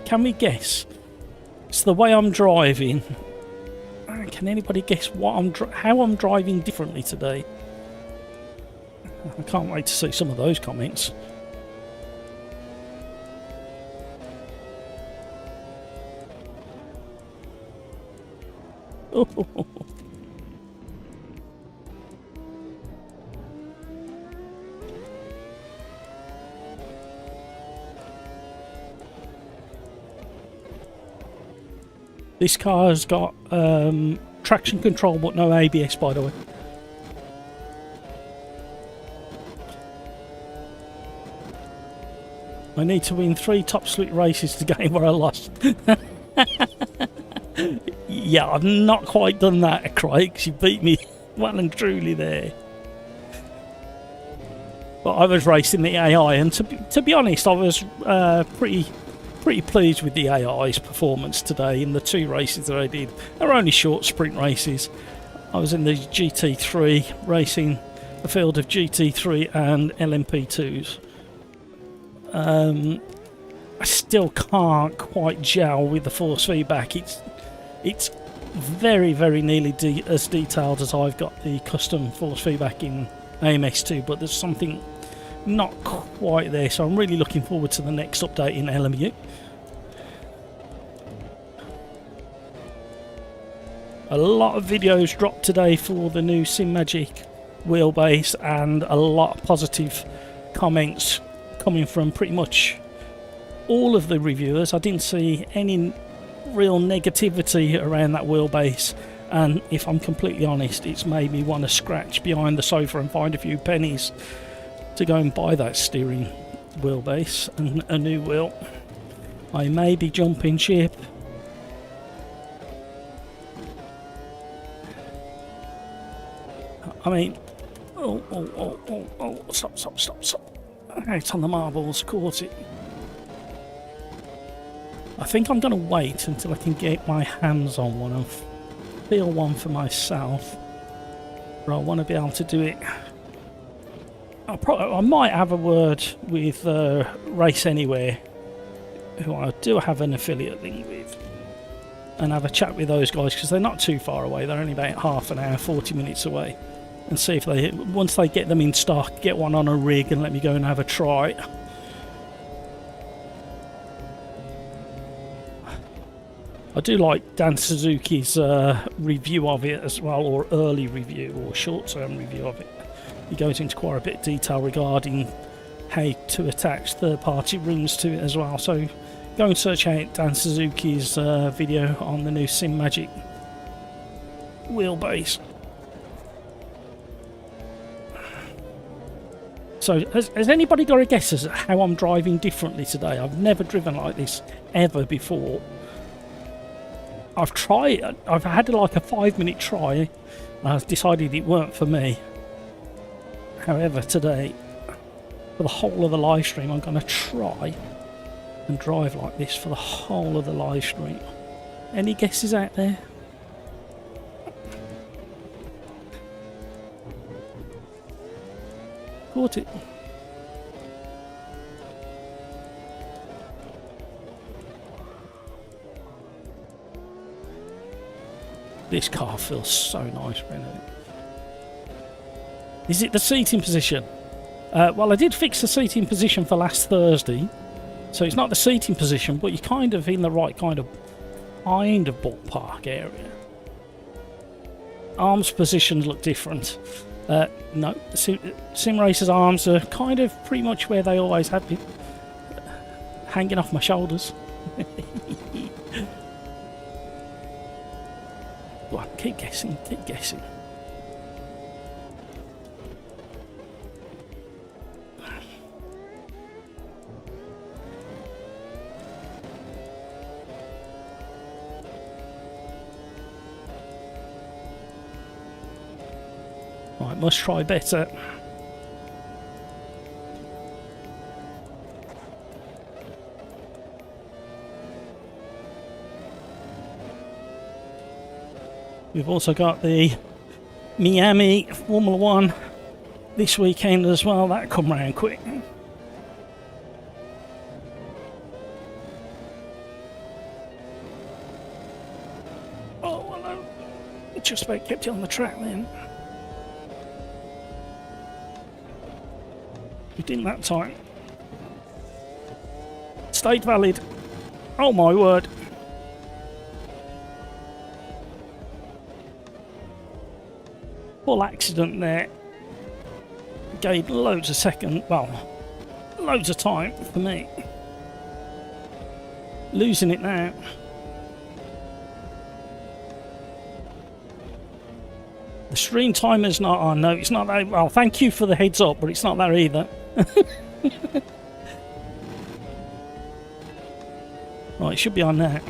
Can we guess? It's the way I'm driving. Can anybody guess what how I'm driving differently today? I can't wait to see some of those comments. Oh. This car's got traction control but no ABS, by the way. I need to win 3 top split races to gain where I lost. Yeah, I've not quite done that, Craig. You beat me well and truly there. But I was racing the AI, and to be honest, I was pretty pleased with the AI's performance today in the 2 races that I did. They were only short sprint races. I was in the GT3 racing a field of GT3 and LMP2s. I still can't quite gel with the force feedback. It's very nearly as detailed as I've got the custom force feedback in AMS2, but there's something not quite there, so I'm really looking forward to the next update in LMU. A lot of videos dropped today for the new Sim Magic wheelbase, and a lot of positive comments coming from pretty much all of the reviewers. I didn't see any real negativity around that wheelbase, and if I'm completely honest, it's made me want to scratch behind the sofa and find a few pennies to go and buy that steering wheelbase and a new wheel. I may be jumping ship. I mean, oh, stop. It's on the marbles, caught it. I think I'm going to wait until I can get my hands on one and feel one for myself. But I want to be able to do it. I might have a word with Race Anywhere, who I do have an affiliate link with, and have a chat with those guys, because they're not too far away. They're only about half an hour, 40 minutes away. And see if they, once they get them in stock, get one on a rig and let me go and have a try. I do like Dan Suzuki's review of it as well, or early review, or short-term review of it. He goes into quite a bit of detail regarding how to attach third-party rings to it as well. So go and search out Dan Suzuki's video on the new Sim Magic wheelbase. So has anybody got a guess as to how I'm driving differently today? I've never driven like this ever before. I've had like a 5-minute try, and I've decided it weren't for me. However, today, for the whole of the live stream, I'm going to try and drive like this for the whole of the live stream. Any guesses out there? Caught it. This car feels so nice, Brennan. Is it the seating position? Well, I did fix the seating position for last Thursday, so it's not the seating position, but you're kind of in the right kind of ballpark area. Arms positions look different. No, Sim Racers arms are kind of pretty much where they always have been, hanging off my shoulders. Go on, keep guessing. Right, must try better. We've also got the Miami Formula 1 this weekend as well. That come round quick. no. Just about kept it on the track then. We didn't that time. Stayed valid. Oh my word. Full accident there. Gained loads of second, well, loads of time for me. Losing it now. The stream timer's not on. No, it's not that. Well, thank you for the heads up, but it's not there either. Right, it should be on now.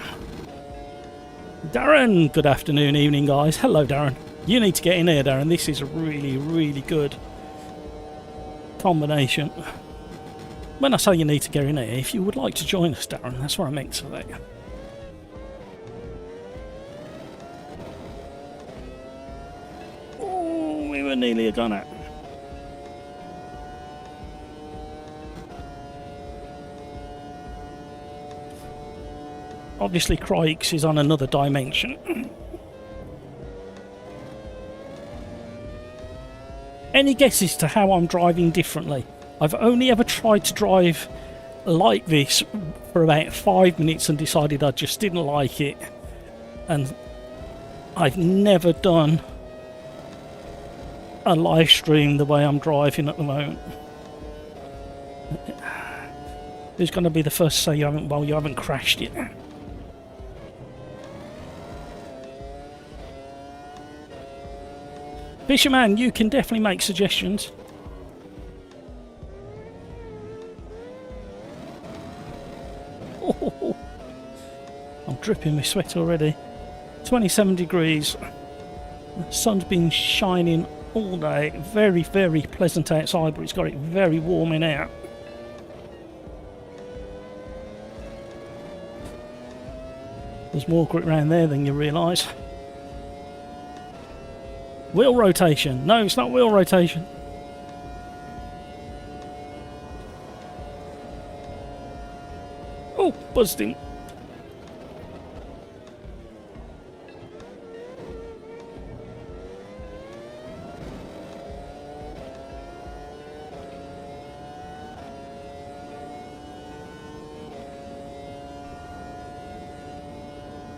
Darren, good afternoon, evening, guys. Hello, Darren. You need to get in here, Darren. This is a really, really good combination. When I say you need to get in here, if you would like to join us, Darren, that's what I meant to say. Oh, we were nearly a gunner. Obviously, Crikes is on another dimension. Any guesses to how I'm driving differently? I've only ever tried to drive like this for about 5 minutes and decided I just didn't like it. And I've never done a live stream the way I'm driving at the moment. Who's going to be the first to say you haven't crashed yet? Fisherman, you can definitely make suggestions. Oh, I'm dripping with sweat already. 27 degrees. The sun's been shining all day. Very, very pleasant outside, but it's got it very warm in out. There's more grip around there than you realise. Wheel rotation. No, it's not wheel rotation. Oh, buzzed him.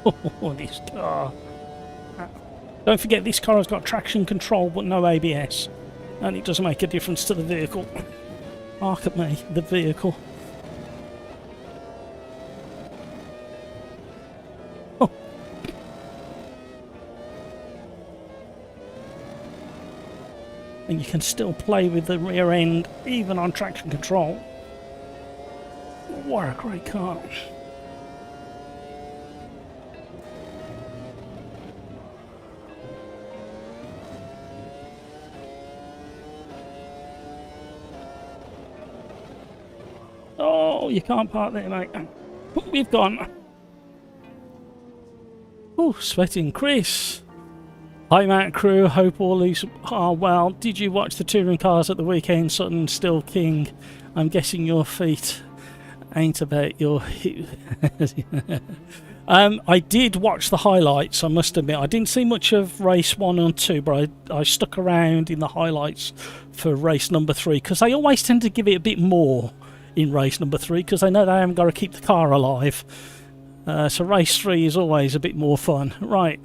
Oh, this car. Don't forget, this car has got traction control but no ABS, and it doesn't make a difference to the vehicle. Hark at me, the vehicle. Oh. And you can still play with the rear end even on traction control. What a great car. Oh, you can't park there, mate. Oh, we've gone. Oh, sweating. Chris. Hi, Matt crew. Hope all these are well. Did you watch the touring cars at the weekend? Sutton still king. I'm guessing your feet ain't about your hip. I did watch the highlights, I must admit. I didn't see much of race 1 and 2, but I stuck around in the highlights for race number 3, because they always tend to give it a bit more in race number 3, because they know they haven't got to keep the car alive. So race 3 is always a bit more fun. Right.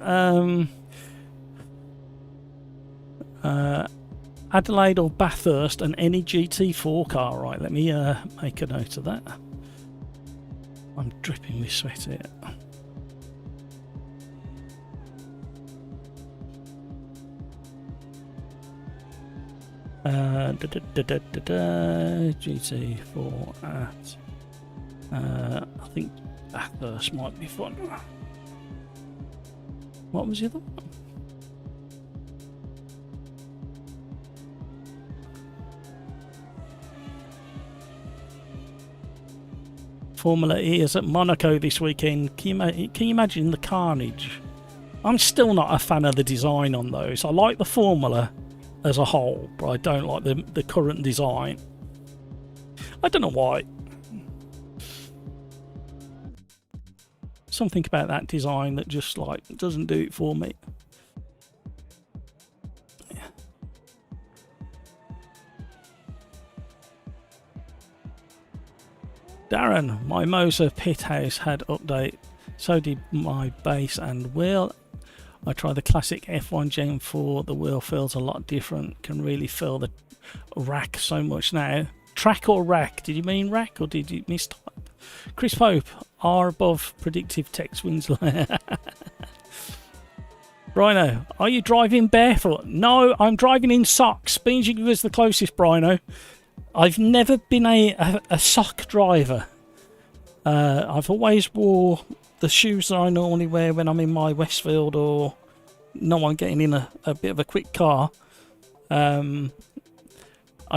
Adelaide or Bathurst and any GT4 car. Right, let me make a note of that. I'm dripping with sweat here. GT4 at I think Bathurst might be fun. What was the other one? Formula E is at Monaco this weekend. Can you imagine the carnage? I'm still not a fan of the design on those. I like the Formula as a whole, but I don't like the current design. I don't know why. something about that design that just like doesn't do it for me. Darren, my Moser pit house had update. So did my base and wheel. I tried the classic F1 Gen 4. The wheel feels a lot different. Can really feel the rack so much now. Track or rack? Did you mean rack or did you mistype? Chris Pope, R above predictive text wins. Brino, are you driving barefoot? No, I'm driving in socks. Beanjig was the closest, Brino. I've never been a sock driver. I've always wore the shoes that I normally wear when I'm in my Westfield or no, I'm getting in a bit of a quick car. I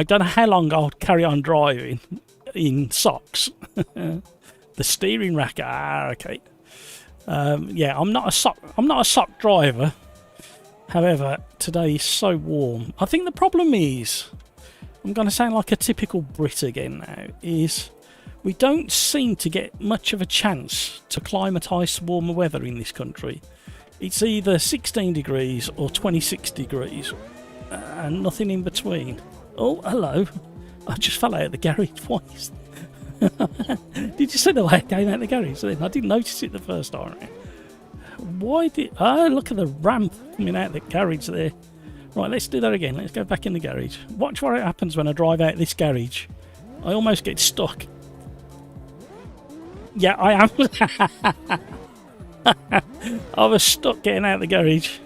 don't know how long I'll carry on driving in socks. The steering rack, okay. Yeah, I'm not a sock driver. However, today is so warm. I think the problem is, I'm going to sound like a typical Brit again now, is we don't seem to get much of a chance to climatise to warmer weather in this country. It's either 16 degrees or 26 degrees and nothing in between. Oh, hello. I just fell out of the garage twice. Did you see the way I came out of the garage? I didn't notice it the first time. Why did... Oh, look at the ramp coming out of the garage there. Right, let's do that again. Let's go back in the garage. Watch what happens when I drive out this garage. I almost get stuck. Yeah, I am. I was stuck getting out of the garage.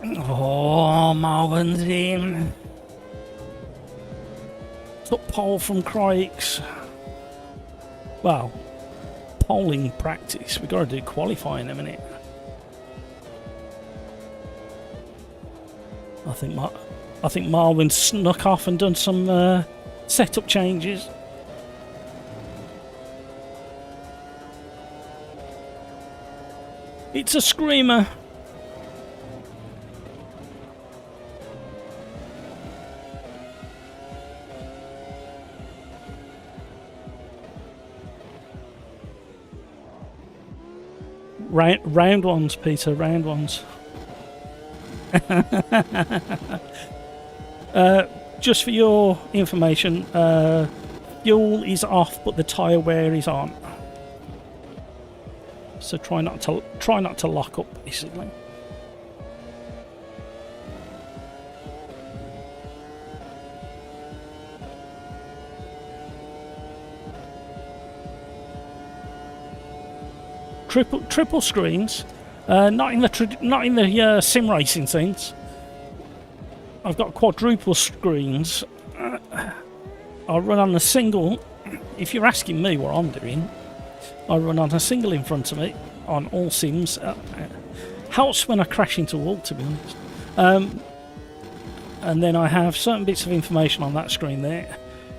Oh, Marvin's in. Took pole from Craigs. Well, polling practice. We've got to do qualifying in a minute. I think Marvin snuck off and done some setup changes. It's a screamer. Round ones, Peter, round ones. Just for your information, fuel is off, but the tyre wear is on. So try not to lock up, basically. Triple screens, not in the sim racing sense. I've got quadruple screens. I'll run on a single. If you're asking me what I'm doing, I run on a single in front of me on all sims. Helps when I crash into a wall, to be honest. And then I have certain bits of information on that screen there,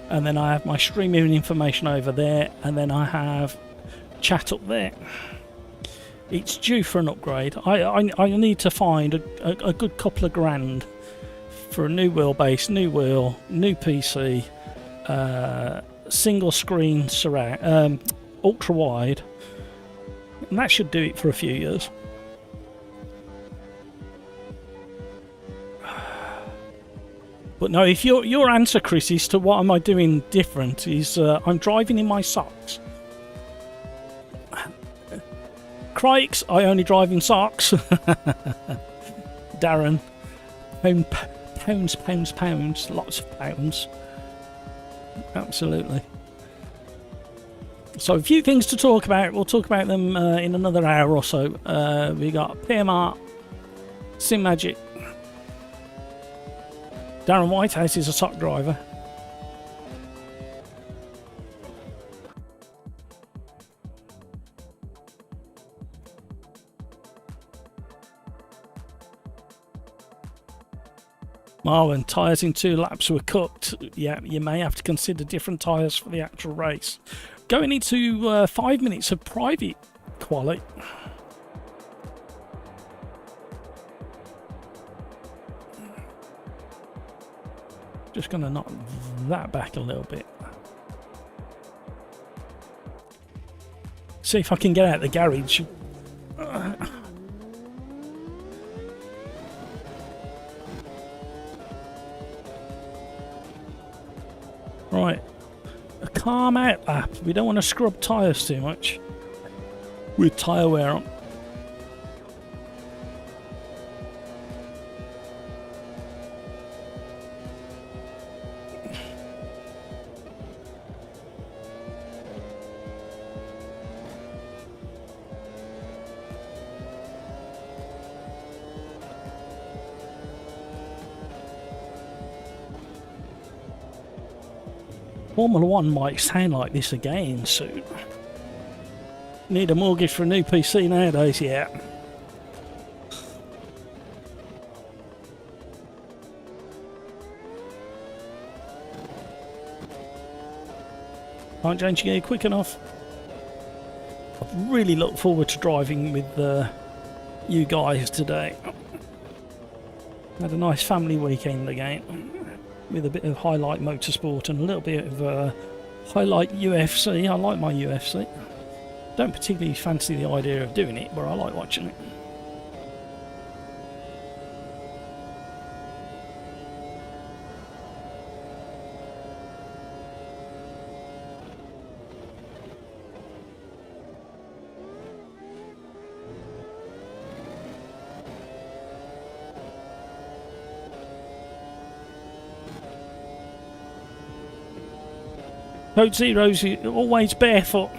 and then I have my streaming information over there, and then I have chat up there. It's due for an upgrade. I need to find a good couple of grand for a new wheelbase, new wheel, new PC, single screen surround, ultra wide, and that should do it for a few years. But no, if your answer, Chris, is to what am I doing different, is I'm driving in my socks. Crikes, I only drive in socks. Darren, pounds, lots of pounds. Absolutely. So a few things to talk about. We'll talk about them in another hour or so. We got PMR, Sim Magic. Darren Whitehouse is a sock driver. Marvin, tyres in 2 laps were cooked. Yeah, you may have to consider different tyres for the actual race. Going into 5 minutes of private quali. Just going to knock that back a little bit. See if I can get out of the garage. Right. A calm out lap. We don't want to scrub tyres too much with tyre wear on. Formula 1 might sound like this again soon. Need a mortgage for a new PC nowadays, yeah. Can't change gear quick enough. I've really looked forward to driving with you guys today. Had a nice family weekend again, with a bit of highlight motorsport and a little bit of highlight UFC. I like my UFC. Don't particularly fancy the idea of doing it, but I like watching it. Code Zero's always barefoot.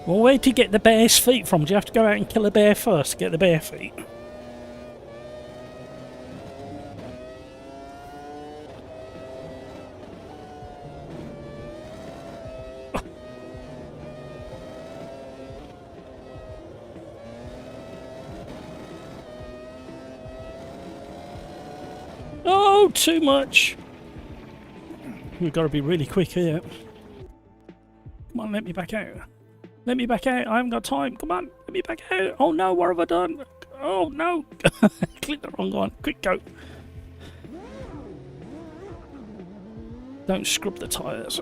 Well, where do you get the bear's feet from? Do you have to go out and kill a bear first to get the bare feet? Oh, too much. We've got to be really quick here. Come on, let me back out. Let me back out. I haven't got time. Come on, let me back out. Oh no, what have I done? Oh no. Click the wrong one. Quick, go. Don't scrub the tyres.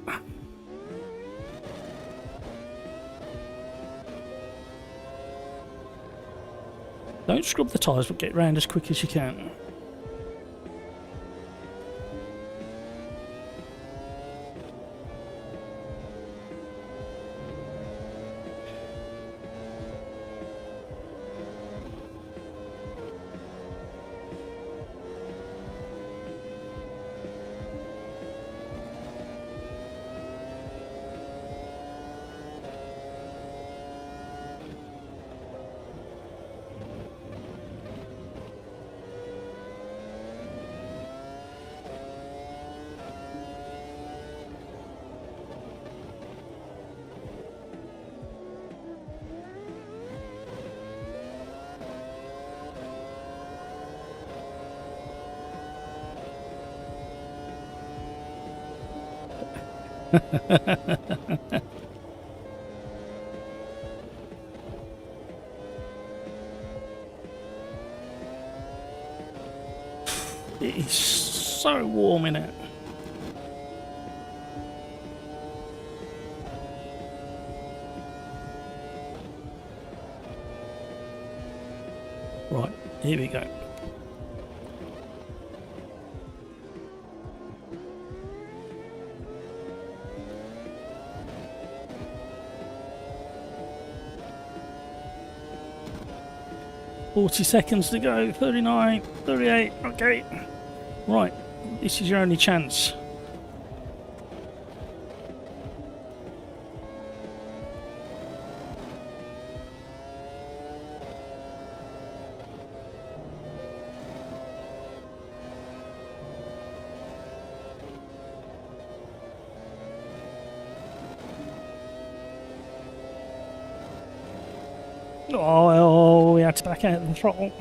Don't scrub the tyres, but get round as quick as you can. It is so warm in it. Right, here we go. $40 to go, 39, 38, okay. Right, this is your only chance. Oh, we had to back out of the throttle.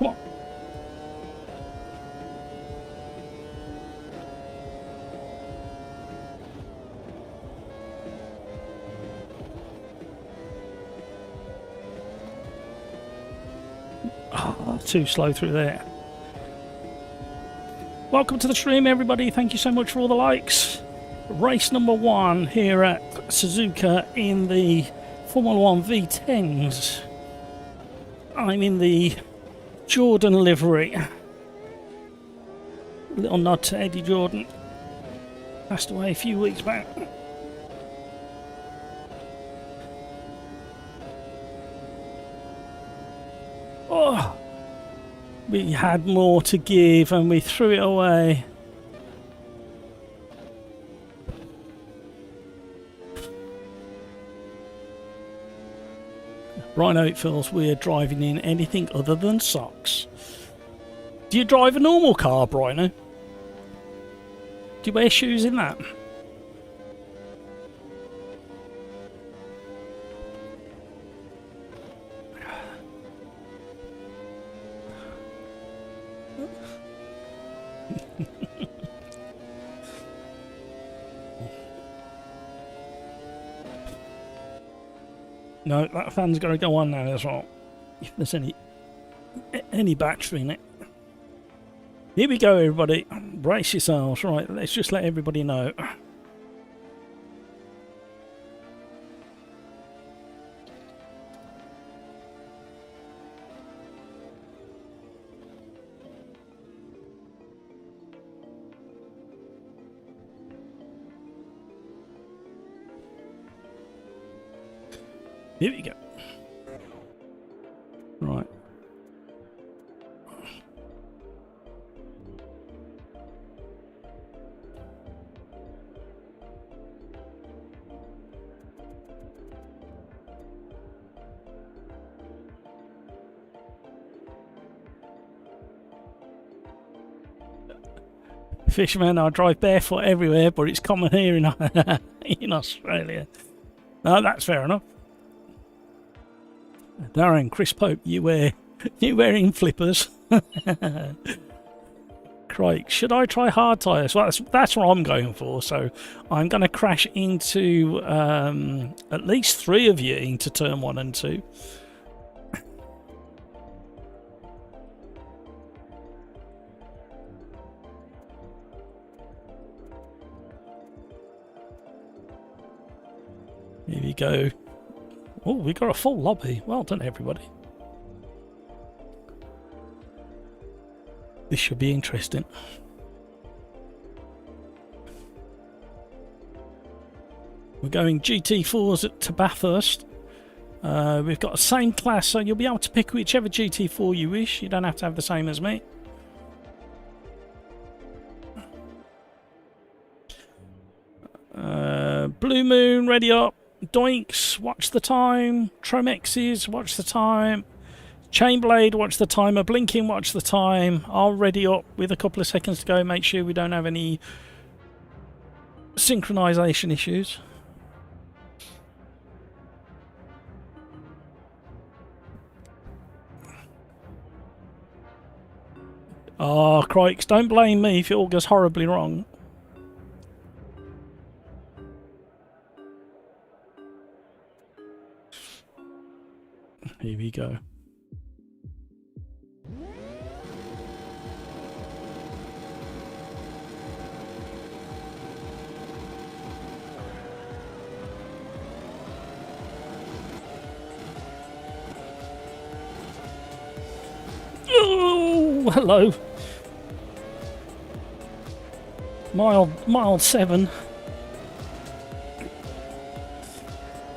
Come on. Oh, too slow through there. Welcome to the stream, everybody. Thank you so much for all the likes. Race number 1 here at Suzuka in the Formula 1 V10s. I'm in the Jordan livery. Little nod to Eddie Jordan. Passed away a few weeks back. Oh, we had more to give and we threw it away. Rhino, it feels weird driving in anything other than socks. Do you drive a normal car, Rhino? Do you wear shoes in that? No, that fan's got to go on now as well. If there's any battery in it. Here we go, everybody. Brace yourselves. Right, let's just let everybody know. Here we go. Right. Fisherman, I drive barefoot everywhere, but it's common here in Australia. No, that's fair enough. Darren, Chris Pope, you wearing flippers? Crike, should I try hard tyres? Well, that's what I'm going for. So I'm going to crash into at least 3 of you into turn 1 and 2. Here we go. Oh, we got a full lobby. Well done, everybody. This should be interesting. We're going GT4s to Bathurst. We've got the same class, so you'll be able to pick whichever GT4 you wish. You don't have to have the same as me. Blue Moon, ready up. Doinks, watch the time. Tromexes, watch the time. Chainblade, watch the timer. Blinking, watch the time. I'll ready up with a couple of seconds to go. Make sure we don't have any synchronization issues. Oh, crikes, don't blame me if it all goes horribly wrong. Here we go. Oh, hello. Mile 7.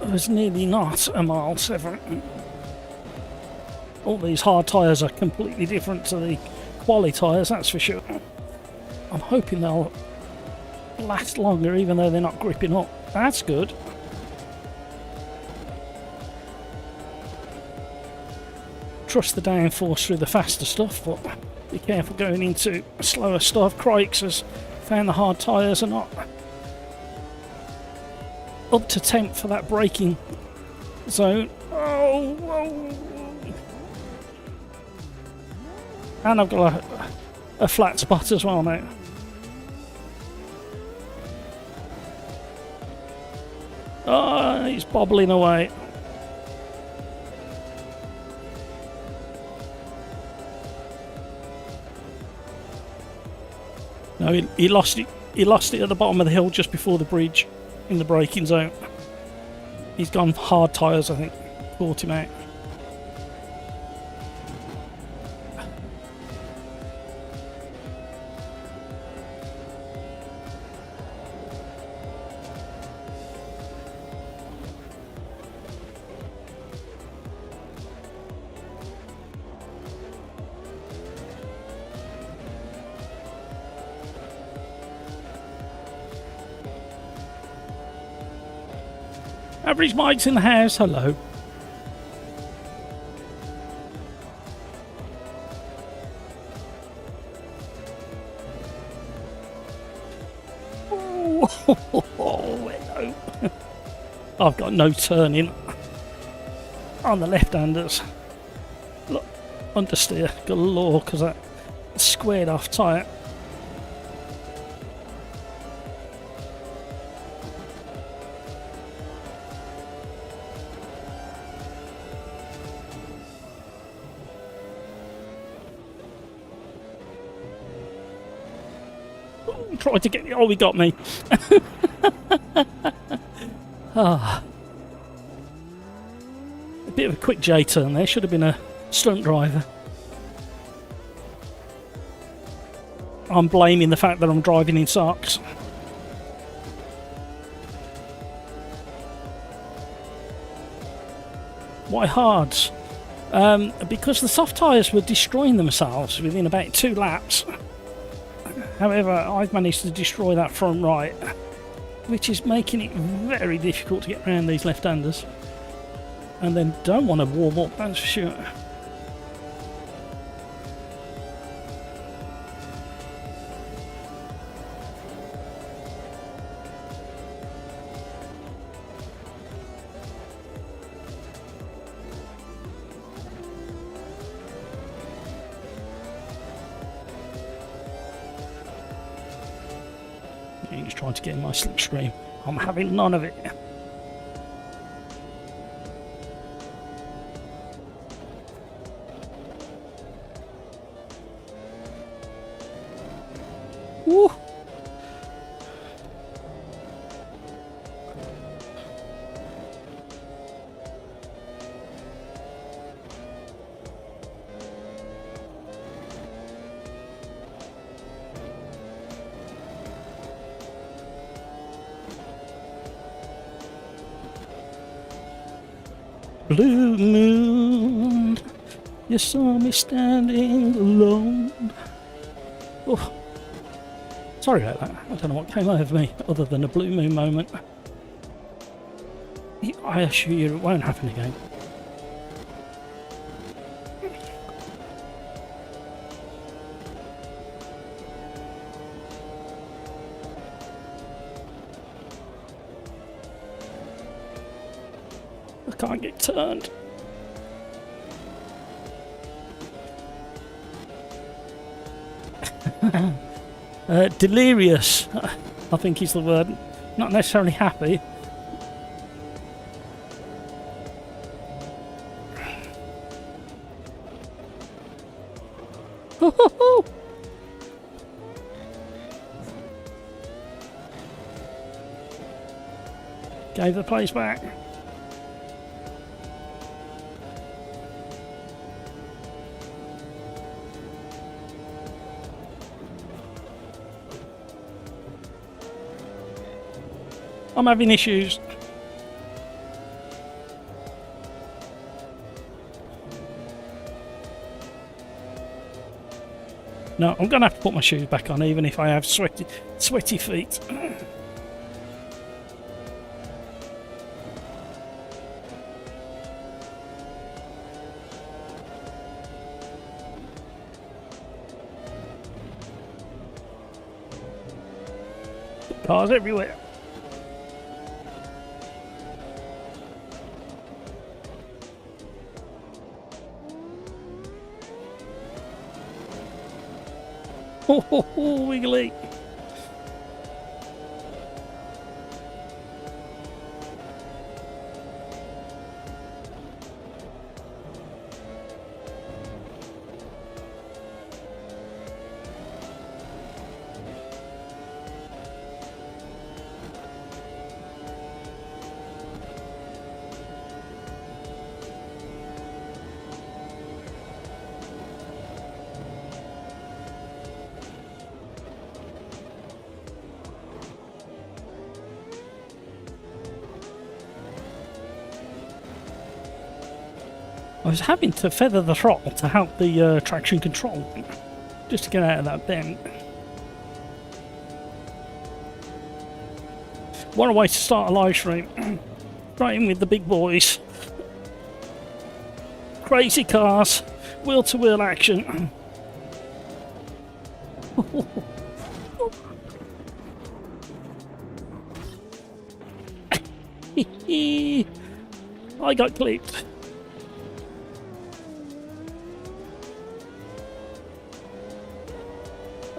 It was nearly not a mile 7. All these hard tyres are completely different to the Quali tyres, that's for sure. I'm hoping they'll last longer even though they're not gripping up. That's good. Trust the downforce through the faster stuff, but be careful going into slower stuff. Crikes has found the hard tyres are not up to temp for that braking zone. Oh, And I've got a flat spot as well now. Oh, he's bobbling away. No, he lost it. He lost it at the bottom of the hill just before the bridge in the braking zone. He's gone hard tyres, I think. Caught him out. Average Mike's in the house, hello. Oh, hello. I've got no turning on the left-handers. Look, understeer galore because that squared off tyre. Tried to get me. Oh, he got me. Ah. A bit of a quick J turn there. Should have been a stunt driver. I'm blaming the fact that I'm driving in socks. Why hards? Because the soft tyres were destroying themselves within about 2 laps. However, I've managed to destroy that front right, which is making it very difficult to get around these left-handers. And then don't want to warm up, that's for sure. He's trying to get in my slipstream. I'm having none of it. Woo! Blue moon, you saw me standing alone. Oh, sorry about that. I don't know what came over me other than a blue moon moment. I assure you it won't happen again. I can't get turned. Delirious, I think is the word. Not necessarily happy. Gave the place back. I'm having issues. No, I'm going to have to put my shoes back on even if I have sweaty feet. Cars everywhere. Wiggly. I was having to feather the throttle to help the traction control, just to get out of that bend. What a way to start a live stream. Right in with the big boys. Crazy cars, wheel-to-wheel action. I got clipped.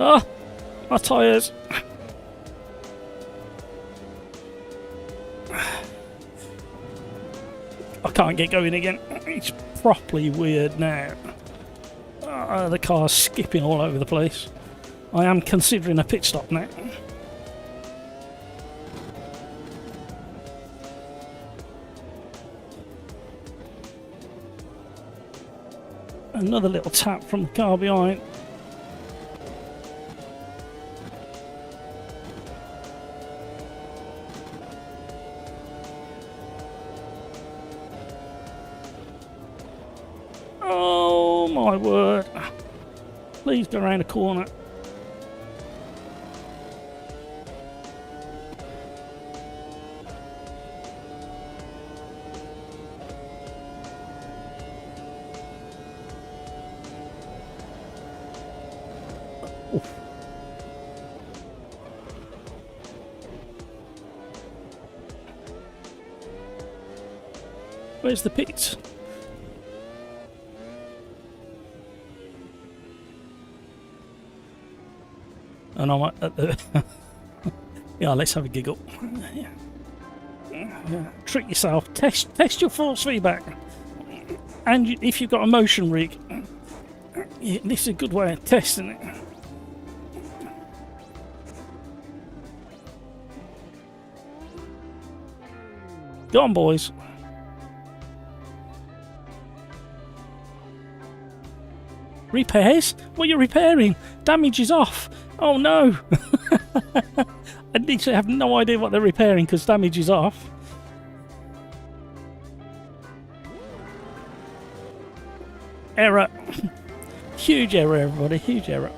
Oh, my tyres. I can't get going again. It's properly weird now. The car's skipping all over the place. I am considering a pit stop now. Another little tap from the car behind. Oh my word. Please go around the corner. Oof. Where's the pits? And I'm at the... yeah, let's have a giggle. Yeah. Trick yourself. Test your force feedback. And if you've got a motion rig, yeah, this is a good way of testing it. Go on, boys. Repairs? What are you repairing? Damage is off. Oh no! I literally have no idea what they're repairing because damage is off. Error. Huge error, everybody. Huge error.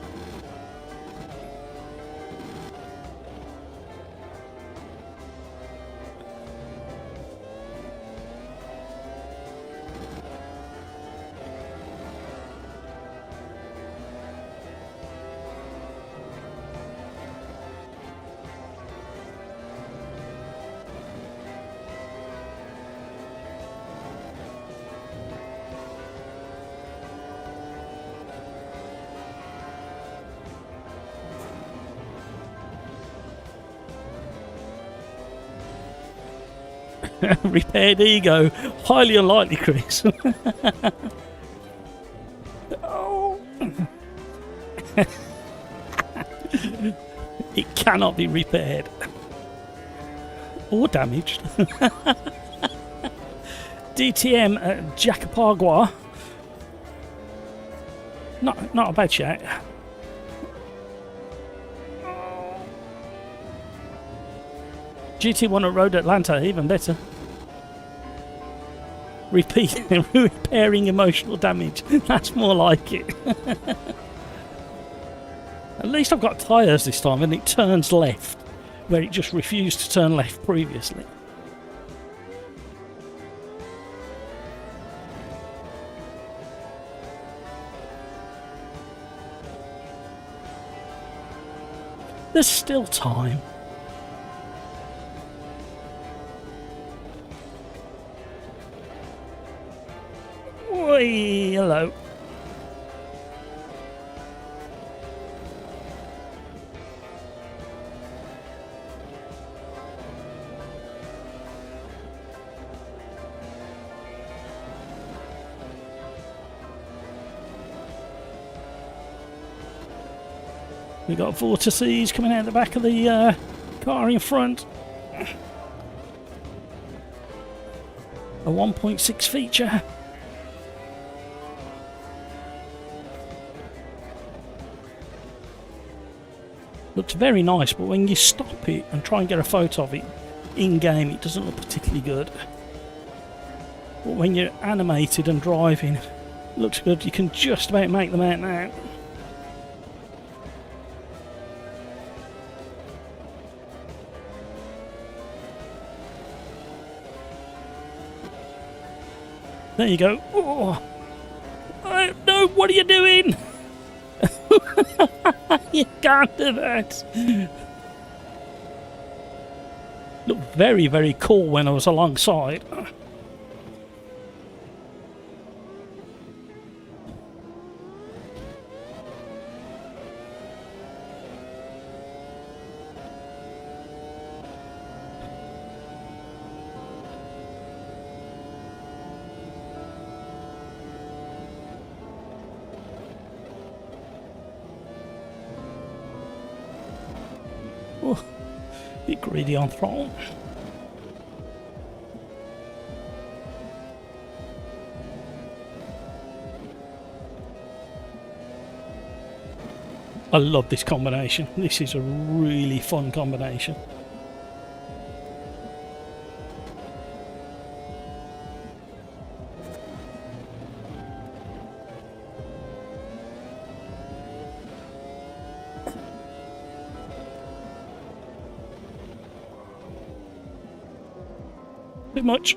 Repaired ego. Highly unlikely, Chris. Oh. It cannot be repaired. Or damaged. DTM at Jacapagua. Not a bad shout. GT1 at Road Atlanta, even better. Repairing emotional damage. That's more like it. At least I've got tyres this time and it turns left, where it just refused to turn left previously. There's still time. Oi, hello. We've got vortices coming out the back of the car in front. A 1.6 feature. Looks very nice, but when you stop it and try and get a photo of it in-game, it doesn't look particularly good. But when you're animated and driving, it looks good. You can just about make them out now. There you go. Oh. No, what are you doing? You can't do that. Looked very, very cool when I was alongside. Oh, bit greedy on throttle. I love this combination. This is a really fun combination. Bit much.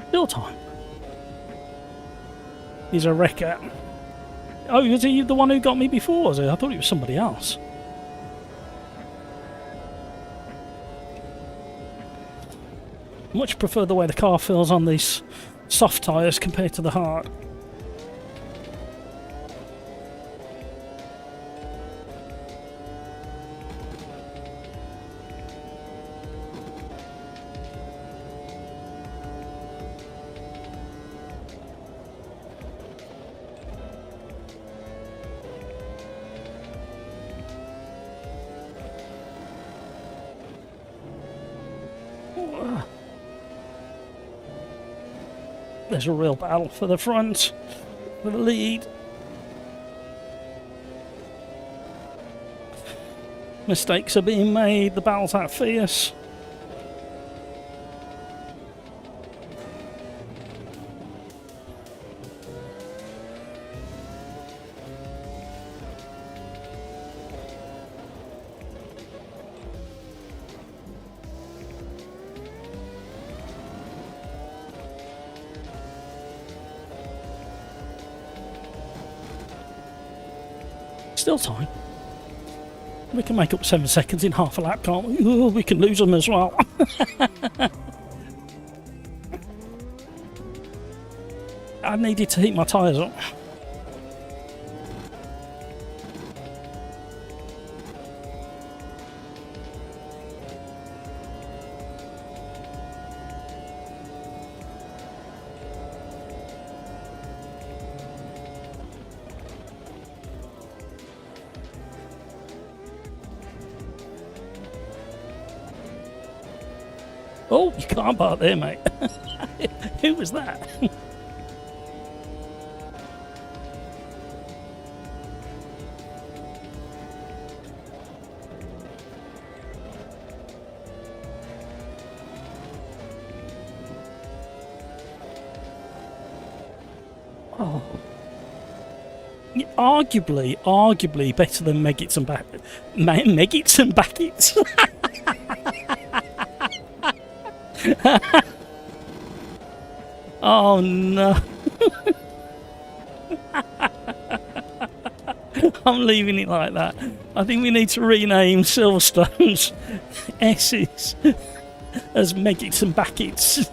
Still time. He's a wrecker. Oh, was he the one who got me before? Was it? I thought it was somebody else. Much prefer the way the car feels on these soft tyres compared to the hard. There's a real battle for the front, for the lead. Mistakes are being made, the battle's that fierce. Still time. We can make up 7 seconds in half a lap, can't we? Ooh, we can lose them as well. I needed to heat my tyres up. Oh, you can't park there, mate. Who was that? Oh. Yeah, arguably better than Megits and Megits and Backets. Oh no. I'm leaving it like that. I think we need to rename Silverstone's S's as Megits and Backets.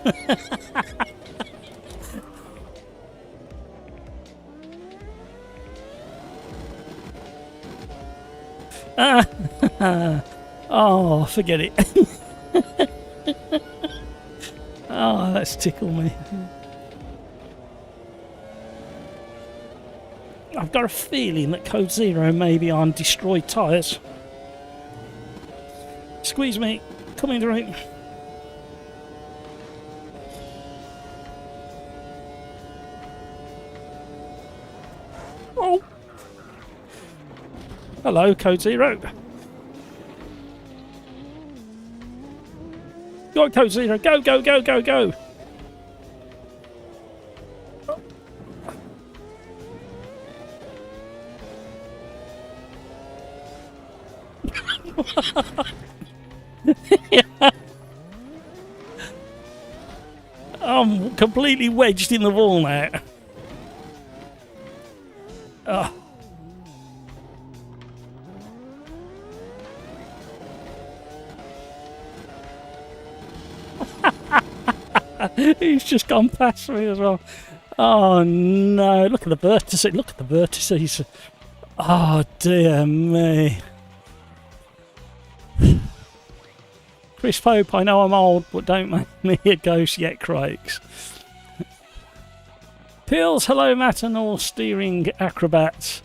Oh, forget it. Oh, that's tickled me. I've got a feeling that Code Zero may be on destroyed tyres. Squeeze me. Coming through. Oh. Hello, Code Zero. Go, Code Zero. Go, go, go, go, go. I'm completely wedged in the wall now. Oh. He's just gone past me as well. Oh no, look at the vertices. Look at the vertices. Oh dear me. Chris Pope, I know I'm old, but don't make me a ghost yet, Crakes. Pills, hello Matt and all steering acrobats.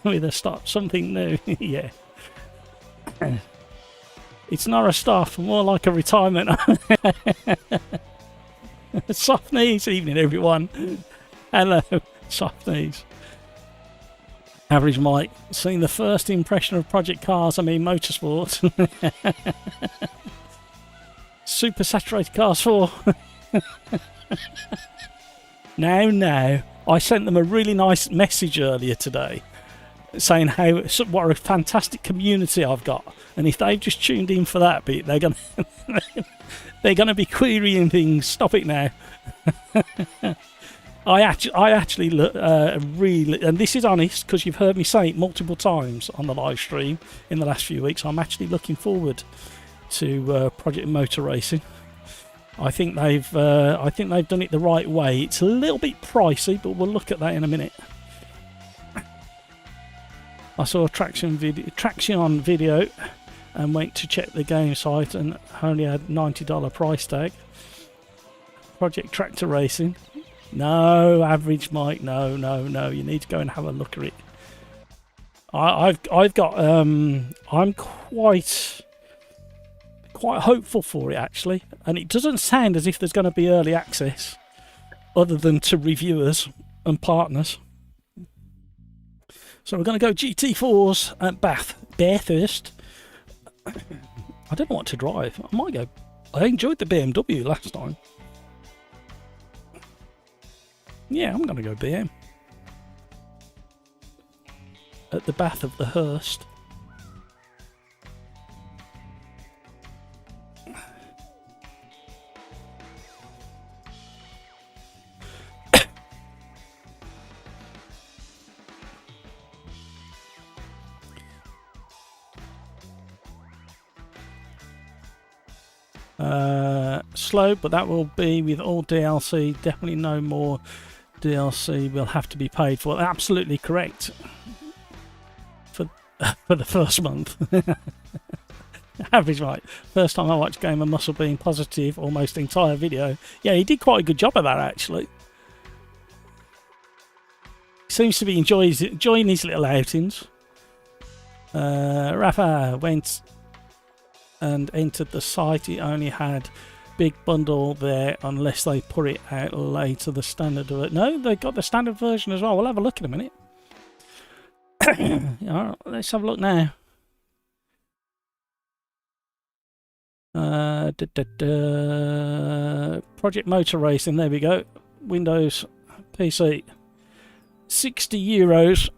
With a stop, something new. Yeah. It's not a staff, more like a retirement. Soft knees, evening everyone. Hello, soft knees. Average Mike, seen the first impression of Project Cars, I mean Motorsport. Super Saturated Cars 4. No. I sent them a really nice message earlier today saying what a fantastic community I've got. And if they've just tuned in for that bit, they're gonna be querying things. Stop it now. I actually really, and this is honest because you've heard me say it multiple times on the live stream in the last few weeks. I'm actually looking forward to Project Motor Racing. I think they've done it the right way. It's a little bit pricey, but we'll look at that in a minute. I saw a Traction video and went to check the game site and only had $90 price tag. Project Tractor Racing. No, Average Mike. No. You need to go and have a look at it. I've got. I'm quite hopeful for it actually, and it doesn't sound as if there's going to be early access, other than to reviewers and partners. So we're going to go GT4s at Bathurst. I don't know what to drive. I might go. I enjoyed the BMW last time. Yeah, I'm going to go BM. At the Bath of the Hurst. Slow, but that will be with all DLC. Definitely no more DLC will have to be paid for. Absolutely correct. For the first month. Average right. First time I watched Game of Muscle being positive almost the entire video. Yeah, he did quite a good job of that actually. Seems to be enjoying his little outings. Rafa went and entered the site. He only had big bundle there unless they put it out later, the standard of it. No, they got the standard version as well. We'll have a look in a minute. Alright, let's have a look now. Project Motor Racing, there we go. Windows PC. €60.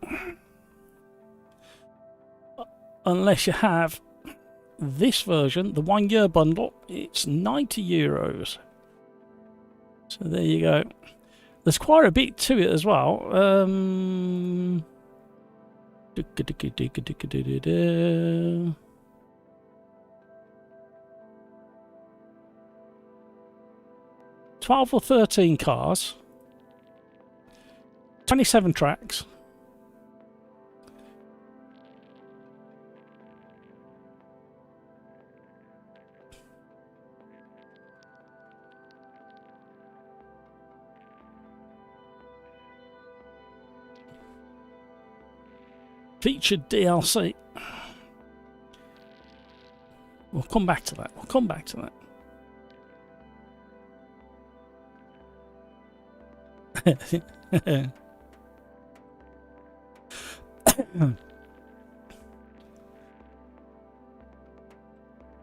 Unless you have this version, the 1 year bundle, it's €90. So there you go. There's quite a bit to it as well. 12 or 13 cars, 27 tracks. Featured DLC. We'll come back to that. We'll come back to that.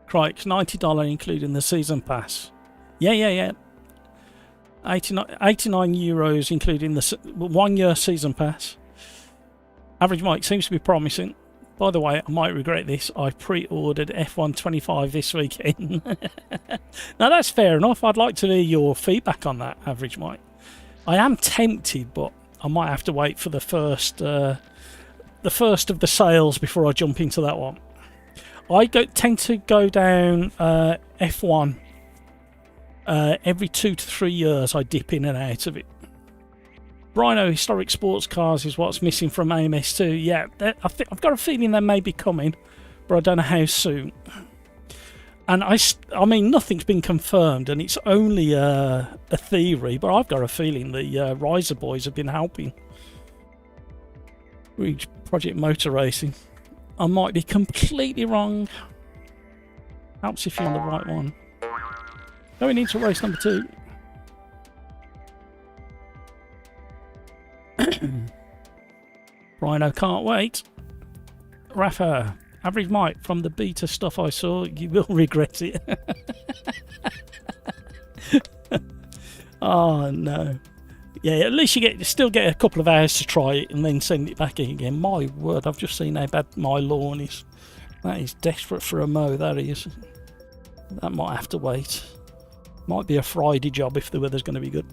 Crikes, $90 including the season pass. Yeah. 89 euros including the 1 year season pass. Average Mike seems to be promising. By the way, I might regret this. I pre-ordered F1 25 this weekend. Now that's fair enough. I'd like to hear your feedback on that, Average Mike. I am tempted, but I might have to wait for the first of the sales before I jump into that one. I tend to go down F1 every 2 to 3 years. I dip in and out of it. Rhino Historic Sports Cars is what's missing from AMS2. Yeah, I've got a feeling they may be coming, but I don't know how soon. And I mean, nothing's been confirmed, and it's only a theory, but I've got a feeling the Riser boys have been helping. Reach Project Motor Racing. I might be completely wrong. Helps if you're on the right one. Going into race number 2. Rhino can't wait. Rafa, Average Mike, from the beta stuff I saw, you will regret it. Oh no. Yeah, at least you still get a couple of hours to try it and then send it back again. My word, I've just seen how bad my lawn is. That is desperate for a mow, that is. That might have to wait. Might be a Friday job if the weather's going to be good.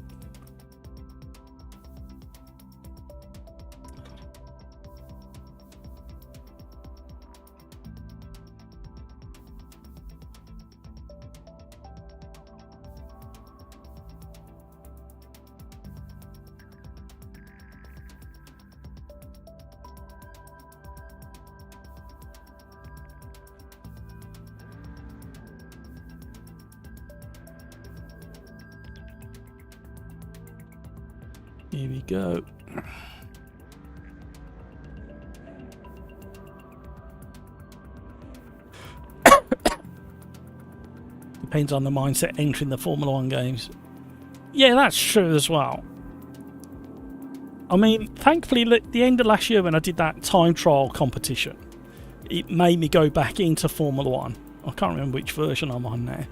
Here we go. Depends on the mindset entering the Formula 1 games. Yeah, that's true as well. I mean, thankfully, at the end of last year when I did that time trial competition, it made me go back into Formula 1. I can't remember which version I'm on now.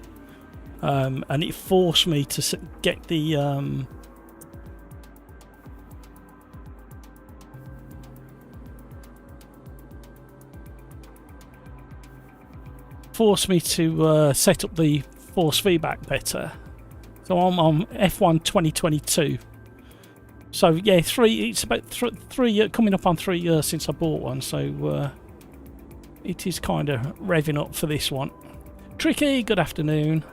And it forced me to get the... forced me to set up the force feedback better. So I'm on F1 2022. So yeah, it's about 3 years, coming up on 3 years since I bought one. So it is kind of revving up for this one. Tricky, good afternoon.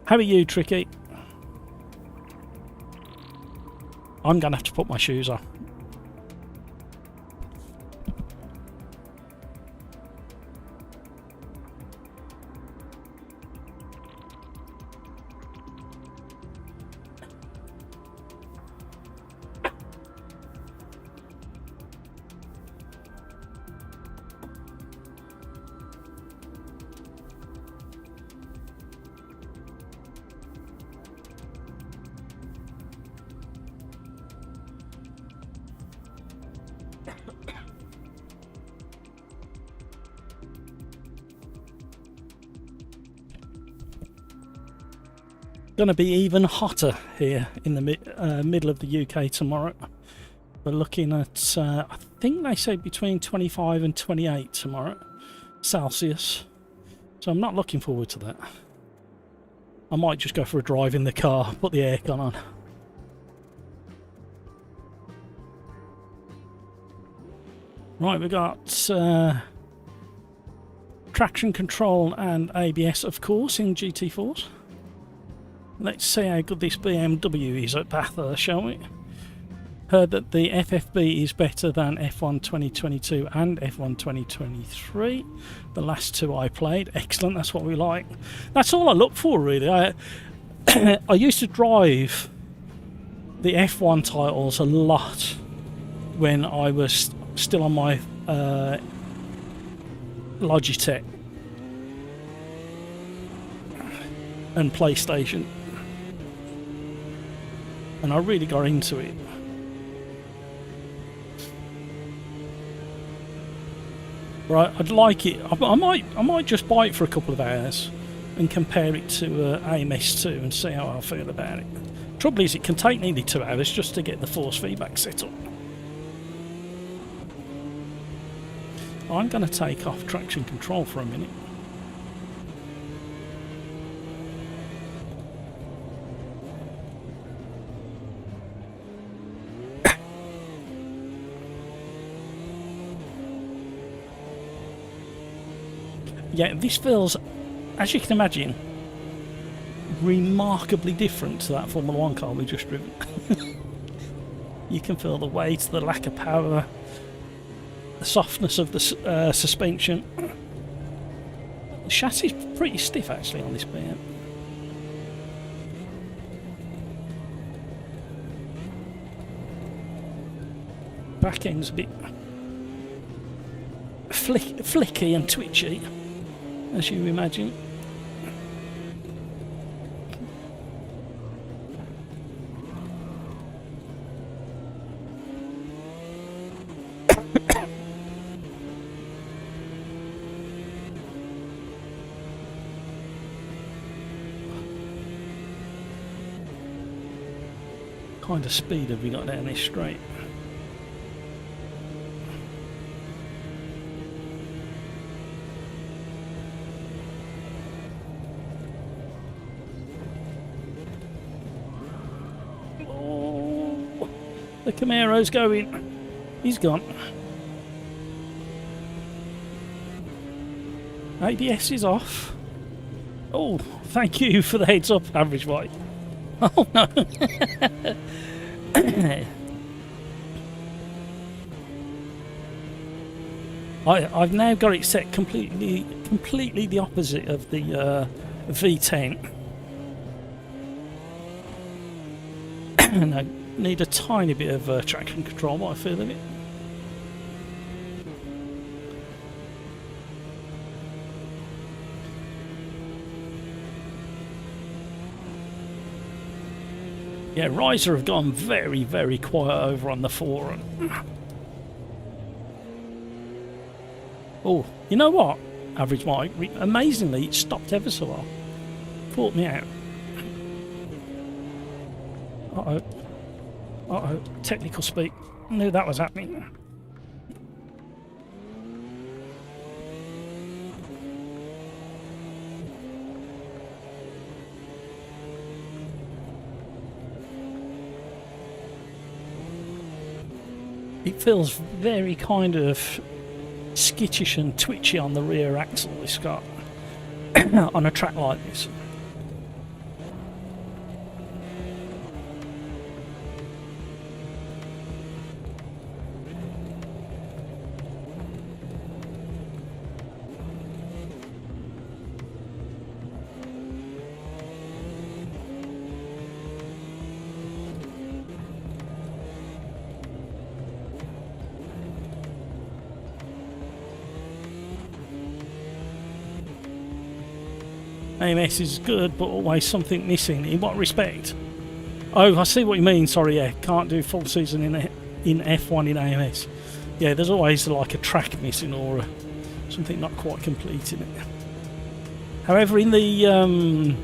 How are you, Tricky? I'm gonna have to put my shoes on. Going to be even hotter here in the middle of the UK tomorrow. We're looking at, I think they say between 25 and 28 tomorrow, Celsius. So I'm not looking forward to that. I might just go for a drive in the car, put the aircon on. Right, we got traction control and ABS, of course, in GT4s. Let's see how good this BMW is at Bathurst, shall we? Heard that the FFB is better than F1 2022 and F1 2023. The last two I played. Excellent, that's what we like. That's all I look for, really. I used to drive the F1 titles a lot when I was still on my Logitech and PlayStation, and I really got into it. Right, I'd like it. I might just buy it for a couple of hours and compare it to AMS2 and see how I feel about it. Trouble is, it can take nearly 2 hours just to get the force feedback set up. I'm going to take off traction control for a minute. Yeah, this feels, as you can imagine, remarkably different to that Formula 1 car we just driven. You can feel the weight, the lack of power, the softness of the suspension. The chassis is pretty stiff actually on this bit. Back end's a bit flicky and twitchy, as you imagine. What kind of speed have we got down this straight? Oh, the Camaro's going. He's gone. ABS is off. Oh, thank you for the heads up, average white. Oh no. I've now got it set completely the opposite of the V10. And I need a tiny bit of traction control, what I feel of it. Yeah, Riser have gone very, very quiet over on the forum. Oh, you know what? Average Mike, amazingly, it stopped ever so well. Caught me out. Uh-oh. Uh-oh. Technical speak. Knew that was happening. It feels very kind of skittish and twitchy on the rear axle, this car, on a track like this. AMS is good, but always something missing. In what respect? Oh, I see what you mean. Sorry, yeah, can't do full season in F1 in AMS. Yeah, there's always like a track missing or something not quite complete in it. However, in the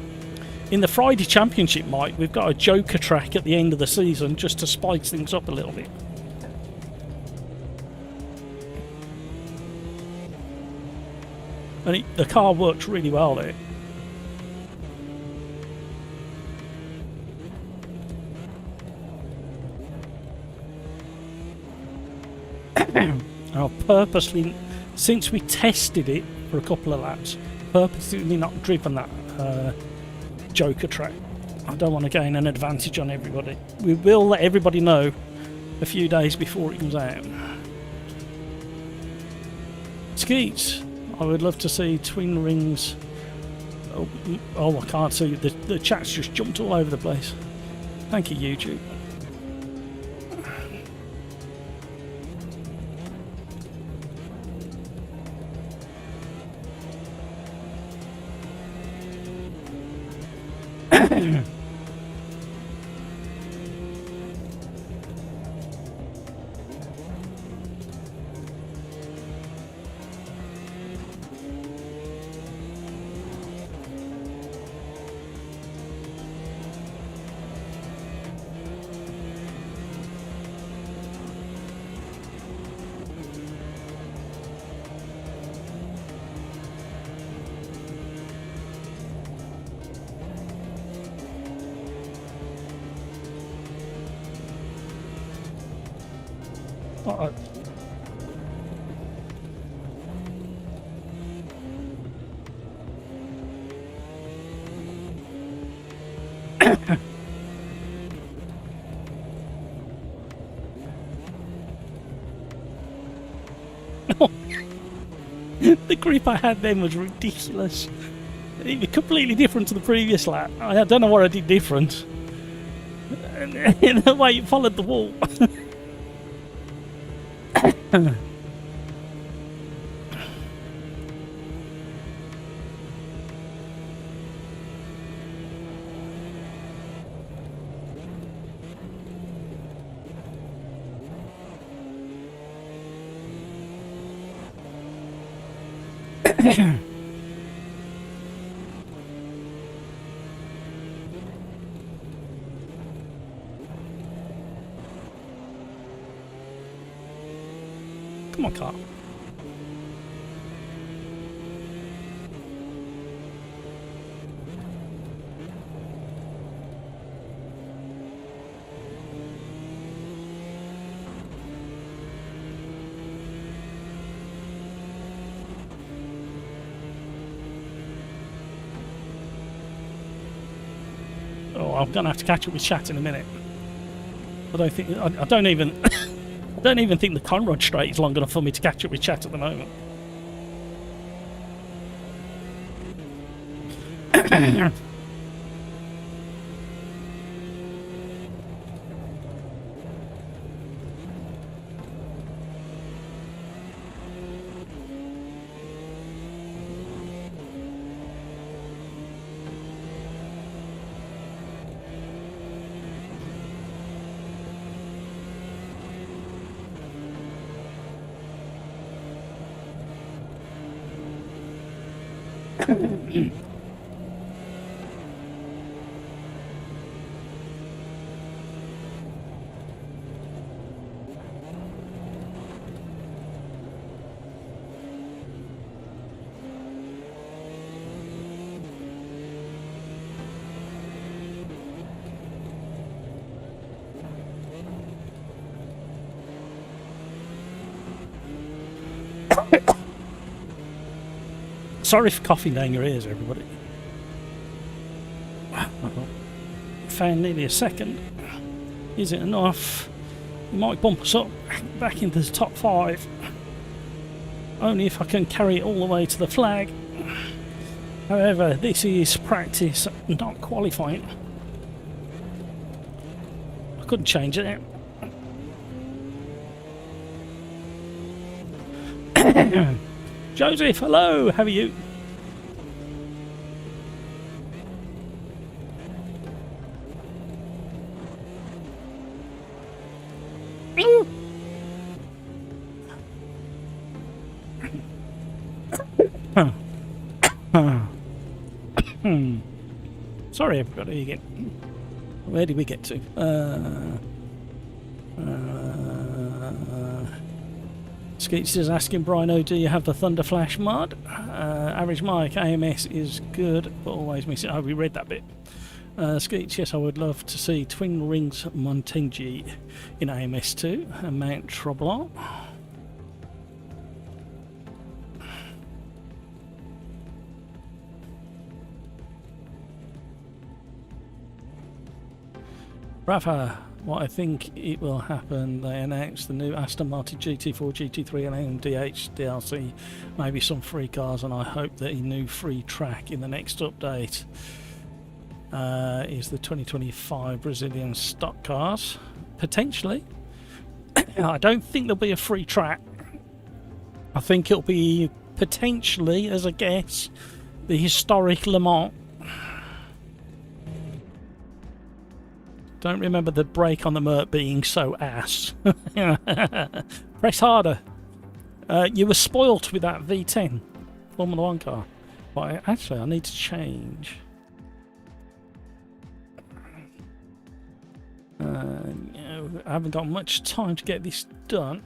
Friday Championship, Mike, we've got a Joker track at the end of the season just to spice things up a little bit. And the car works really well there. I've purposely, since we tested it for a couple of laps, purposely not driven that Joker track. I don't want to gain an advantage on everybody. We will let everybody know a few days before it comes out. Skeets, I would love to see twin rings. Oh, I can't see. The chat's just jumped all over the place. Thank you, YouTube. Uh, the grip I had then was ridiculous. It was completely different to the previous lap. I don't know what I did different. In the way it followed the wall. Come on, car. Oh, I'm gonna have to catch up with chat in a minute. I don't think. I don't even. I don't even think the Conrod straight is long enough for me to catch up with chat at the moment. Sorry for coughing down your ears, everybody. Found nearly a second. Is it enough? You might bump us up back into the top 5. Only if I can carry it all the way to the flag. However, this is practice, not qualifying. I couldn't change it. Joseph, hello, how are you? Sorry everybody again. Where did we get to? Skeets is asking Brino, do you have the Thunder Flash mod? Average Mike, AMS is good, but always missing. Oh, we read that bit. Skeets, yes, I would love to see Twin Rings Montengi in AMS2 and Mount Tremblant. Rafa, what I think it will happen, they announced the new Aston Martin GT4, GT3 and AMDH DLC, maybe some free cars, and I hope that a new free track in the next update is the 2025 Brazilian stock cars. Potentially. I don't think there'll be a free track. I think it'll be potentially, as a guess, the historic Le Mans. Don't remember the brake on the Merc being so ass. Press harder. You were spoilt with that V10 Formula 1 car. But actually, I need to change. I haven't got much time to get this done.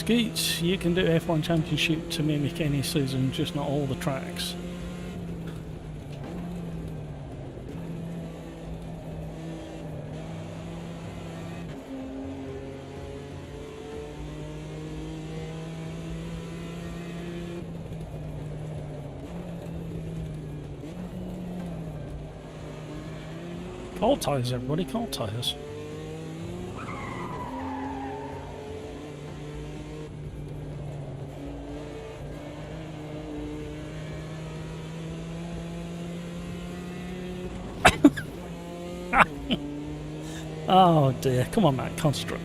Skeets, you can do F1 Championship to mimic any season, just not all the tracks. Cold tyres, everybody, cold tyres. Oh dear, come on Matt, concentrate.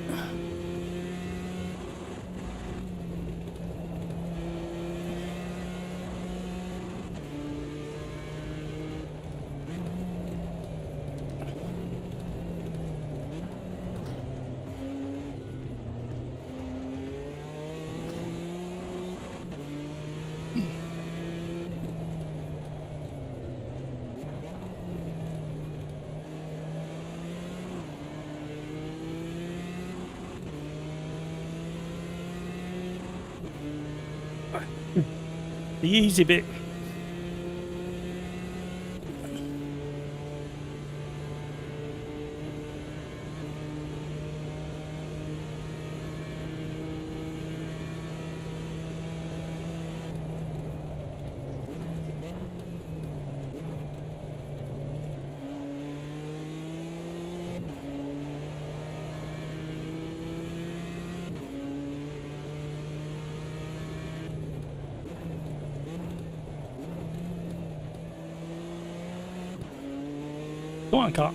The easy bit. Go on, car.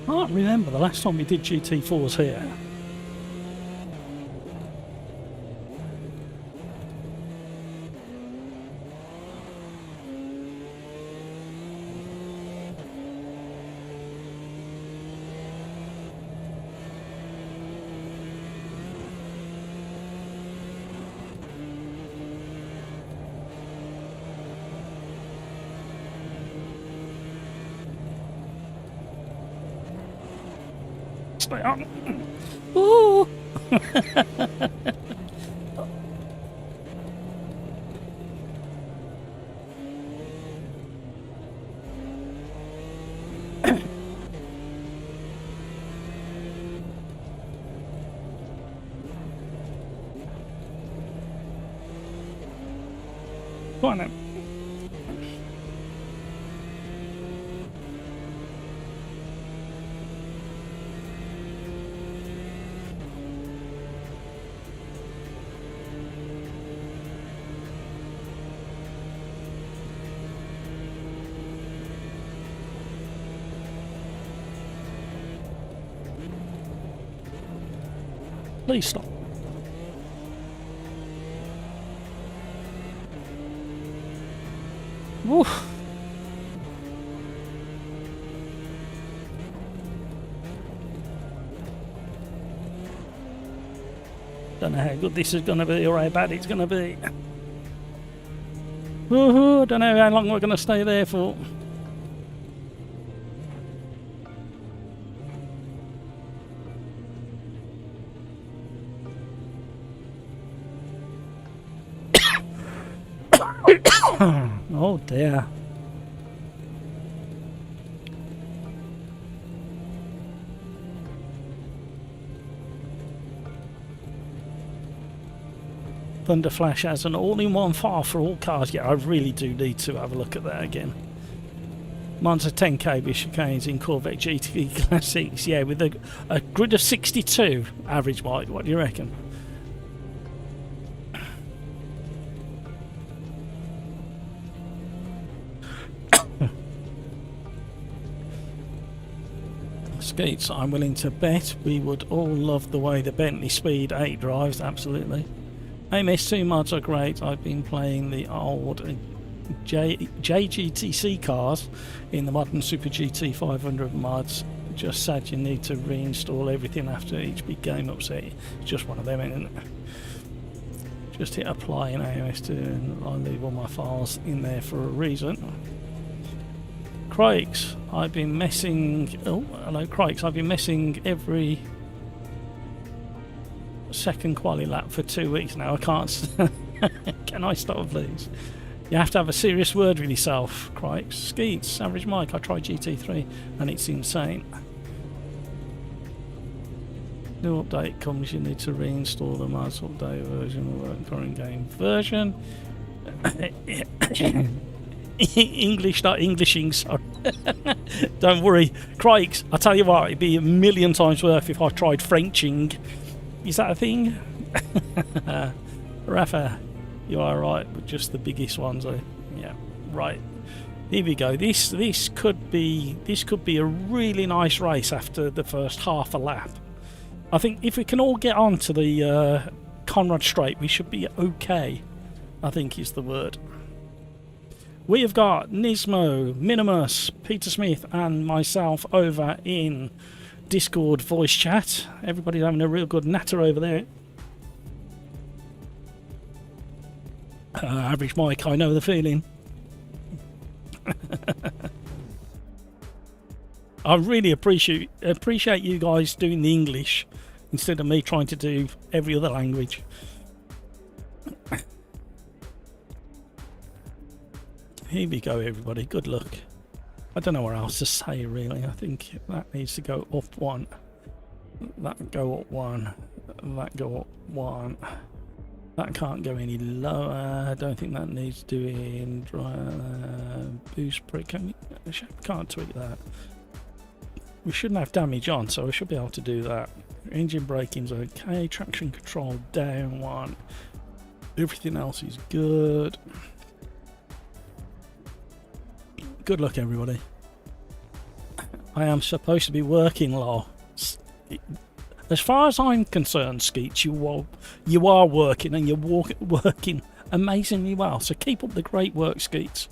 I can't remember the last time we did GT4s here. Stay on. Ooh. Go on then. Please stop. Woo. Don't know how good this is going to be or how bad it's going to be. Woohoo! Don't know how long we're going to stay there for. Oh dear. Thunder Flash has an all-in-one file for all cars. Yeah, I really do need to have a look at that again. Mine's a 10 kb chicanes in Corvette GT Classics. Yeah, with a grid of 62 average bike. What do you reckon? Skeets, I'm willing to bet we would all love the way the Bentley Speed 8 drives, absolutely. AMS2 mods are great. I've been playing the old JGTC cars in the modern Super GT 500 mods. Just sad you need to reinstall everything after each big game upset. It's just one of them, isn't it? Just hit apply in AMS2 and I leave all my files in there for a reason. Crikes, I've been messing... Oh, hello Crikes, I've been messing every second quali lap for 2 weeks now. I can't... Can I stop, please? You have to have a serious word with yourself, Crikes. Skeets, average Mike, I tried GT3 and it's insane. New update comes, you need to reinstall the mods update version of the current game version. English, not Englishing, sorry. Don't worry. Crikes, I tell you what, it'd be a million times worth if I tried Frenching. Is that a thing? Rafa, you are right, but just the biggest ones, eh? Yeah, right. Here we go. This could be a really nice race after the first half a lap. I think if we can all get on to the Conrad Straight, we should be okay, I think is the word. We have got Nismo, Minimus, Peter Smith and myself over in Discord voice chat. Everybody's having a real good natter over there. Average Mike, I know the feeling. I really appreciate you guys doing the English instead of me trying to do every other language. Here we go, everybody. Good luck. I don't know what else to say, really. I think that needs to go up one. That go up one. That go up one. That can't go any lower. I don't think that needs doing. Boost brake. Can't tweak that. We shouldn't have damage on, so we should be able to do that. Engine braking's okay. Traction control down one. Everything else is good. Good luck, everybody. I am supposed to be working, Law. As far as I'm concerned, Skeets, you are working and you're working amazingly well. So keep up the great work, Skeets.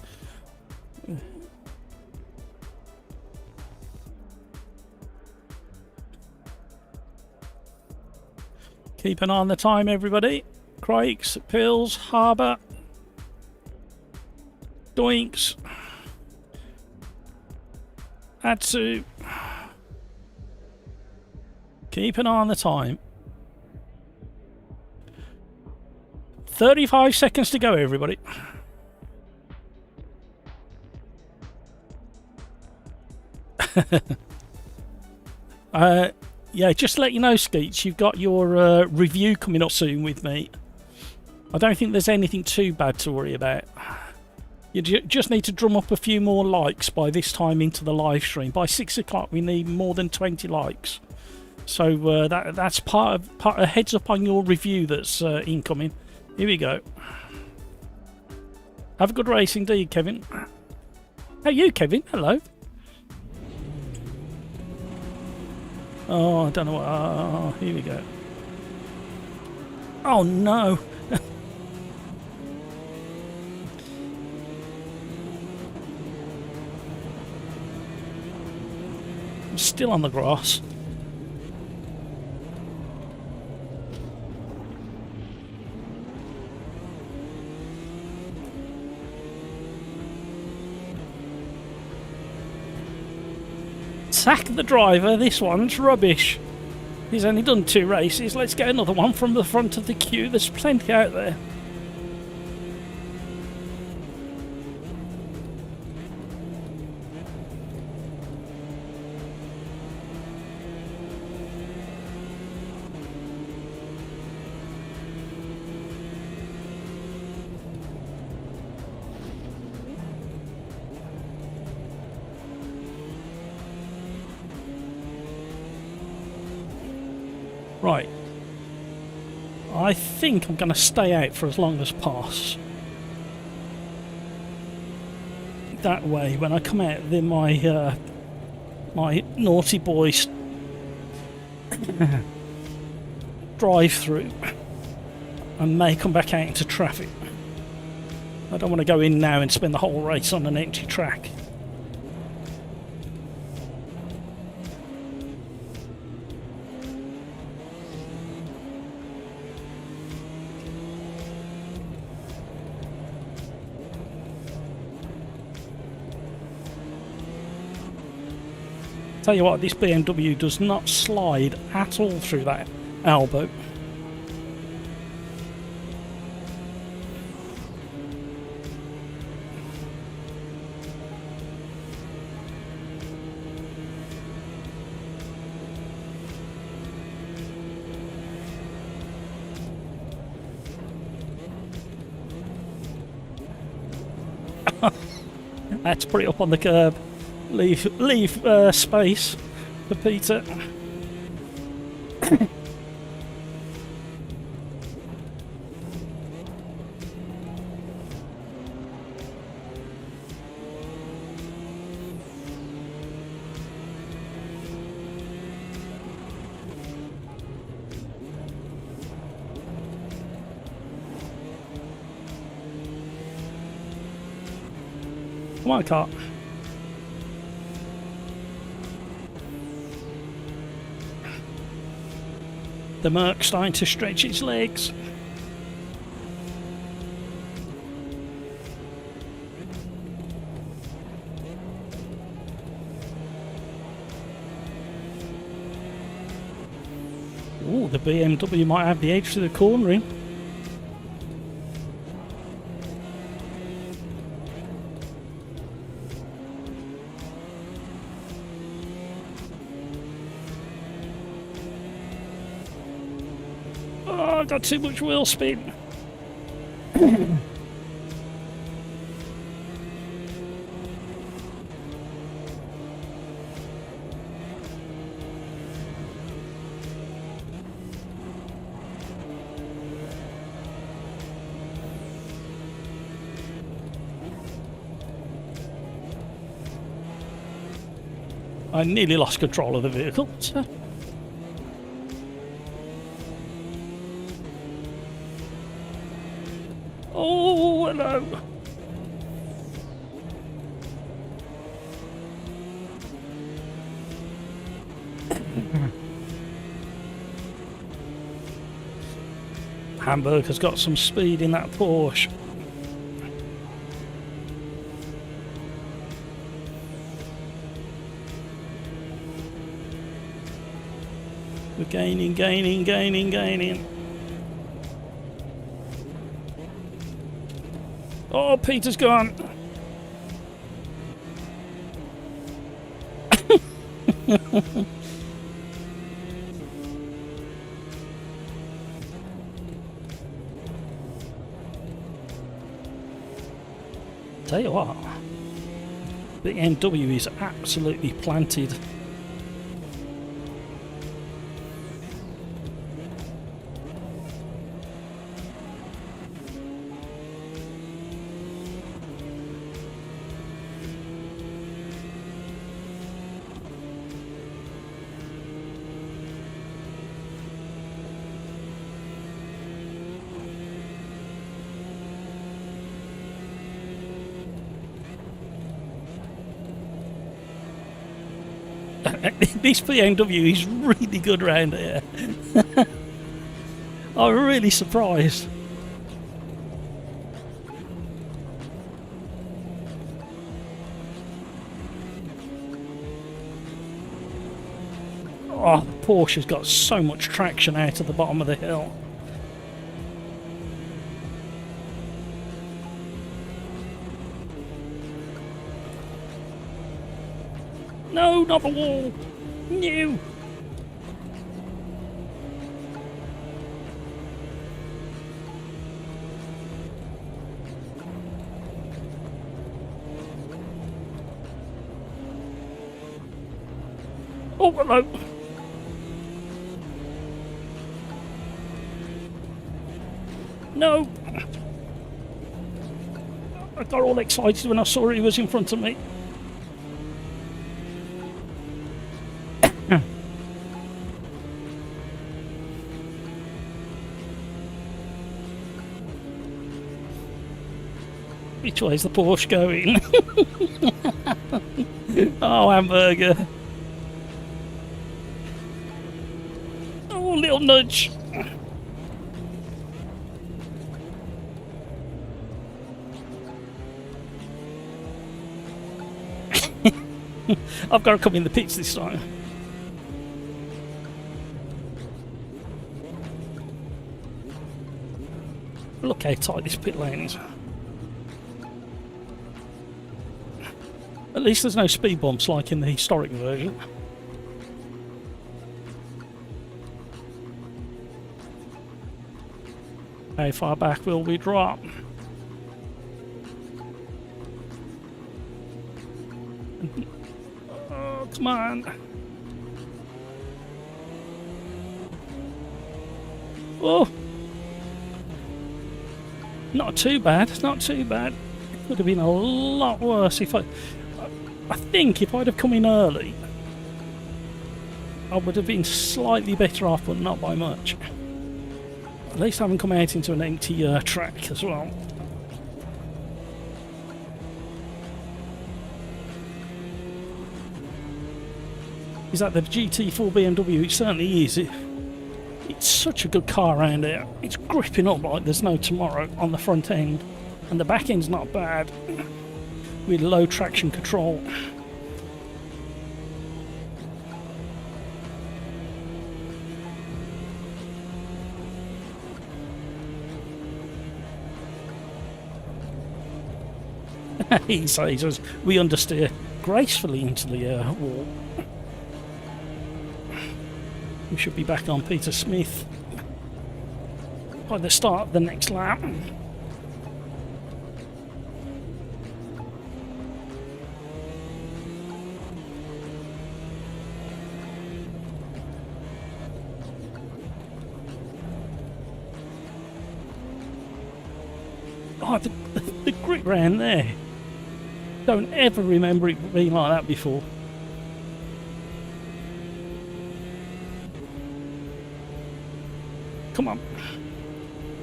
Keep an eye on the time, everybody. Craigs, Pills, Harbour, Doinks, Atsu. Keep an eye on the time. 35 seconds to go, everybody. Yeah, just to let you know, Skeets, you've got your review coming up soon with me. I don't think there's anything too bad to worry about. You just need to drum up a few more likes by this time into the live stream. By 6 o'clock, we need more than 20 likes. So that's part of a heads up on your review that's incoming. Here we go. Have a good race indeed, Kevin. How are you, Kevin? Hello. Oh, I don't know what... Oh, here we go. Oh, no. I'm still on the grass. Sack the driver, this one's rubbish. He's only done 2 races. Let's get another one from the front of the queue. There's plenty out there. Right, I think I'm going to stay out for as long as possible. That way, when I come out, then my my naughty boys drive through and may come back out into traffic. I don't want to go in now and spend the whole race on an empty track. Tell you what, this BMW does not slide at all through that elbow. I had to put it up on the curb. Leave space for Peter. Come on, car. The Merc's starting to stretch its legs. Ooh, the BMW might have the edge to the cornering. Oh, I got too much wheel spin. I nearly lost control of the vehicle. So. Oh, hello. Hamburg has got some speed in that Porsche. We're gaining. Oh, Peter's gone. Tell you what, the BMW is absolutely planted. This BMW is really good round here. I'm really surprised. Oh, the Porsche's got so much traction out of the bottom of the hill. No, not the wall. No. Oh, hello. No. I got all excited when I saw he was in front of me. Which way's the Porsche going? Oh, hamburger. Oh, little nudge. I've got to come in the pits this time. Look how tight this pit lane is. At least there's no speed bumps like in the historic version. How far back will we drop? Oh, come on. Oh! Not too bad, not too bad. It could have been a lot worse if I think if I'd have come in early, I would have been slightly better off, but not by much. At least I haven't come out into an empty track as well. Is that the GT4 BMW? It certainly is. It's such a good car around here. It's gripping up like there's no tomorrow on the front end. And the back end's not bad. With low traction control. He says we understeer gracefully into the wall. We should be back on Peter Smith by the start of the next lap. Oh, the grip round there. Don't ever remember it being like that before. Come on.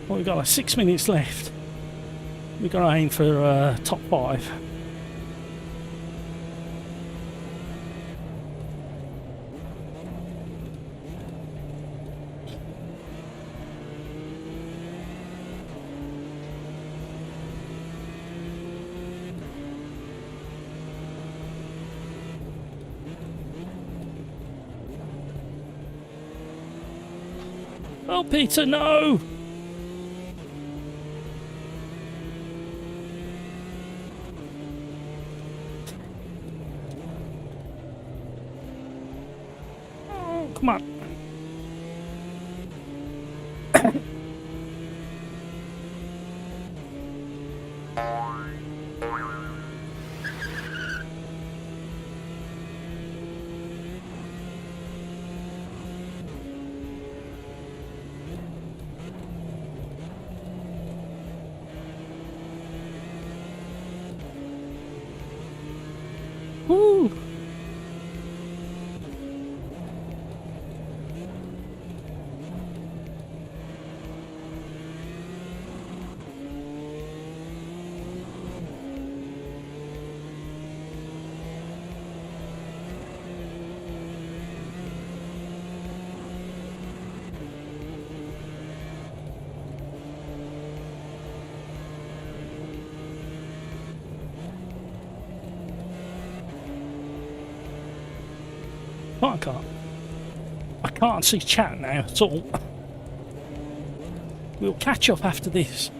Well, we've got like 6 minutes left. We've got to aim for top 5. Oh, Peter, no! Oh, come on. Woo! I can't see chat now at all. We'll catch up after this.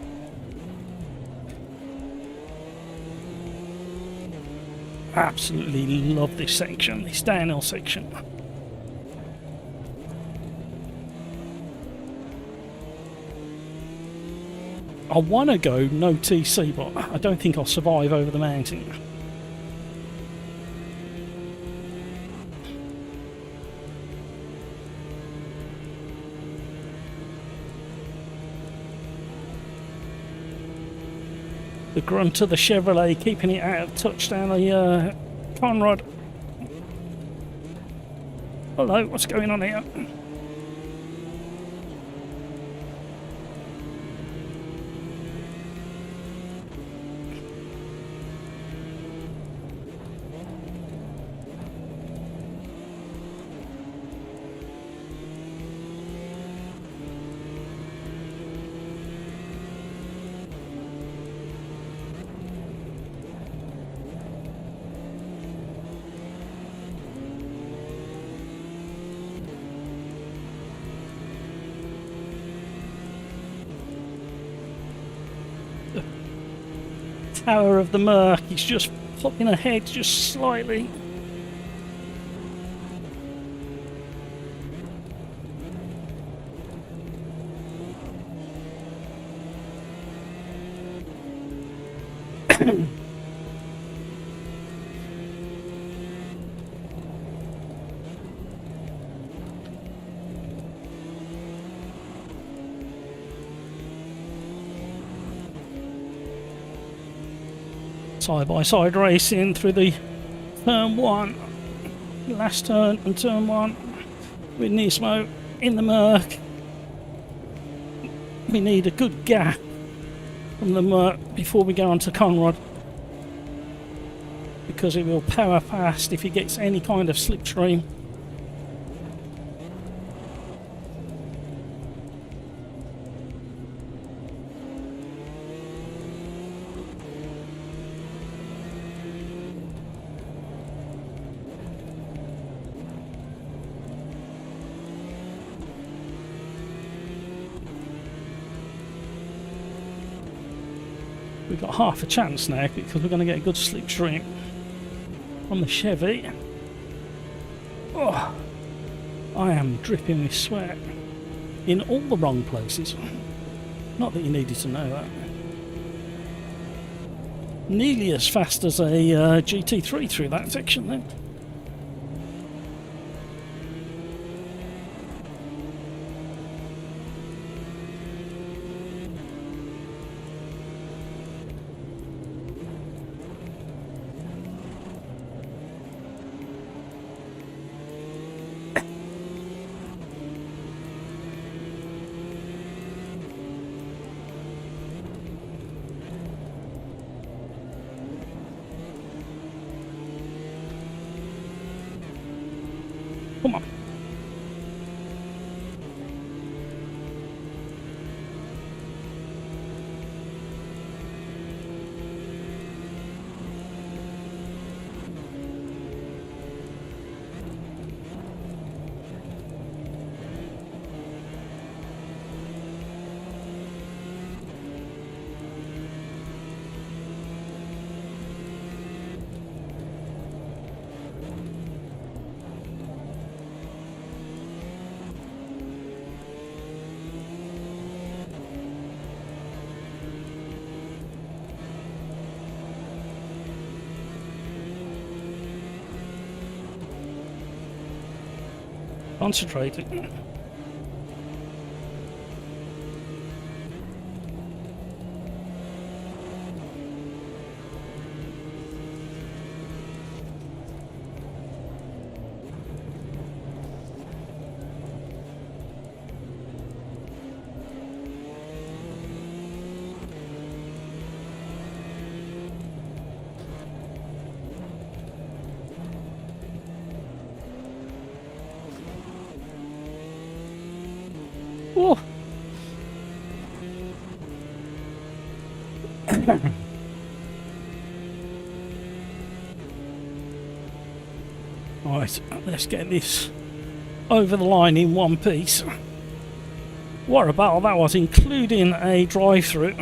Absolutely love this section, this downhill section. I want to go no TC, but I don't think I'll survive over the mountain. The grunt of the Chevrolet keeping it out of touch down the Conrod. Hello, what's going on here? tower of the Merc. He's just popping ahead just slightly. Side-by-side racing through the turn 1, last turn and turn 1 with Nismo in the Merc. We need a good gap from the Merc before we go on to Conrad, because it will power past if he gets any kind of slipstream. We've got half a chance now because we're going to get a good slipstream from the Chevy. Oh, I am dripping with sweat in all the wrong places. Not that you needed to know that. Nearly as fast as a GT3 through that section then. Come on. Concentrating. Oh. Right, let's get this over the line in one piece. What a battle that was, including a drive-through.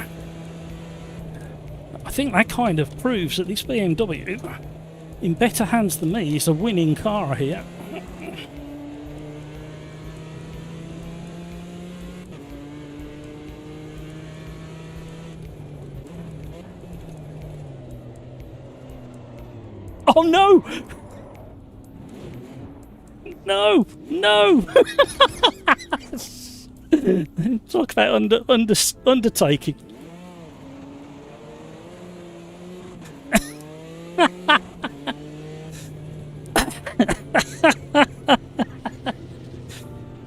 I think that kind of proves that this BMW, in better hands than me, is a winning car here. Oh no! No! No! Talk about undertaking.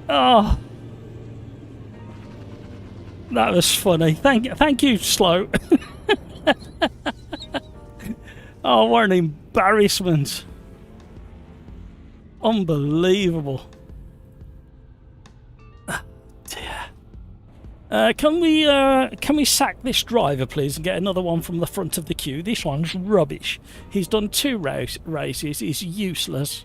Oh, that was funny. Thank you, Slow. Oh, what an embarrassment! Unbelievable. Dear. Can we sack this driver, please, and get another one from the front of the queue? This one's rubbish. He's done 2 races. He's useless.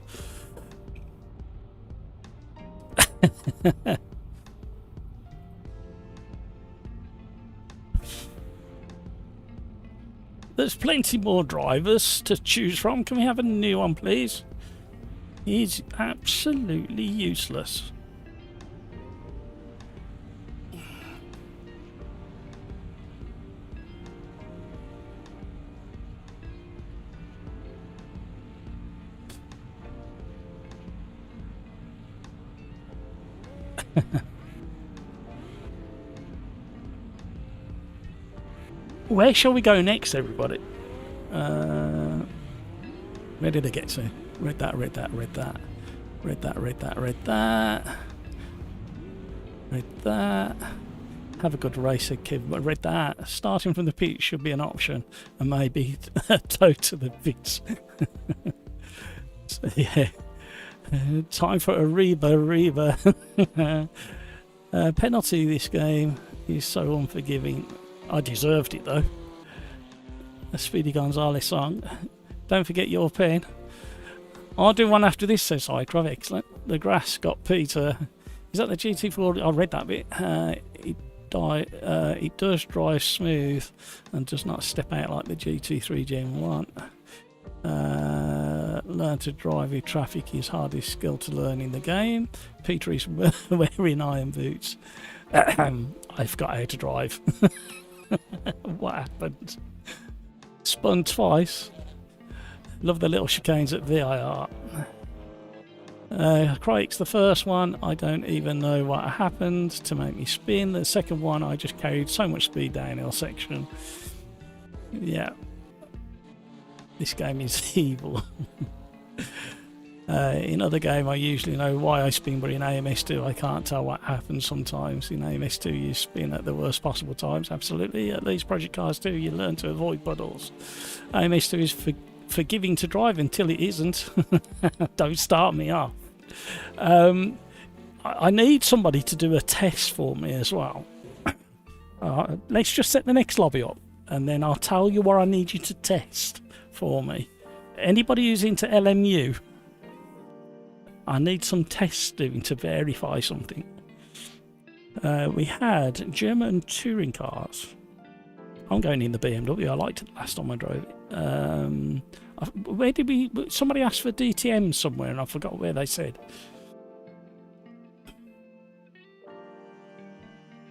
There's plenty more drivers to choose from. Can we have a new one, please? He's absolutely useless. Where shall we go next, everybody? Where did I get to? Read that, read that, read that. Read that, read that, read that. Read that. Have a good race, kid. But read that. Starting from the pit should be an option. And maybe tow to the pits. So, yeah. Time for a Reba. Penalty this game is so unforgiving. I deserved it though. A Speedy Gonzalez song. Don't forget your pen. I'll do one after this, says Hycroft. Excellent. The grass got Peter. Is that the GT4? I read that bit. It does drive smooth and does not step out like the GT3 Gen 1. Learn to drive with traffic is hardest skill to learn in the game. Peter is wearing iron boots. I forgot how to drive. What happened? Spun twice. Love the little chicanes at VIR. Critique's the first one. I don't even know what happened to make me spin. The second one, I just carried so much speed downhill section. Yeah. This game is evil. In other game, I usually know why I spin, but in AMS2, I can't tell what happens sometimes. In AMS2, you spin at the worst possible times. Absolutely. At least Project Cars 2, you learn to avoid puddles. AMS2 is forgiving to drive until it isn't. Don't start me off. I need somebody to do a test for me as well. Let's just set the next lobby up, and then I'll tell you what I need you to test for me. Anybody who's into LMU, I need some tests doing to verify something. We had German touring cars. I'm going in the BMW. I liked it last time I drove it. Where did we... Somebody asked for DTM somewhere and I forgot where they said.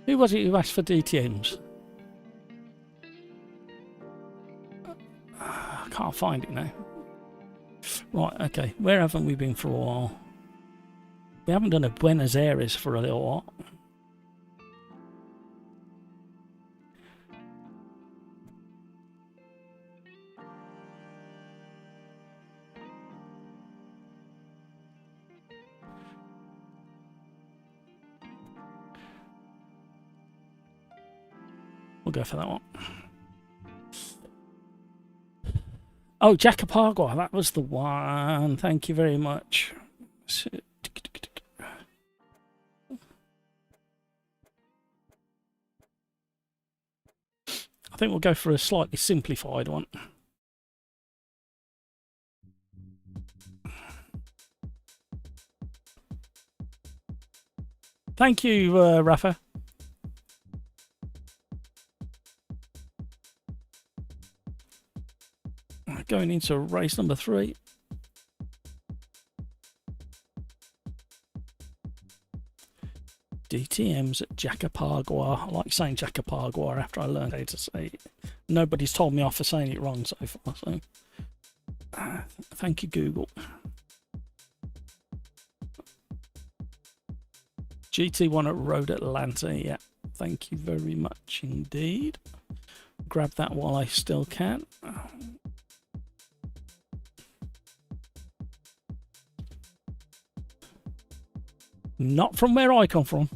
Who was it who asked for DTMs? I can't find it now. Right, okay. Where haven't we been for a while? We haven't done a Buenos Aires for a little while. We'll go for that one. Oh, Jacapagua, that was the one. Thank you very much. I think we'll go for a slightly simplified one. Thank you, Rafa. Going into race number 3. DTMs at Jacapagua. I like saying Jacapagua after I learned how to say it. Nobody's told me off for saying it wrong so far. So, thank you, Google. GT1 at Road Atlanta. Yeah, thank you very much indeed. Grab that while I still can. Not from where I come from.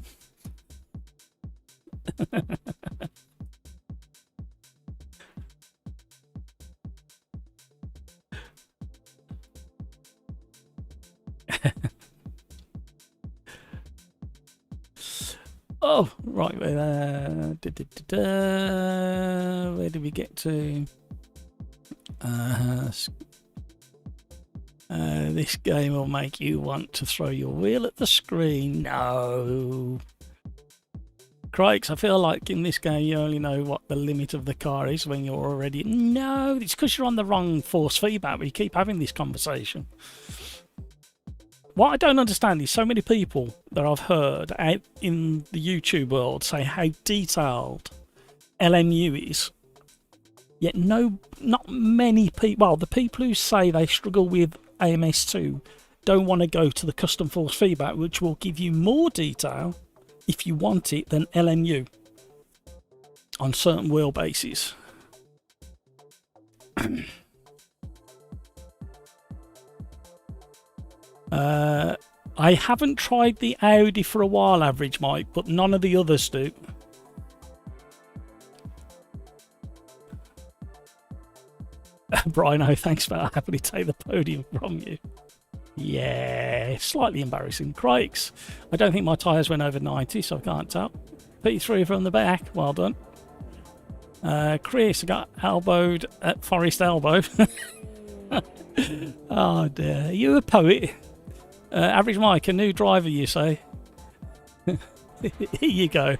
Oh, right. Where did we get to? This game will make you want to throw your wheel at the screen. No. Crikes, I feel like in this game you only know what the limit of the car is when you're already... No, it's because you're on the wrong force feedback, we keep having this conversation. What I don't understand is so many people that I've heard out in the YouTube world say how detailed LMU is. Yet not many people... Well, the people who say they struggle with AMS2 don't want to go to the custom force feedback, which will give you more detail if you want it than LMU on certain wheelbases. I haven't tried the Audi for a while, Average Mike, but none of the others do. Brian, thanks for that. I'll happily take the podium from you. Yeah, slightly embarrassing. Crikes. I don't think my tyres went over 90, so I can't tell. P3 from the back. Well done. Chris, I got elbowed at Forest Elbow. Oh dear. Are you a poet? Average Mike, a new driver, you say? Here you go.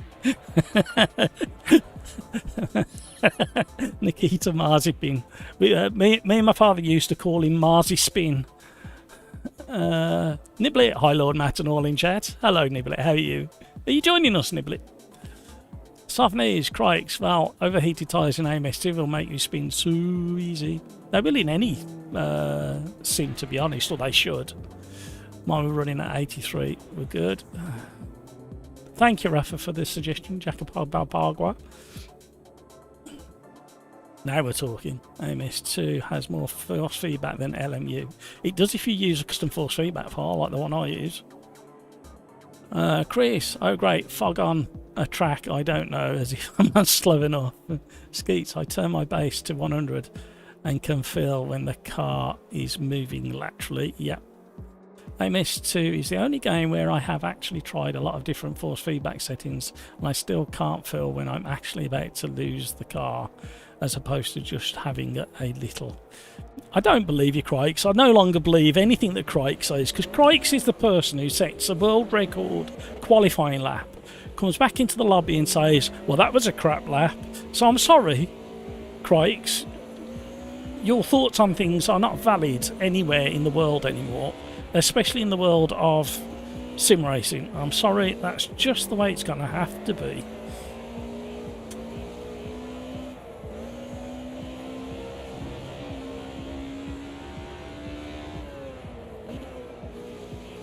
Nikita Marzipin. Me and my father used to call him Marzi Spin. Niblet, hi Lord Matt and all in chat. Hello Niblet, how are you? Are you joining us, Niblet? Softness, crikes, well, overheated tyres in AMS2 will make you spin so easy. They will in any sim, to be honest, or they should. Mine were running at 83, we're good. Thank you, Rafa, for the suggestion, Jacopo Balpagua. Now we're talking. AMS2 has more force feedback than LMU. It does if you use a custom force feedback file like the one I use. Chris, oh great, fog on a track, I don't know, as if I'm not slow enough. Skeets, I turn my base to 100 and can feel when the car is moving laterally. Yep. AMS2 is the only game where I have actually tried a lot of different force feedback settings and I still can't feel when I'm actually about to lose the car, as opposed to just having a little. I don't believe you, Crikes. I no longer believe anything that Crikes says, because Crikes is the person who sets a world record qualifying lap, comes back into the lobby and says, well, that was a crap lap. So I'm sorry, Crikes, your thoughts on things are not valid anywhere in the world anymore, especially in the world of sim racing. I'm sorry, that's just the way it's going to have to be.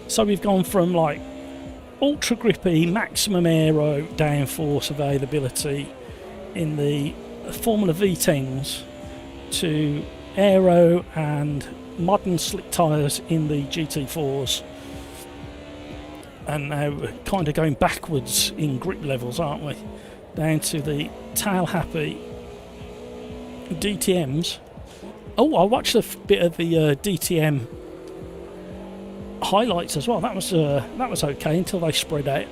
So we've gone from like ultra grippy, maximum aero downforce availability in the Formula V10s to aero and modern slick tyres in the GT4s, and now we're kind of going backwards in grip levels, aren't we, down to the tail happy DTMs. Oh, I watched a bit of the DTM highlights as well. That was okay until they spread out.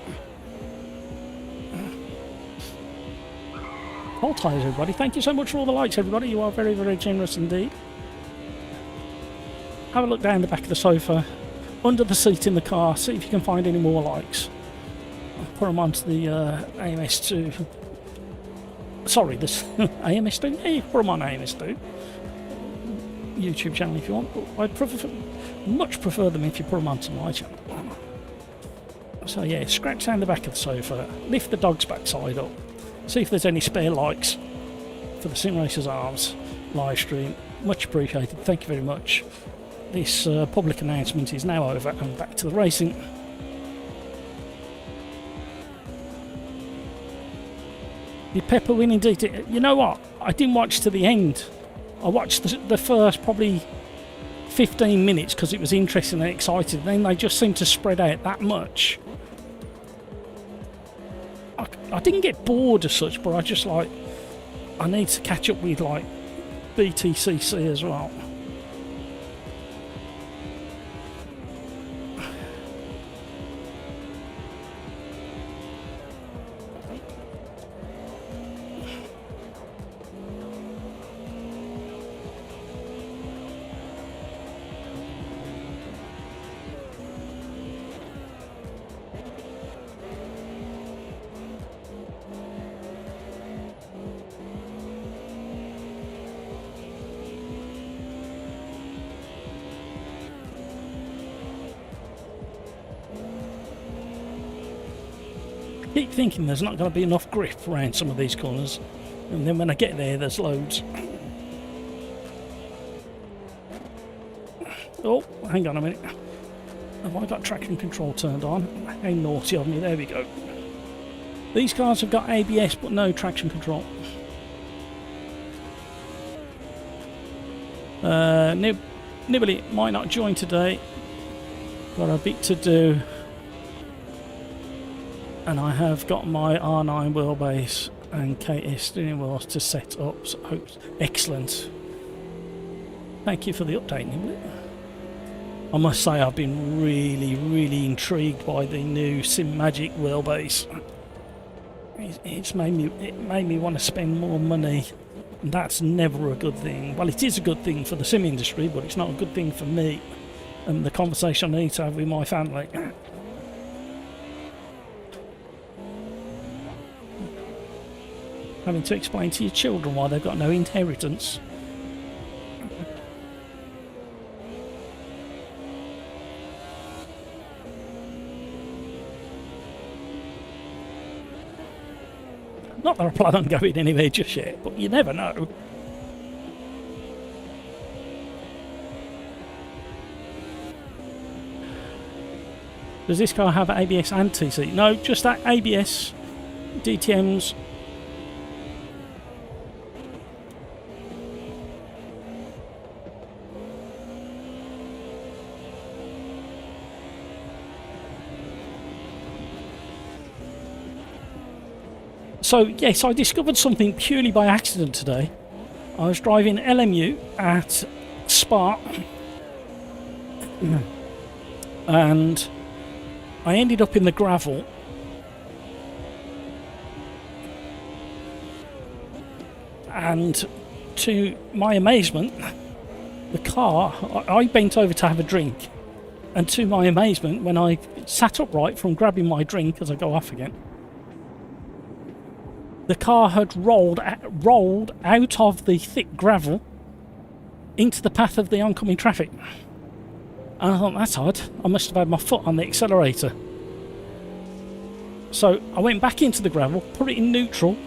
Hold tyres, everybody. Thank you so much for all the likes, everybody. You are very, very generous indeed. Have a look down the back of the sofa, under the seat in the car, see if you can find any more likes. I'll put them onto the AMS2. Sorry, this AMS2? Yeah, you can put them on AMS2. YouTube channel if you want, but I'd much prefer them if you put them onto my channel. So yeah, scratch down the back of the sofa, lift the dog's backside up, see if there's any spare likes for the Sim Racers Arms live stream. Much appreciated, thank you very much. This public announcement is now over and back to the racing. Did Pepper win indeed? You know what? I didn't watch to the end. I watched the first probably 15 minutes because it was interesting and exciting. Then they just seemed to spread out that much. I didn't get bored as such, but I just like, I need to catch up with like BTCC as well. Keep thinking there's not going to be enough grip around some of these corners, and then when I get there, there's loads. Oh, hang on a minute. Have I got traction control turned on? How naughty of me. There we go. These cars have got ABS but no traction control. Nibbly might not join today. Got a bit to do. And I have got my R9 wheelbase and KS steering wheels to set up. So excellent. Thank you for the update, Nibbly. I must say I've been really intrigued by the new Sim Magic wheelbase. It made me want to spend more money, and that's never a good thing. Well, it is a good thing for the sim industry, but it's not a good thing for me and the conversation I need to have with my family. Having to explain to your children why they've got no inheritance. Not that I plan on going anywhere just yet, but you never know. Does this car have ABS and TC? No, just that ABS, DTMs. So yes, I discovered something purely by accident today. I was driving LMU at Spa and I ended up in the gravel and to my amazement the car, I bent over to have a drink, and to my amazement when I sat upright from grabbing my drink as I go off again, the car had rolled out of the thick gravel into the path of the oncoming traffic. And I thought, that's odd. I must have had my foot on the accelerator. So I went back into the gravel, put it in neutral,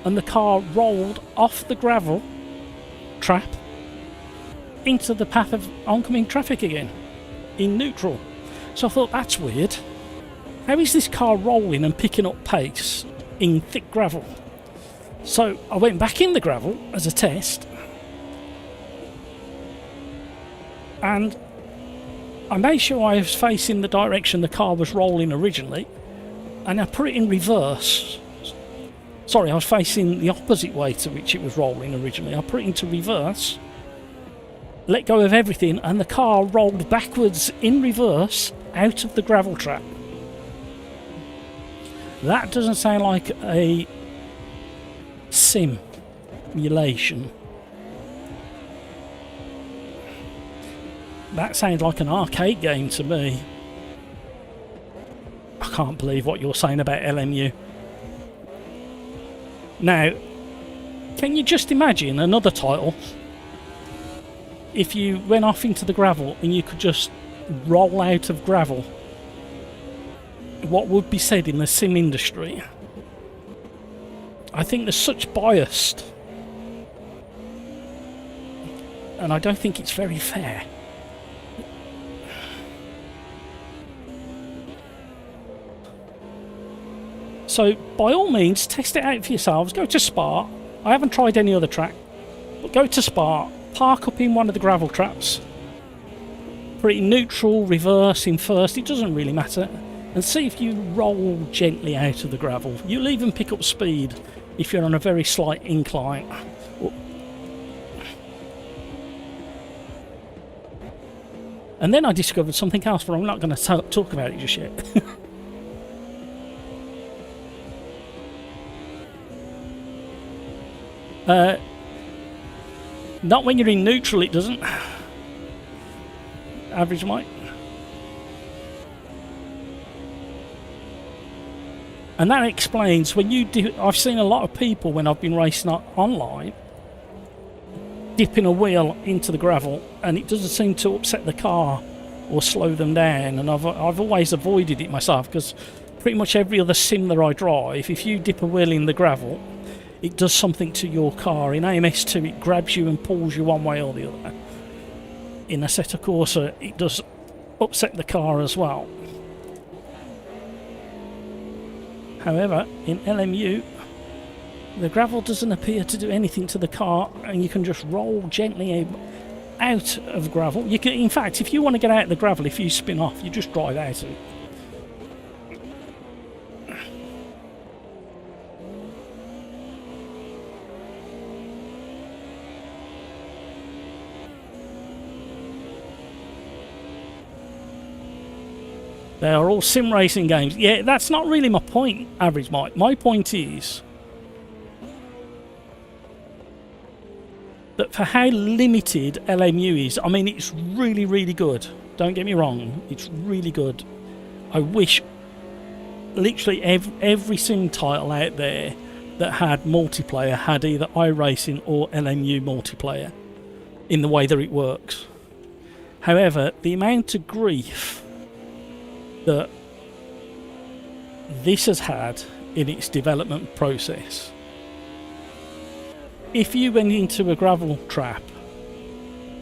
and the car rolled off the gravel trap into the path of oncoming traffic again, in neutral. So I thought, that's weird. How is this car rolling and picking up pace in thick gravel? So I went back in the gravel as a test, and I made sure I was facing the direction the car was rolling originally, and I put it in reverse. Sorry, I was facing the opposite way to which it was rolling originally. I put it into reverse, let go of everything, and the car rolled backwards in reverse out of the gravel trap. That doesn't sound like a simulation. That sounds like an arcade game to me. I can't believe what you're saying about LMU. Now, can you just imagine another title if you went off into the gravel and you could just roll out of gravel? What would be said in the sim industry? I think there's such bias, and I don't think it's very fair. So by all means, test it out for yourselves. Go to Spa. I haven't tried any other track, but go to Spa, park up in one of the gravel traps, put it in neutral, reverse, in first, it doesn't really matter, and see if you roll gently out of the gravel. You'll even pick up speed if you're on a very slight incline. And then I discovered something else, but I'm not going to talk about it just yet. Not when you're in neutral, it doesn't. Average might. And that explains when you do. I've seen a lot of people when I've been racing online dipping a wheel into the gravel, and it doesn't seem to upset the car or slow them down. And I've always avoided it myself because pretty much every other sim that I drive, if you dip a wheel in the gravel, it does something to your car. In AMS2, it grabs you and pulls you one way or the other. In Assetto Corsa, it does upset the car as well. However, in LMU, the gravel doesn't appear to do anything to the car, and you can just roll gently out of gravel. You can, in fact, if you want to get out of the gravel, if you spin off, you just drive out of it. They are all sim racing games. Yeah, that's not really my point, Average Mike. My point is that for how limited LMU is, I mean, it's really, really good. Don't get me wrong, it's really good. I wish literally every sim title out there that had multiplayer had either iRacing or LMU multiplayer in the way that it works. However, the amount of grief that this has had in its development process. If you went into a gravel trap,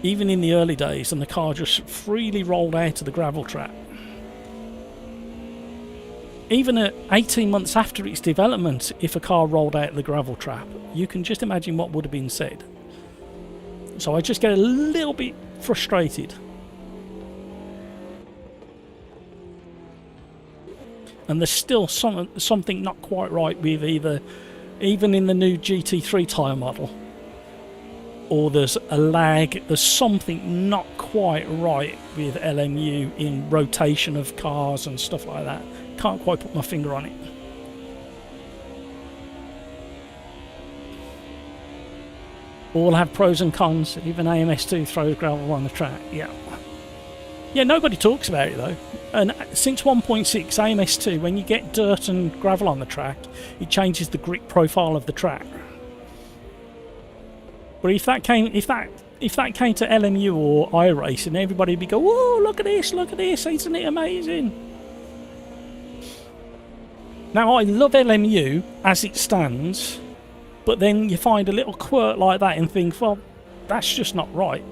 even in the early days, and the car just freely rolled out of the gravel trap, even at 18 months after its development, if a car rolled out of the gravel trap, you can just imagine what would have been said. So I just get a little bit frustrated. And there's still something not quite right with even in the new GT3 tyre model, or there's a lag, there's something not quite right with LMU in rotation of cars and stuff like that. Can't quite put my finger on it. All have pros and cons, even AMS2 throws gravel on the track, yeah. Yeah, nobody talks about it though. And since 1.6 AMS2, when you get dirt and gravel on the track, it changes the grip profile of the track. But if that came to LMU or iRacing, everybody would be go, "Whoa, look at this, isn't it amazing?" Now I love LMU as it stands, but then you find a little quirk like that and think, well, that's just not right.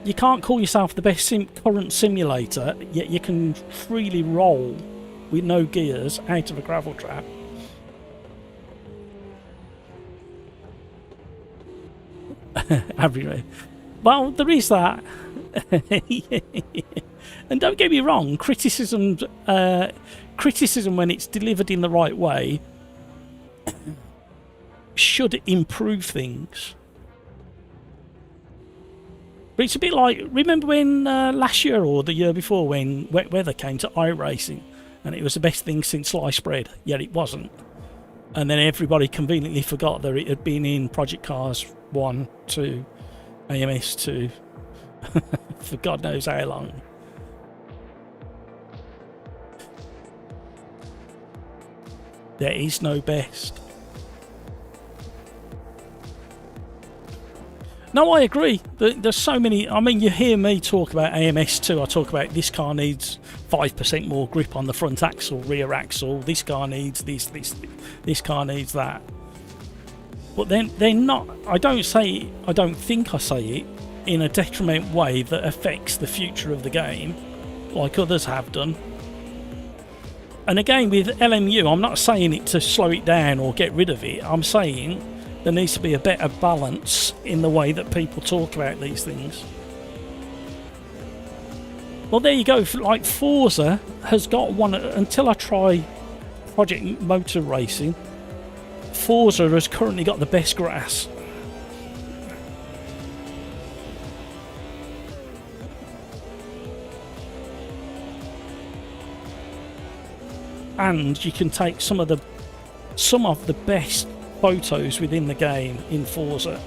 You can't call yourself the best current simulator, yet you can freely roll with no gears out of a gravel trap. Well, there is that. And don't get me wrong, criticism when it's delivered in the right way should improve things. But it's a bit like, remember when last year or the year before when wet weather came to iRacing and it was the best thing since sliced bread, yet it wasn't. And then everybody conveniently forgot that it had been in Project Cars 1, 2, AMS2 for God knows how long. There is no best. No, I agree. There's so many. I mean, you hear me talk about AMS2. I talk about this car needs 5% more grip on the front axle, rear axle. This car needs this. This car needs that. But then they're not. I don't think I say it in a detriment way that affects the future of the game, like others have done. And again, with LMU, I'm not saying it to slow it down or get rid of it. I'm saying there needs to be a better balance in the way that people talk about these things. Well, there you go. Like Forza has got one. Until I try Project Motor Racing, Forza has currently got the best grass. And you can take some of the best photos within the game in Forza.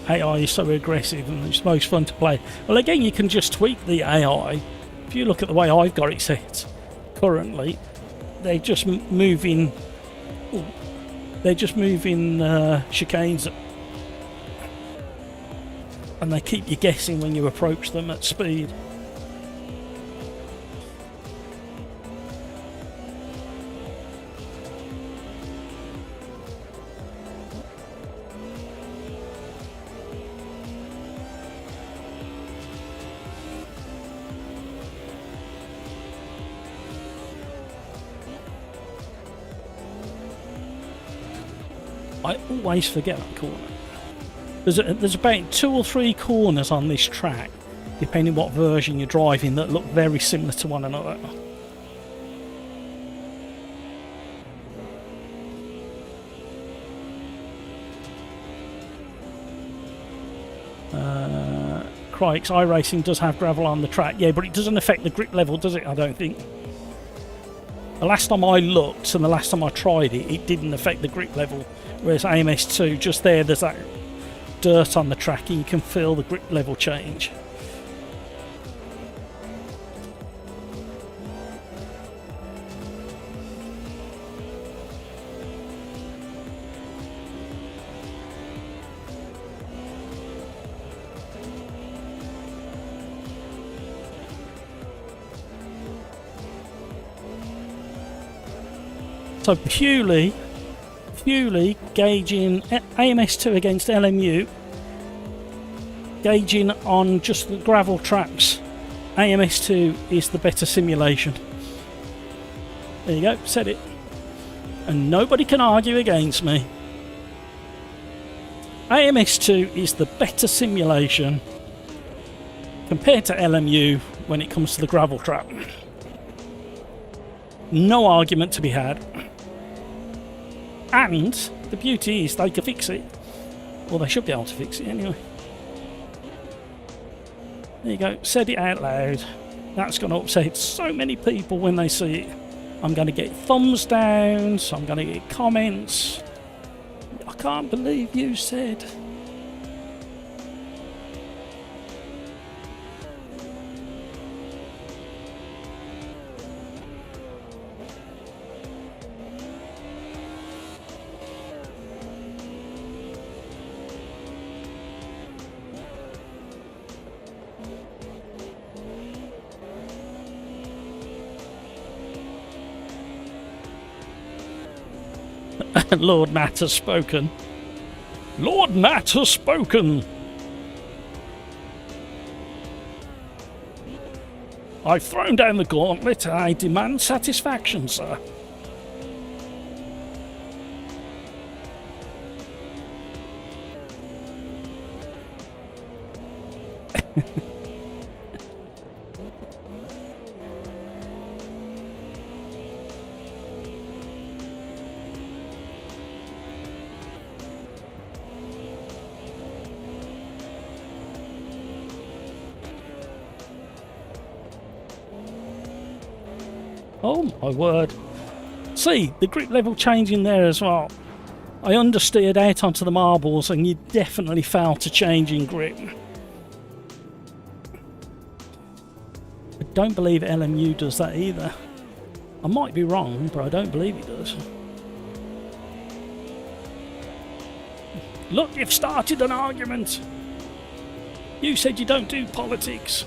AI is so aggressive and it's most fun to play. Well, again, you can just tweak the AI. If you look at the way I've got it set currently, they're just moving. They're just moving chicanes, and they keep you guessing when you approach them at speed. I always forget that corner. There's about 2 or 3 corners on this track, depending what version you're driving, that look very similar to one another. Crikes, iRacing does have gravel on the track, yeah, but it doesn't affect the grip level, does it? I don't think. The last time I looked and the last time I tried it, it didn't affect the grip level. Whereas AMS2, just there's that dirt on the track and you can feel the grip level change. So purely gauging AMS2 against LMU, gauging on just the gravel tracks, AMS2 is the better simulation. There you go, said it. And nobody can argue against me. AMS2 is the better simulation compared to LMU when it comes to the gravel track. No argument to be had. And the beauty is they can fix it. Well, they should be able to fix it anyway. There you go, said it out loud. That's going to upset so many people when they see it. I'm going to get thumbs down, so I'm going to get comments. I can't believe you said. Lord Matt has spoken. Lord Matt has spoken. I've thrown down the gauntlet and I demand satisfaction, sir. Oh my word. See, the grip level changing there as well. I understeered out onto the marbles and you definitely felt a change in grip. I don't believe LMU does that either. I might be wrong, but I don't believe it does. Look, you've started an argument. You said you don't do politics.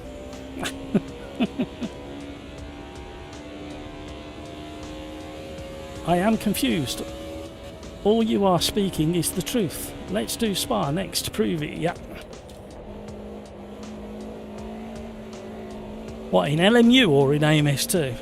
I am confused. All you are speaking is the truth. Let's do Spa next to prove it, yeah. What, in LMU or in AMS2?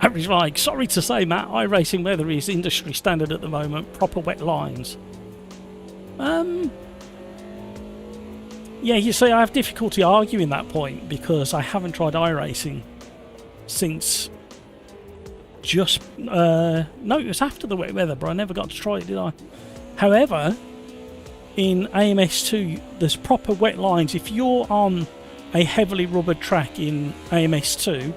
Average like, sorry to say, Matt, iRacing weather is industry standard at the moment. Proper wet lines. Yeah, you see, I have difficulty arguing that point because I haven't tried iRacing since just... no, it was after the wet weather, but I never got to try it, did I? However, in AMS2, there's proper wet lines. If you're on a heavily rubbered track in AMS2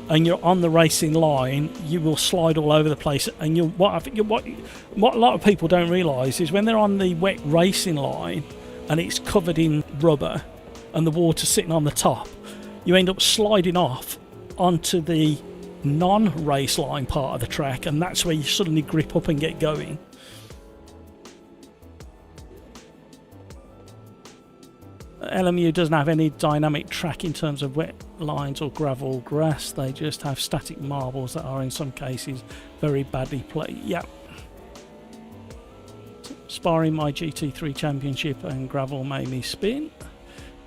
and you're on the racing line, you will slide all over the place. And what a lot of people don't realise is when they're on the wet racing line and it's covered in rubber and the water's sitting on the top, you end up sliding off onto the non-race line part of the track, and that's where you suddenly grip up and get going. LMU doesn't have any dynamic track in terms of wet lines or gravel or grass. They just have static marbles that are in some cases very badly played. Yep. Sparring my GT3 championship and gravel made me spin.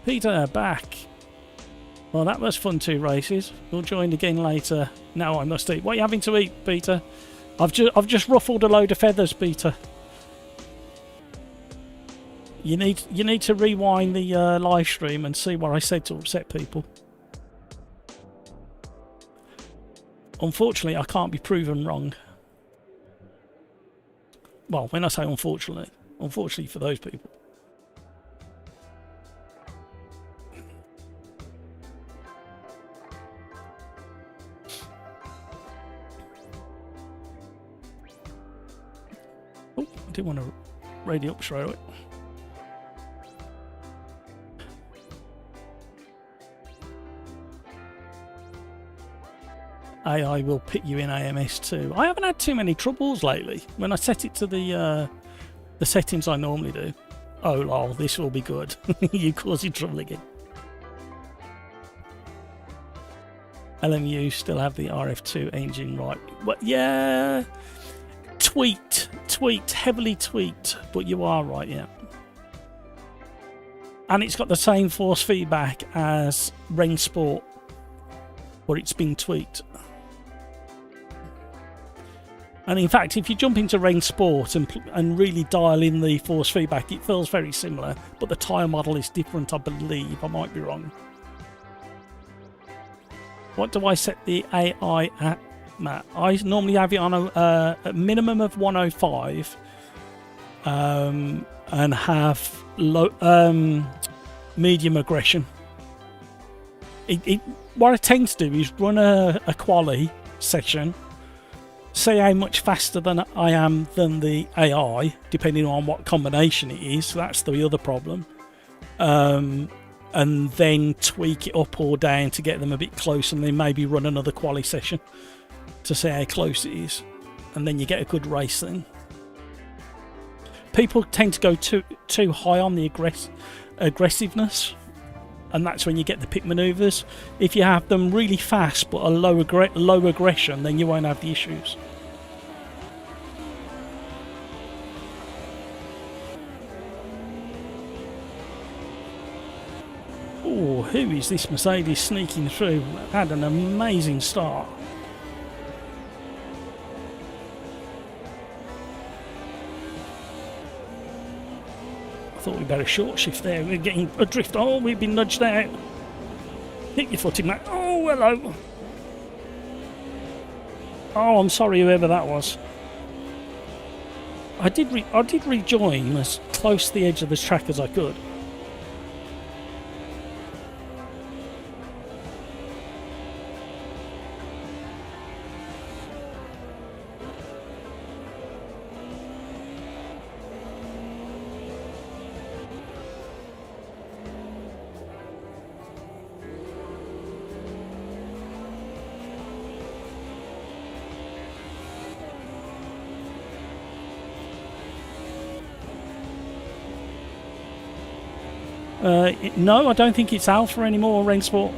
Peter back. Well, that was fun, 2 races. We'll join again later. Now I must eat. What are you having to eat, Peter? I've just ruffled a load of feathers, Peter. You need to rewind the live stream and see what I said to upset people. Unfortunately, I can't be proven wrong. Well, when I say unfortunately for those people. Oh, I didn't want to ready up straight away. AI will pit you in AMS2. I haven't had too many troubles lately. When I set it to the settings I normally do. Oh lol, this will be good. You causing trouble again. LMU still have the RF2 engine, right? Well, yeah, tweaked, heavily tweaked, but you are right, yeah. And it's got the same force feedback as Rain Sport, but it's been tweaked. And in fact, if you jump into Rain Sport and really dial in the force feedback, it feels very similar, but the tyre model is different, I believe. I might be wrong. What do I set the AI at, Matt? I normally have it on a minimum of 105 and have low, medium aggression. What I tend to do is run a Quali session, see how much faster than I am than the AI, depending on what combination it is. So that's the other problem. And then tweak it up or down to get them a bit close, and then maybe run another Quali session to see how close it is. And then you get a good race then. People tend to go too high on the aggressiveness, and that's when you get the pit manoeuvres. If you have them really fast but a low aggression, then you won't have the issues. Oh, who is this Mercedes sneaking through? Had an amazing start. I thought we'd better short shift there. We're getting adrift. Oh, we've been nudged out. Hit your footing, Matt. Oh, hello. Oh, I'm sorry, whoever that was. I did rejoin as close to the edge of this track as I could. No, I don't think it's Alpha anymore, Rain Sport.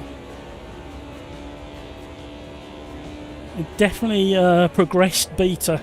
It definitely progressed beta.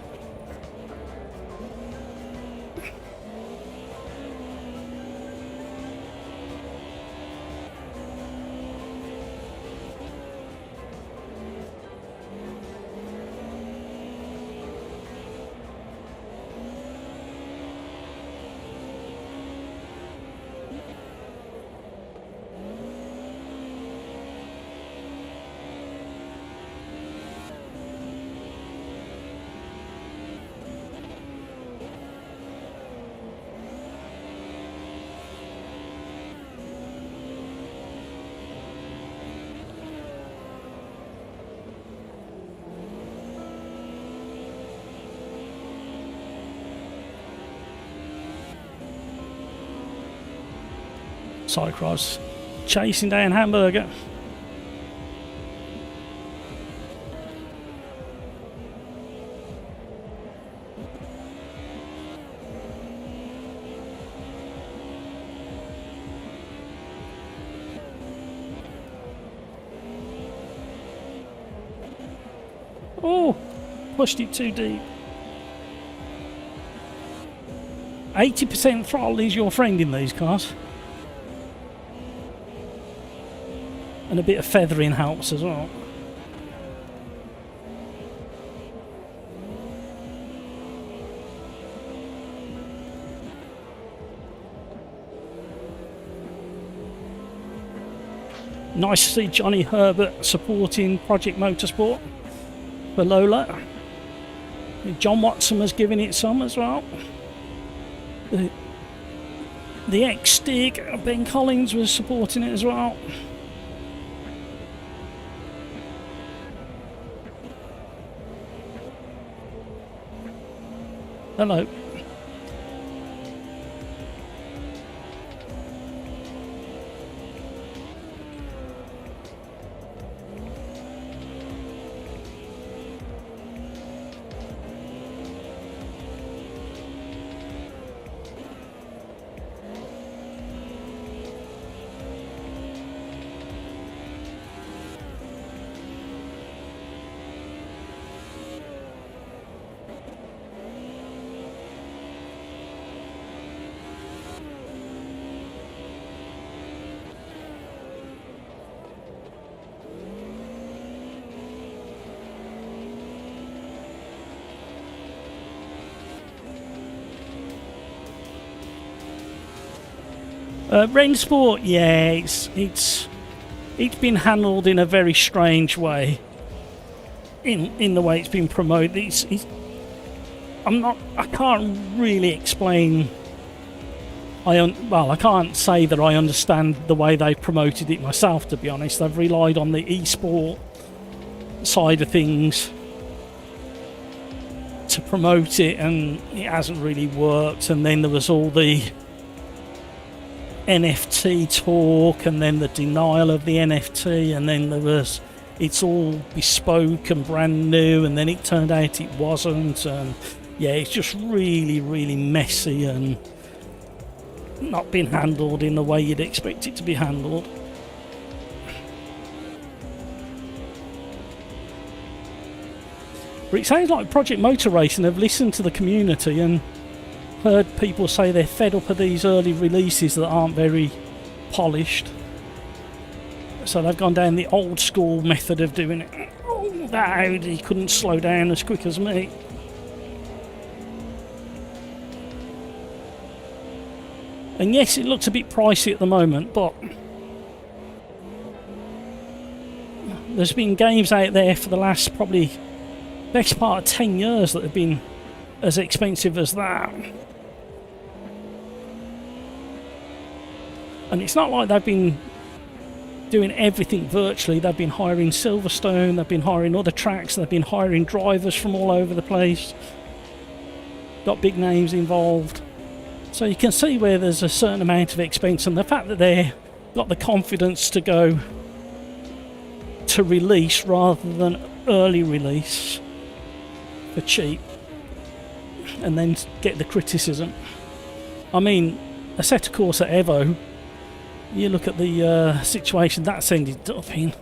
cycross chasing down Hamburger. Oh, pushed it too deep. 80% throttle is your friend in these cars. And a bit of feathering helps as well. Nice to see Johnny Herbert supporting Project Motorsport for Lola. John Watson was giving it some as well. The ex-Stig, Ben Collins, was supporting it as well. Hello. Rennsport, yeah, it's been handled in a very strange way. In the way it's been promoted, I can't really explain. I can't say that I understand the way they promoted it myself. To be honest, they've relied on the esport side of things to promote it, and it hasn't really worked. And then there was all the NFT talk, and then the denial of the NFT, and then there was it's all bespoke and brand new, and then it turned out it wasn't, and yeah, it's just really, really messy and not been handled in the way you'd expect it to be handled. But it sounds like Project Motor Racing have listened to the community and heard people say they're fed up of these early releases that aren't very polished. So they've gone down the old school method of doing it. Oh, that Audi couldn't slow down as quick as me. And yes, it looks a bit pricey at the moment, but there's been games out there for the last probably best part of 10 years that have been as expensive as that. And it's not like they've been doing everything virtually. They've been hiring Silverstone, they've been hiring other tracks, they've been hiring drivers from all over the place. Got big names involved. So you can see where there's a certain amount of expense, and the fact that they've got the confidence to go to release rather than early release for cheap and then get the criticism. I mean, Assetto Corsa Evo, you look at the situation that's ended up in.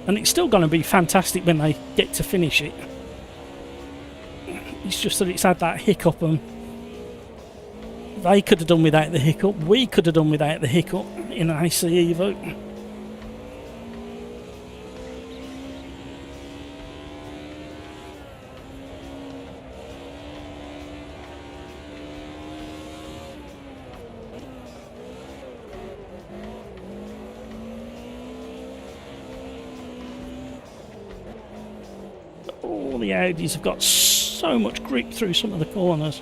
And it's still going to be fantastic when they get to finish it. It's just that it's had that hiccup, and they could have done without the hiccup. We could have done without the hiccup in an ICE Evo. All the Audis have got so much grip through some of the corners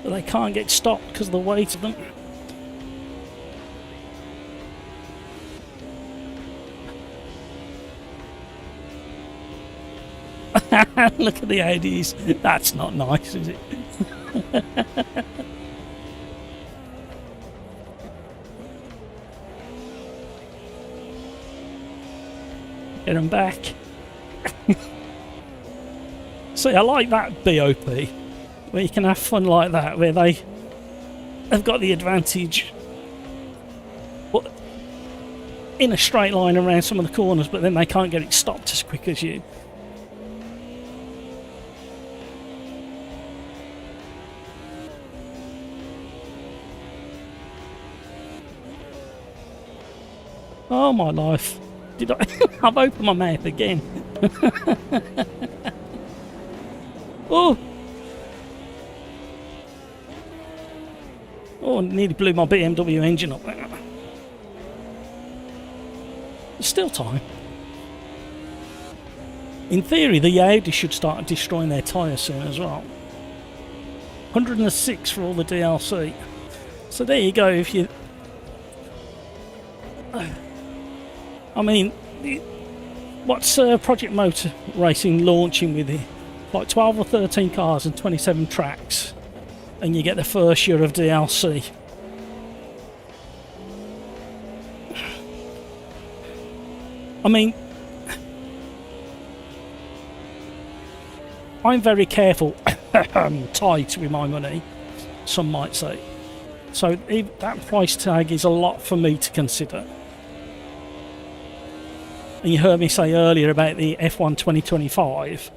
that they can't get stopped because of the weight of them. Look at the Audis. That's not nice, is it? Get them back. See, I like that BOP, where you can have fun like that, where they have got the advantage in a straight line around some of the corners, but then they can't get it stopped as quick as you. Oh my life. Did I? I've opened my mouth again. Oh! Oh, nearly blew my BMW engine up there. There's still time. In theory, the Audi should start destroying their tyres soon as well. 106 for all the DLC. So there you go. If you, I mean, what's Project Motor Racing launching with it? Like 12 or 13 cars and 27 tracks, and you get the first year of DLC. I mean, I'm very careful, tight with my money, some might say. So that price tag is a lot for me to consider. And you heard me say earlier about the F1 2025.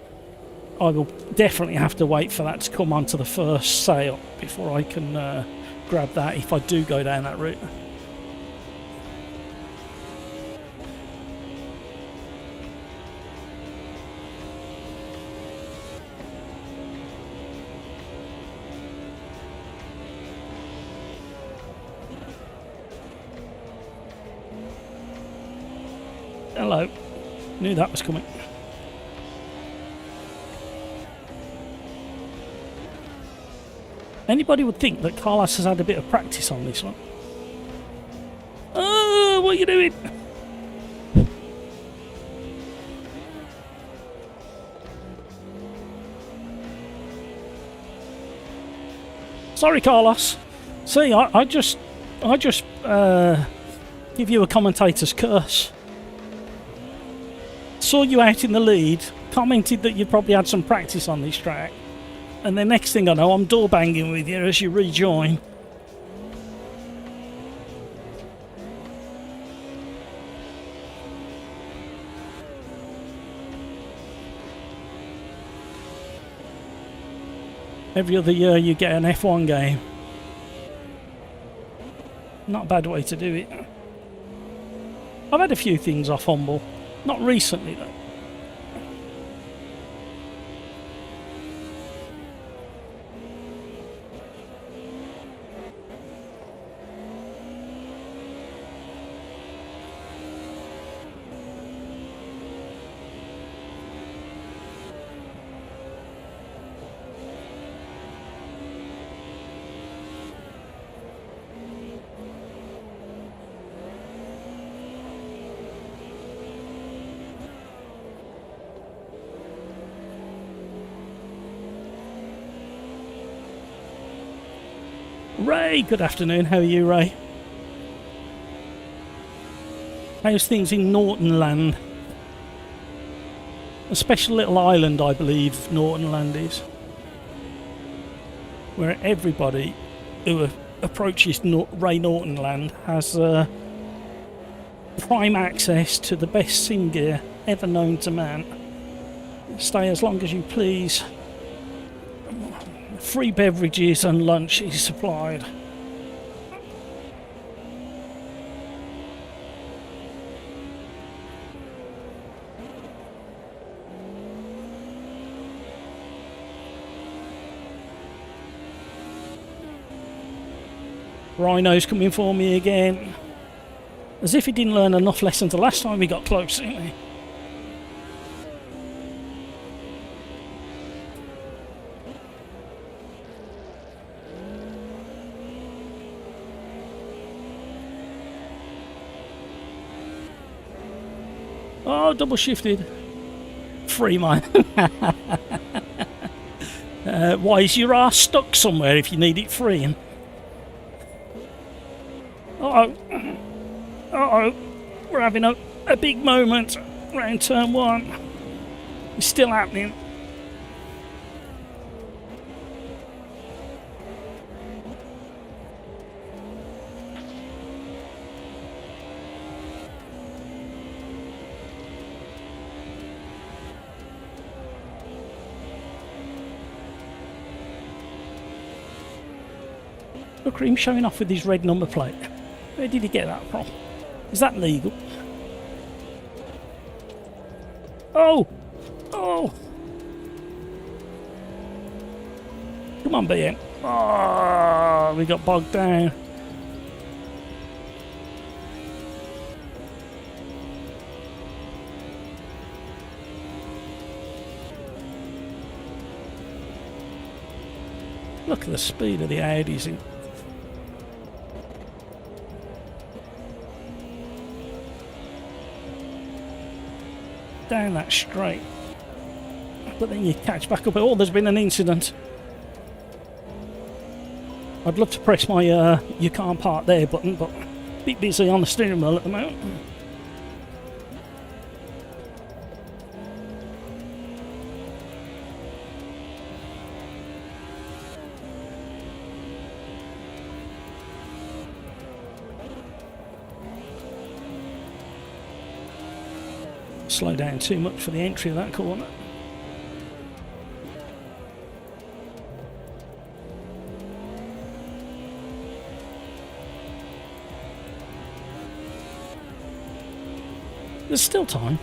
I will definitely have to wait for that to come onto the first sale before I can grab that, if I do go down that route. Hello. Knew that was coming. Anybody would think that Carlos has had a bit of practice on this one. Oh, what are you doing? Sorry, Carlos. See, I just give you a commentator's curse. Saw you out in the lead, commented that you probably had some practice on this track, and the next thing I know, I'm door banging with you as you rejoin. Every other year you get an F1 game. Not a bad way to do it. I've had a few things off Humble. Not recently though. Ray, good afternoon. How are you, Ray? How's things in Norton Land? A special little island, I believe, Norton Land is, where everybody who approaches Ray Norton Land has prime access to the best sim gear ever known to man. Stay as long as you please. Free beverages and lunch is supplied. Rhino's coming for me again. As if he didn't learn enough lessons the last time we got close, didn't he? Oh, double shifted. Free mine. Why is your arse stuck somewhere if you need it freeing? Uh-oh. Uh-oh. We're having a big moment around turn 1. It's still happening. Look at him showing off with his red number plate. Where did he get that from? Is that legal? Oh! Oh! Come on, BN. Oh, we got bogged down. Look at the speed of the Audis in. Down that straight, but then you catch back up. Oh, there's been an incident. I'd love to press my you can't park there button, but a bit busy on the steering wheel at the moment. Slow down too much for the entry of that corner. There's still time.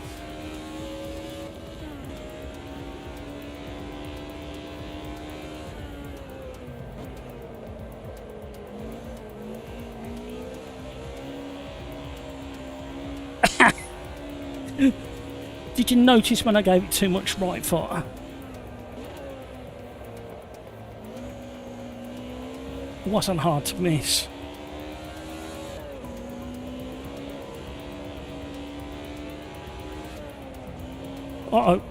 Did you notice when I gave it too much right foot? It wasn't hard to miss. Uh-oh.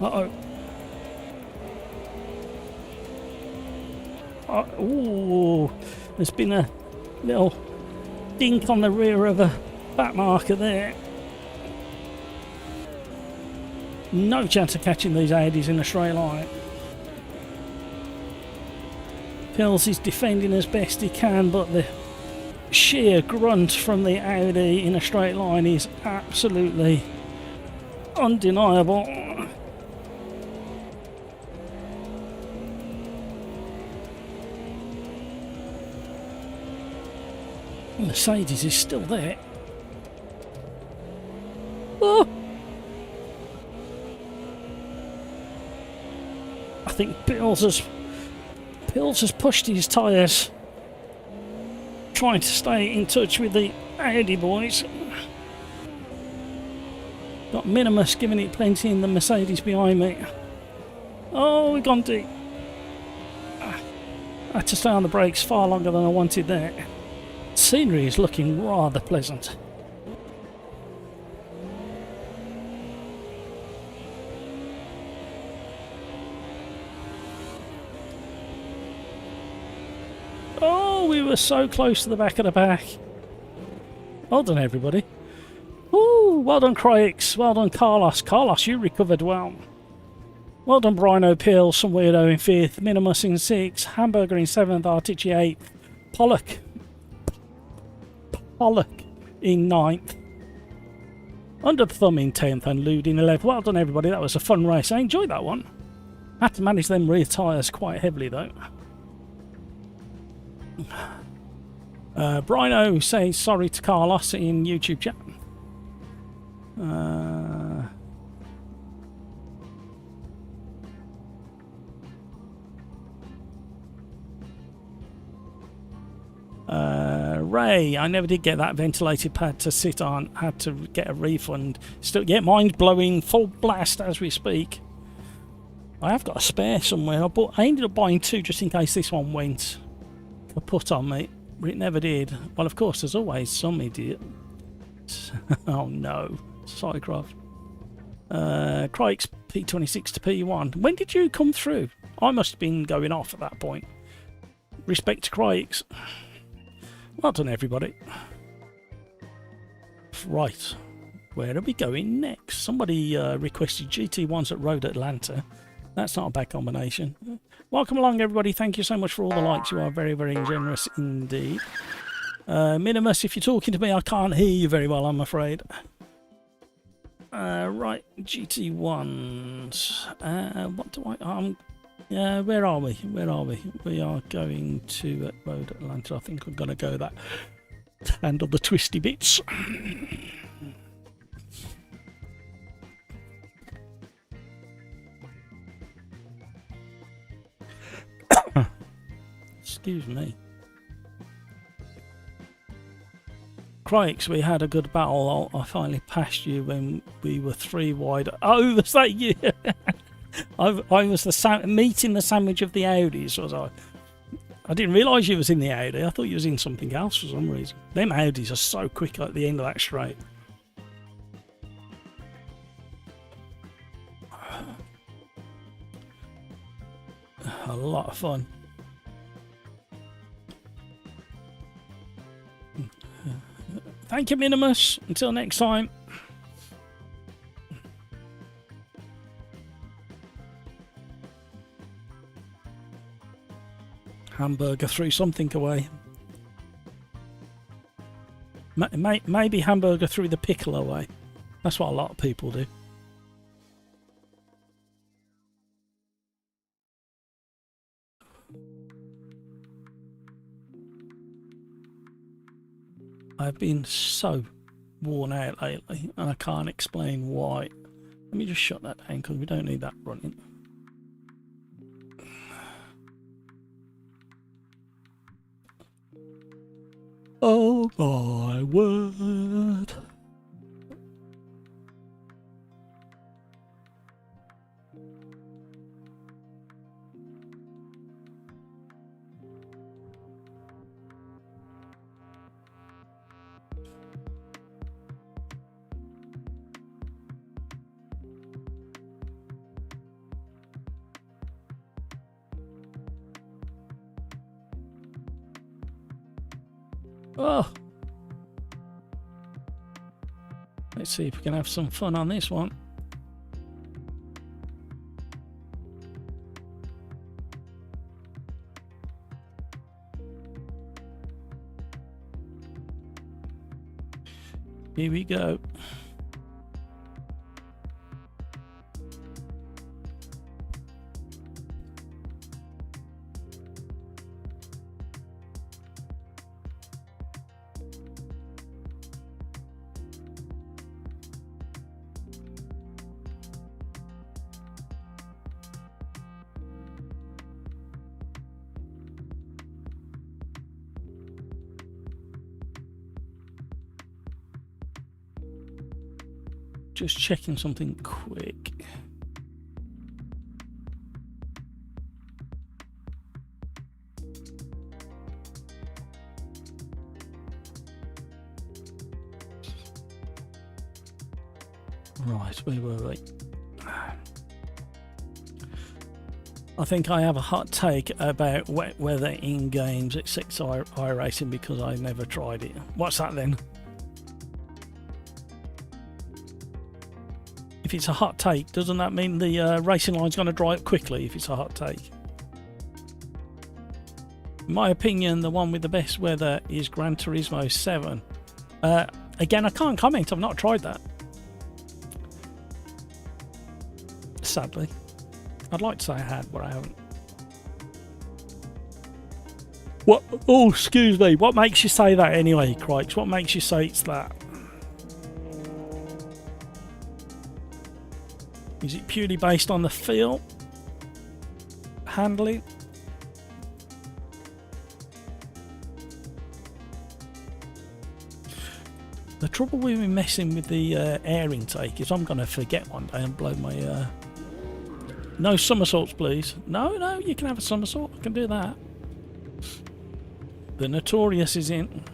Uh-oh. Ooh, there's been a little dink on the rear of a back marker there. No chance of catching these Audis in a straight line. Pills is defending as best he can, but the sheer grunt from the Audi in a straight line is absolutely undeniable. Mercedes is still there. Oh! I think Pills has pushed his tyres, trying to stay in touch with the Audi boys. Got Minimus giving it plenty in the Mercedes behind me. Oh, we've gone deep. I had to stay on the brakes far longer than I wanted there. Scenery is looking rather pleasant. Oh, we were so close to the back of the pack. Well done, everybody. Ooh, well done, Croix. Well done, Carlos. Carlos, you recovered well. Well done, Brino Peel, some weirdo in 5th, Minimus in 6th, Hamburger in 7th, Artici 8th, Pollock in 9th, Under the Thumb in 10th, and Lude in 11th. Well done, everybody. That was a fun race. I enjoyed that one. Had to manage them rear tyres quite heavily, though. Brino says sorry to Carlos in YouTube chat. Ray, I never did get that ventilated pad to sit on. Had to get a refund. Still, yeah, mine's blowing full blast as we speak. I have got a spare somewhere, but I ended up buying 2 just in case this one went kaput on me. But it never did. Well, of course, there's always some idiot. Oh no, Cycroft. Crikes, P26 to P1. When did you come through? I must have been going off at that point. Respect to Crikes. Well done, everybody. Right, where are we going next? Somebody requested GT1s at Road Atlanta. That's not a bad combination. Welcome along, everybody. Thank you so much for all the likes. You are very, very generous indeed. Minimus, if you're talking to me, I can't hear you very well, I'm afraid. Right, GT1s. What do I... yeah, where are we? Where are we? We are going to Road Atlanta. I think we're going to go that to handle the twisty bits. Excuse me. Crikes, we had a good battle. I finally passed you when we were 3 wide. Oh, was that you? I was the meat in the sandwich of the Audis, was I? I didn't realise you was in the Audi. I thought you was in something else for some reason. Them Audis are so quick at the end of that straight. A lot of fun. Thank you, Minimus. Until next time. Hamburger threw something away. Maybe Hamburger threw the pickle away. That's what a lot of people do. I've been so worn out lately, and I can't explain why. Let me just shut that down because we don't need that running. Oh my word. Oh, let's see if we can have some fun on this one. Here we go. Just checking something quick. Right, where were we? I think I have a hot take about wet weather in games except iRacing because I never tried it. What's that then? If it's a hot take, doesn't that mean the racing line's going to dry up quickly if it's a hot take? In my opinion, the one with the best weather is Gran Turismo 7. Again, I can't comment. I've not tried that. Sadly. I'd like to say I had, but I haven't. What? Oh, excuse me. What makes you say that anyway, Crikes? What makes you say it's that? Is it purely based on the feel? Handling? The trouble with me messing with the air intake is I'm going to forget one day and blow my... No somersaults, please. No, you can have a somersault. I can do that. The Notorious is in.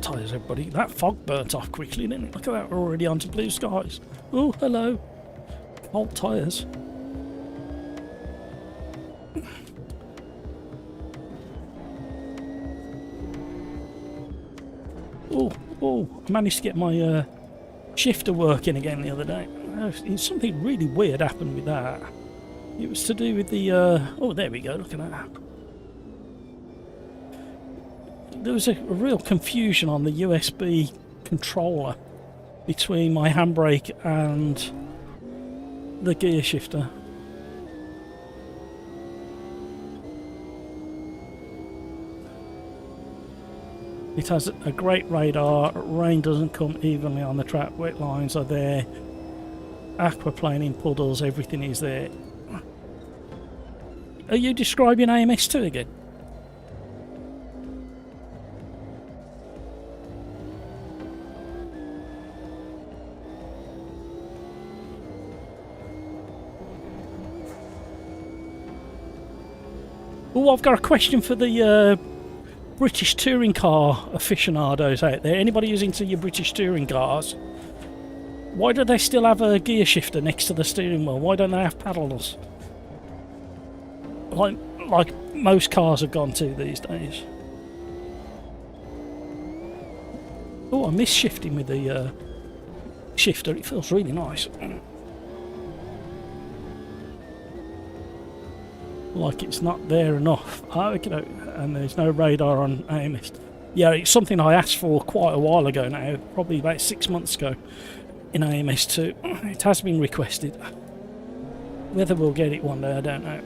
tyres, everybody. That fog burnt off quickly, didn't it? Look at that, we're already onto blue skies. Oh, hello. Cold tyres. Oh, I managed to get my shifter working again the other day. Something really weird happened with that. It was to do with the... oh, there we go, look at that. There was a real confusion on the USB controller between my handbrake and the gear shifter. It has a great radar, rain doesn't come evenly on the track, wet lines are there, aquaplaning puddles, everything is there. Are you describing AMS2 again? Oh, I've got a question for the British touring car aficionados out there. Anybody who's into your British touring cars, why do they still have a gear shifter next to the steering wheel? Why don't they have paddles? Like most cars have gone to these days. Oh, I miss shifting with the shifter. It feels really nice. Like it's not there enough. Oh, okay, and there's no radar on AMS. Yeah, it's something I asked for quite a while ago now, probably about 6 months ago in AMS2. It has been requested. Whether we'll get it one day, I don't know.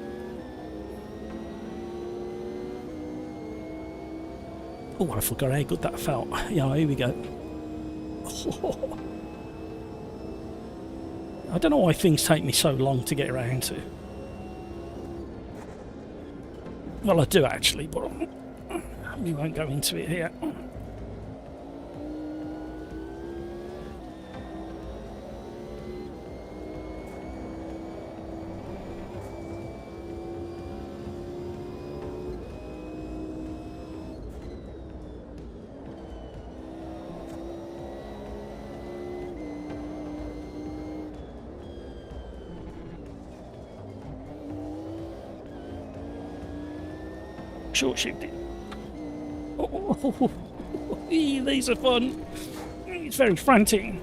Oh, I forgot how good that felt. Yeah, here we go. I don't know why things take me so long to get around to. Well, I do actually, but we won't go into it here. Short shifting. Oh, these are fun. It's very frantic.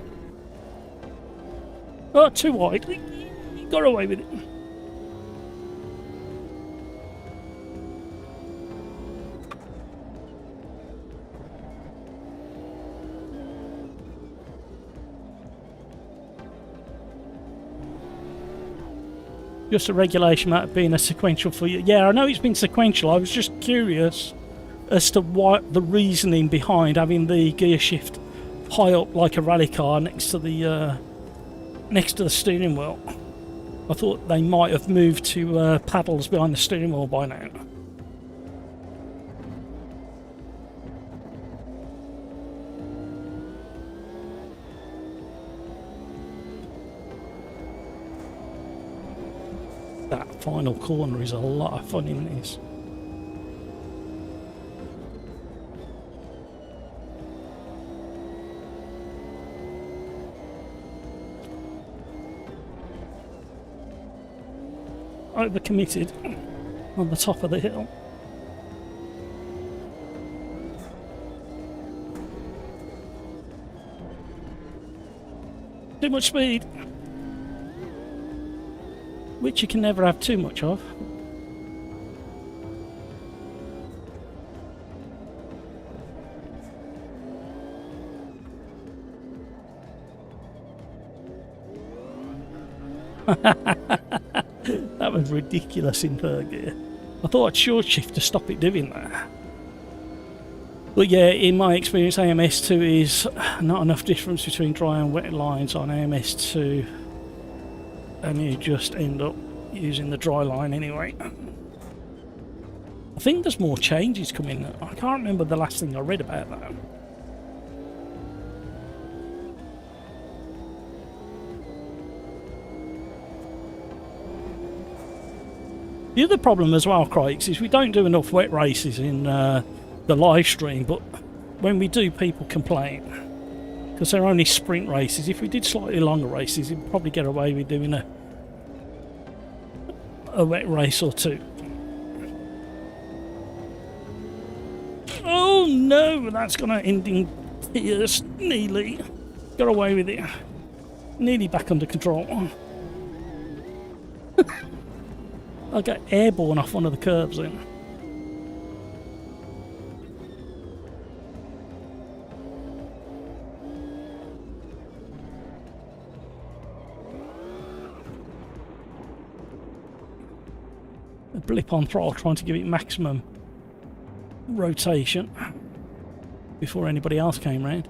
Oh, too wide. You got away with it. Just a regulation that being a sequential for you. Yeah, I know it's been sequential. I was just curious as to what the reasoning behind having the gear shift high up like a rally car next to the steering wheel. I thought they might have moved to paddles behind the steering wheel by now. That final corner is a lot of fun in this. Overcommitted on the top of the hill. Too much speed, which you can never have too much of. That was ridiculous in third gear. I thought I'd short shift to stop it doing that. But yeah, in my experience, AMS2 is not enough difference between dry and wet lines on AMS2, and you just end up using the dry line anyway. I think there's more changes coming. I can't remember the last thing I read about that. The other problem as well, Craigs, is we don't do enough wet races in the live stream, but when we do, people complain because they're only sprint races. If we did slightly longer races, you'd probably get away with doing a wet race or two. Oh no, that's gonna end in tears. Nearly got away with it. Nearly back under control. I got airborne off one of the curbs then. A blip on throttle, trying to give it maximum rotation before anybody else came round.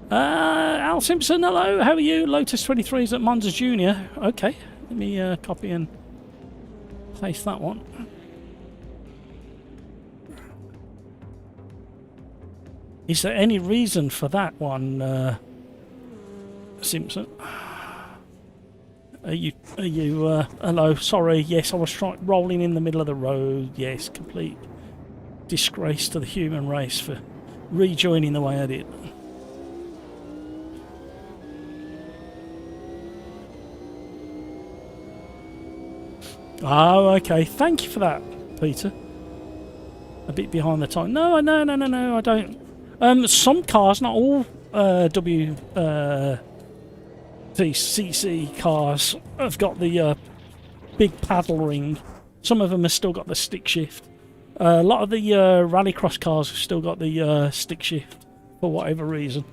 Al Simpson, hello, how are you? Lotus 23's at Monza Junior. Okay, let me copy and paste that one. Is there any reason for that one, Simpson? Are you, hello, sorry, yes, I was rolling in the middle of the road, yes, complete disgrace to the human race for rejoining the way I did. Oh, okay, thank you for that, Peter. A bit behind the time. No, I don't. Some cars, not all WTCC cars have got the big paddle ring. Some of them have still got the stick shift. A lot of the rallycross cars have still got the stick shift for whatever reason.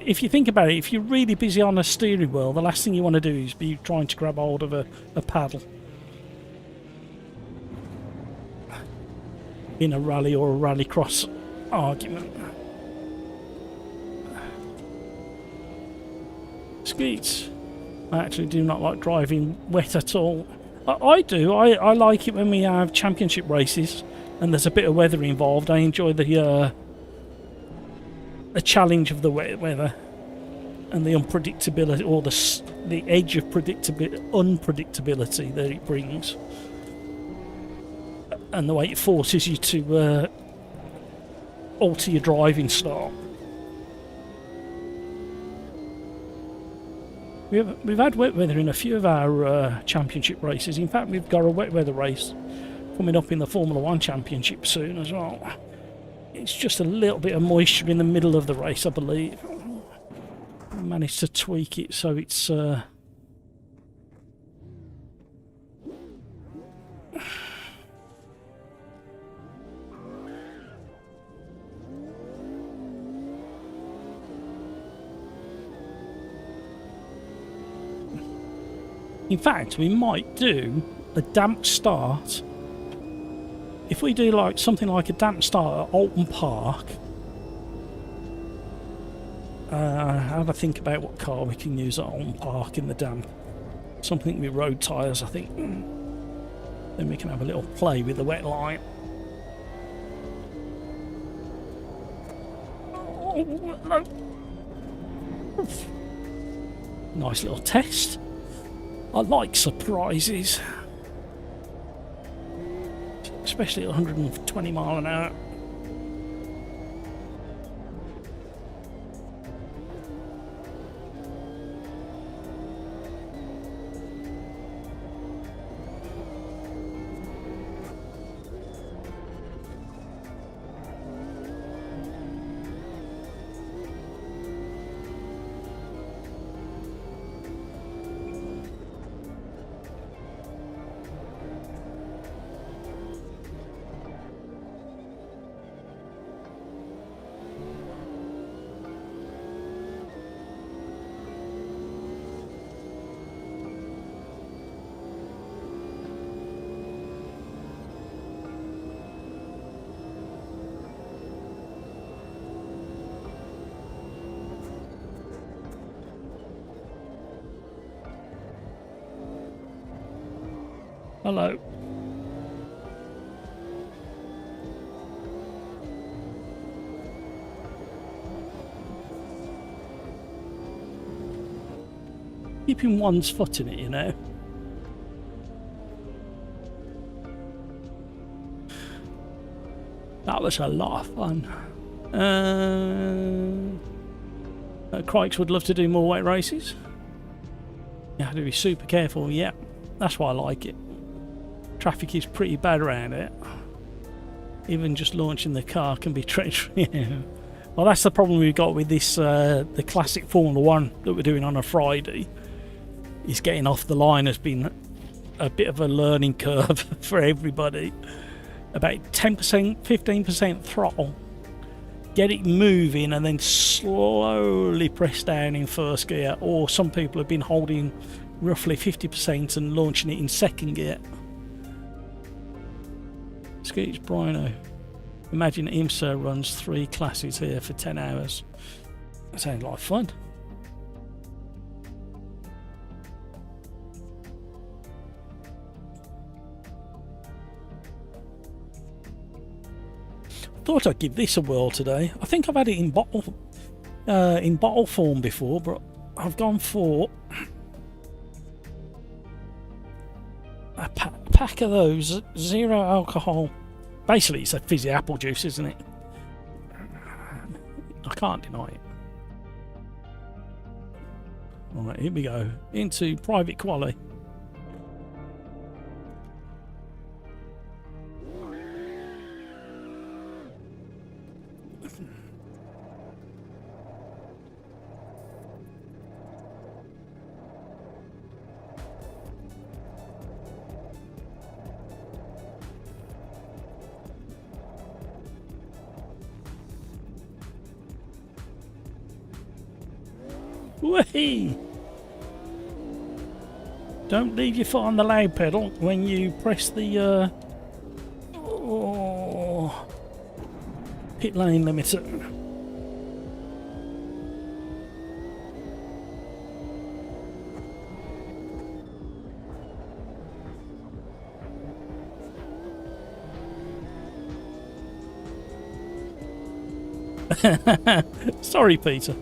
If you think about it, if you're really busy on a steering wheel, the last thing you want to do is be trying to grab hold of a paddle in a rally or a rallycross argument. Skeets. I actually do not like driving wet at all. I do. I like it when we have championship races and there's a bit of weather involved. I enjoy the challenge of the wet weather and the unpredictability, or the edge of unpredictability that it brings, and the way it forces you to alter your driving style. We've had wet weather in a few of our championship races. In fact, we've got a wet weather race coming up in the Formula 1 Championship soon as well. It's just a little bit of moisture in the middle of the race, I believe. I managed to tweak it so it's in fact, we might do a damp start. If we do like something like a damp start at Alton Park, have a think about what car we can use at Alton Park in the damp. Something with road tyres, I think. Then we can have a little play with the wet line. Oh, no. Nice little test. I like surprises, especially at 120 mile an hour. Hello. Keeping one's foot in it, you know. That was a lot of fun. Crikes would love to do more weight races. You have to be super careful. Yeah, that's why I like it. Traffic is pretty bad around it. Even just launching the car can be treacherous. Well, that's the problem we've got with this, the classic Formula 1 that we're doing on a Friday. Is getting off the line has been a bit of a learning curve for everybody. About 10%, 15% throttle. Get it moving and then slowly press down in first gear. Or some people have been holding roughly 50% and launching it in second gear. Skeets Brino. Imagine IMSA runs 3 classes here for 10 hours. That sounds like fun. Thought I'd give this a whirl today. I think I've had it in bottle form before, but I've gone for a pack of those 0 alcohol. Basically, it's a fizzy apple juice, isn't it? I can't deny it. Alright, here we go. Into private Quali. Whee! Don't leave your foot on the loud pedal when you press the pit lane limiter. Sorry, Peter.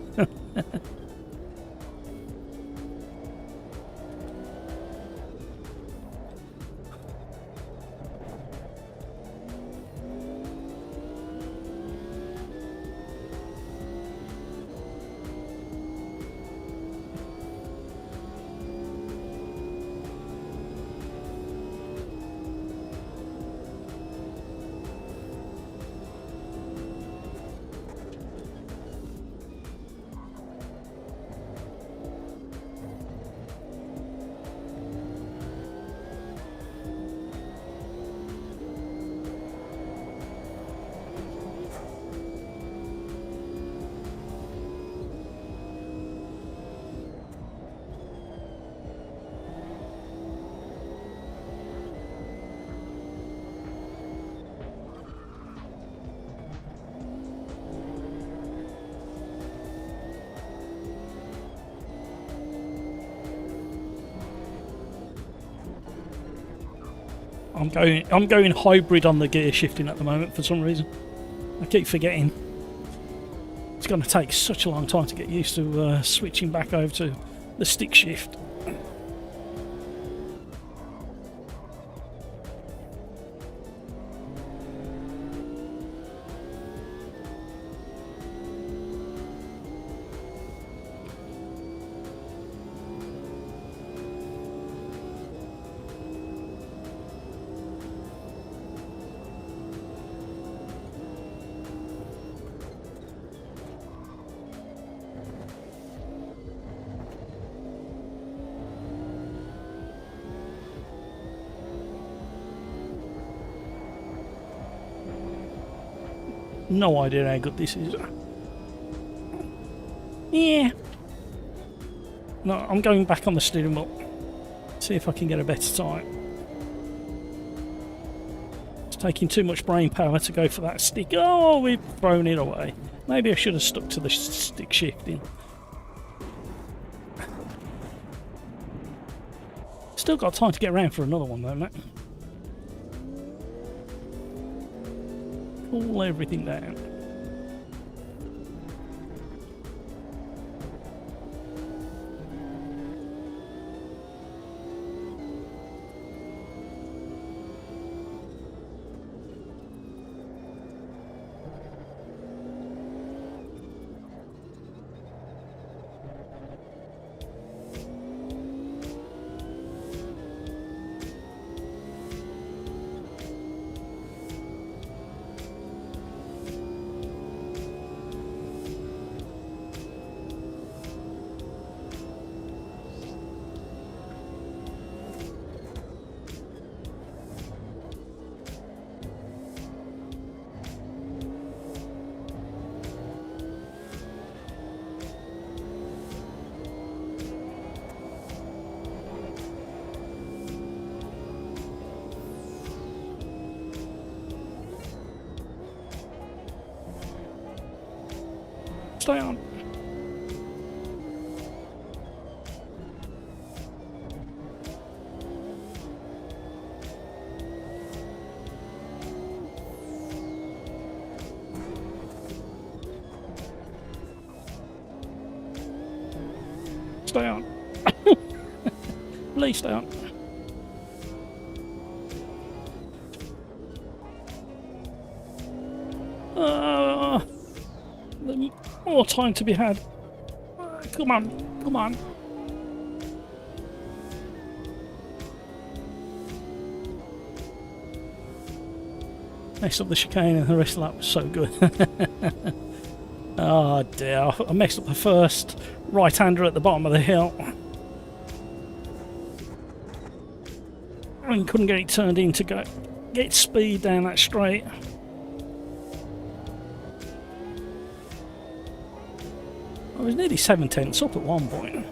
I'm going hybrid on the gear shifting at the moment for some reason. I keep forgetting. It's going to take such a long time to get used to switching back over to the stick shift. No idea how good this is. Yeah. No, I'm going back on the steering wheel. See if I can get a better time. It's taking too much brain power to go for that stick. Oh, we've thrown it away. Maybe I should have stuck to the stick shifting. Still got time to get around for another one though, mate. Cool everything down. Stay on. Stay on. Please stay on. There's more time to be had. Come on, come on. Messed up the chicane and the rest of that was so good. Oh dear, I messed up the first right-hander at the bottom of the hill. And couldn't get it turned in to get speed down that straight. I was nearly 7/10 up at one point.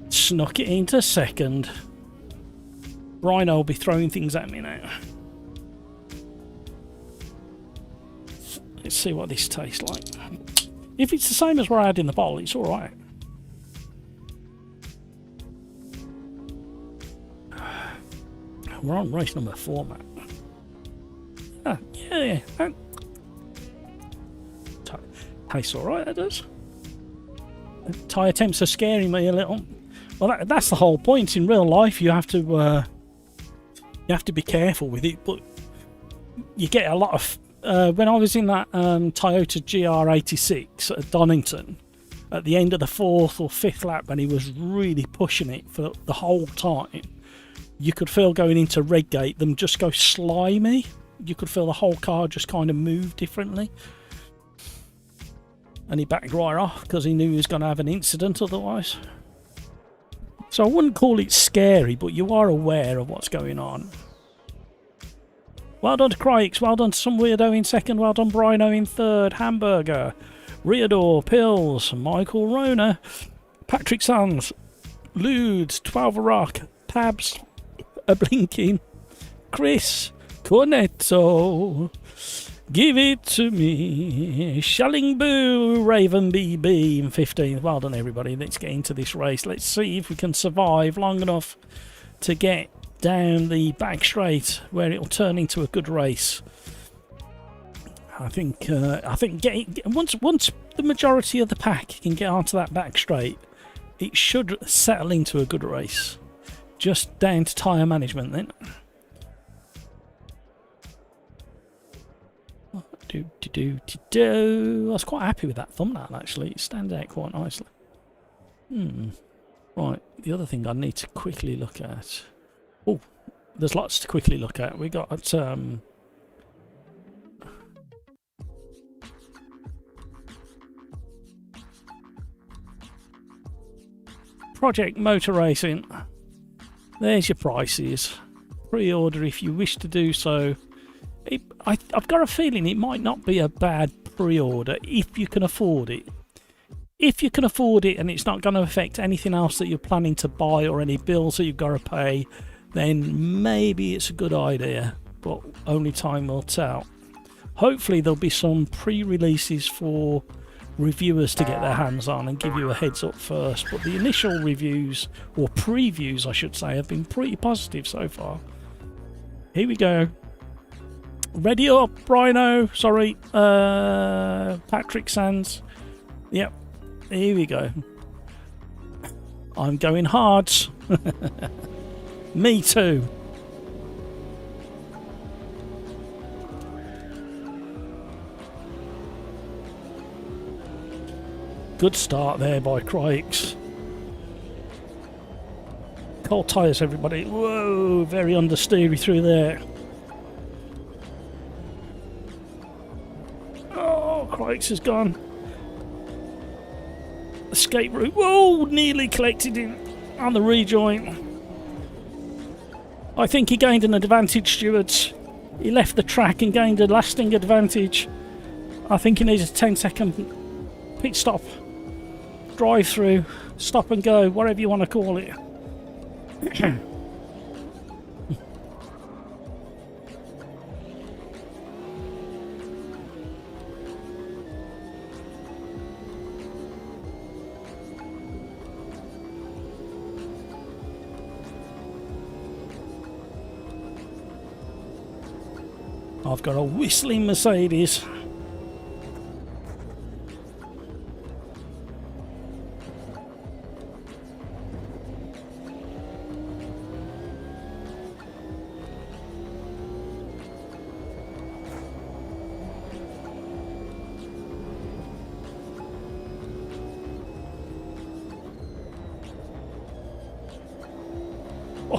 Snuck it into second. Rhino will be throwing things at me now. Let's see what this tastes like. If it's the same as what I had in the bottle, it's alright. We're on race number 4, Matt. Ah, yeah. Tastes alright, that does. Tyre temps are scaring me a little. Well, that's the whole point. In real life, you have to be careful with it, but you get a lot of... when I was in that Toyota GR86 at Donington, at the end of the 4th or 5th lap, when he was really pushing it for the whole time, you could feel going into Redgate, them just go slimy. You could feel the whole car just kind of move differently. And he backed right off because he knew he was going to have an incident otherwise. So I wouldn't call it scary, but you are aware of what's going on. Well done to Crikes, well done to some weirdo in second, well done Brino in third, Hamburger, Riador, Pills, Michael Rona, Patrick Sands, Ludes, 12 Rock, Tabs, a Blinking, Chris, Cornetto, Give It To Me, Shellingbo, Raven BB in 15th. Well done everybody, let's get into this race. Let's see if we can survive long enough to get down the back straight where it'll turn into a good race. I think once the majority of the pack can get onto that back straight, it should settle into a good race. Just down to tyre management then. I was quite happy with that thumbnail actually. It stands out quite nicely. Right, the other thing I need to quickly look at. Oh, there's lots to quickly look at. We got Project Motor Racing. There's your prices. Pre-order if you wish to do so. I've got a feeling it might not be a bad pre-order if you can afford it. If you can afford it and it's not going to affect anything else that you're planning to buy or any bills that you've got to pay, then maybe it's a good idea, but only time will tell. Hopefully there'll be some pre-releases for reviewers to get their hands on and give you a heads up first, but the initial reviews, or previews I should say, have been pretty positive so far. Here we go. Ready up, Brino. Sorry, Patrick Sands. Yep, here we go. I'm going hard. Me too. Good start there by Crikes. Cold tyres, everybody. Whoa, very understeery through there. Oh, Crikes has gone. Escape route. Whoa, nearly collected him on the rejoin. I think he gained an advantage, stewards. He left the track and gained a lasting advantage. I think he needs a 10-second pit stop. Drive through, stop and go, whatever you want to call it. I've got a whistling Mercedes.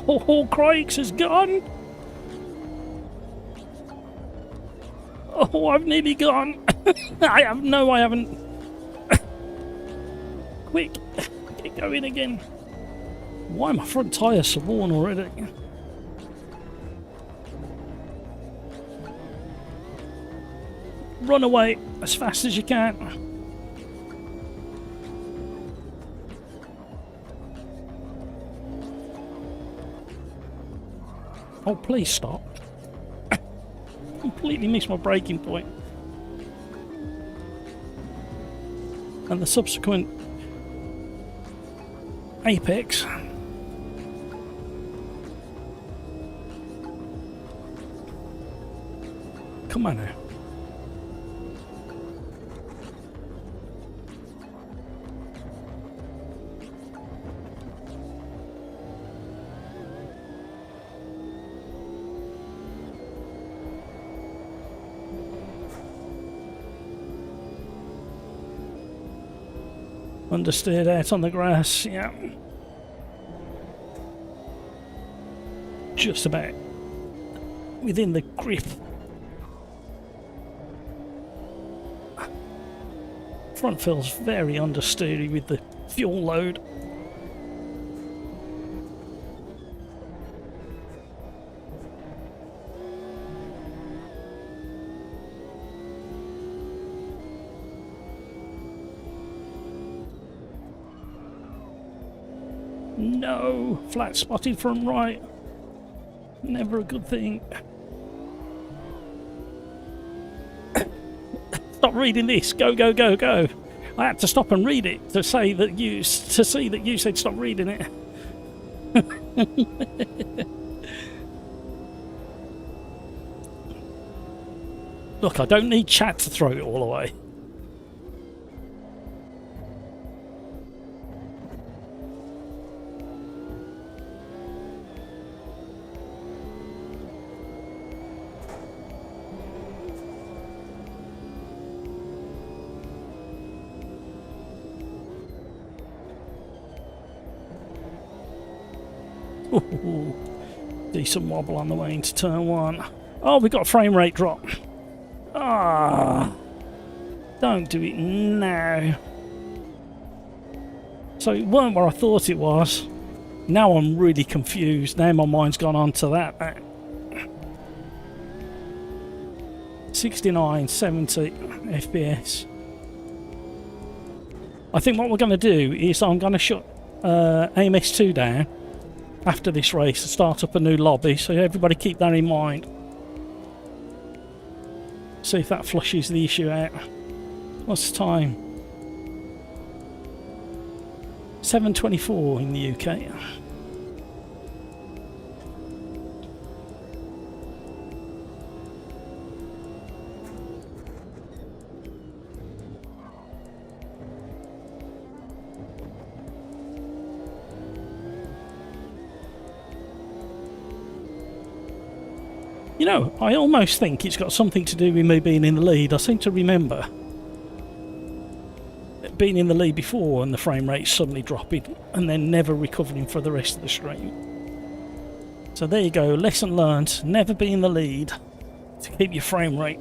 Oh, Craigs has gone. Oh, I've nearly gone. I haven't. Quick, get going again. Why are my front tyres so worn already? Run away as fast as you can. Oh, please stop. Completely missed my braking point. And the subsequent apex. Come on now. Understeered out on the grass, yeah. Just about within the grip. Front feels very understeery with the fuel load. No, flat spotted from right. Never a good thing. Stop reading this. Go, go, go, go. I had to stop and read it to say that you see that you said stop reading it. Look, I don't need chat to throw it all away. Ooh, decent wobble on the way into turn one. Oh, we got a frame rate drop. Ah, don't do it now. So it weren't where I thought it was. Now I'm really confused. Now my mind's gone on to that. 69, 70 FPS. I think what we're going to do is I'm going to shut AMS2 down after this race and start up a new lobby, so everybody keep that in mind. See if that flushes the issue out. What's the time? 7:24 in the UK. You know, I almost think it's got something to do with me being in the lead. I seem to remember being in the lead before and the frame rate suddenly dropping and then never recovering for the rest of the stream. So there you go, lesson learned. Never be in the lead to keep your frame rate.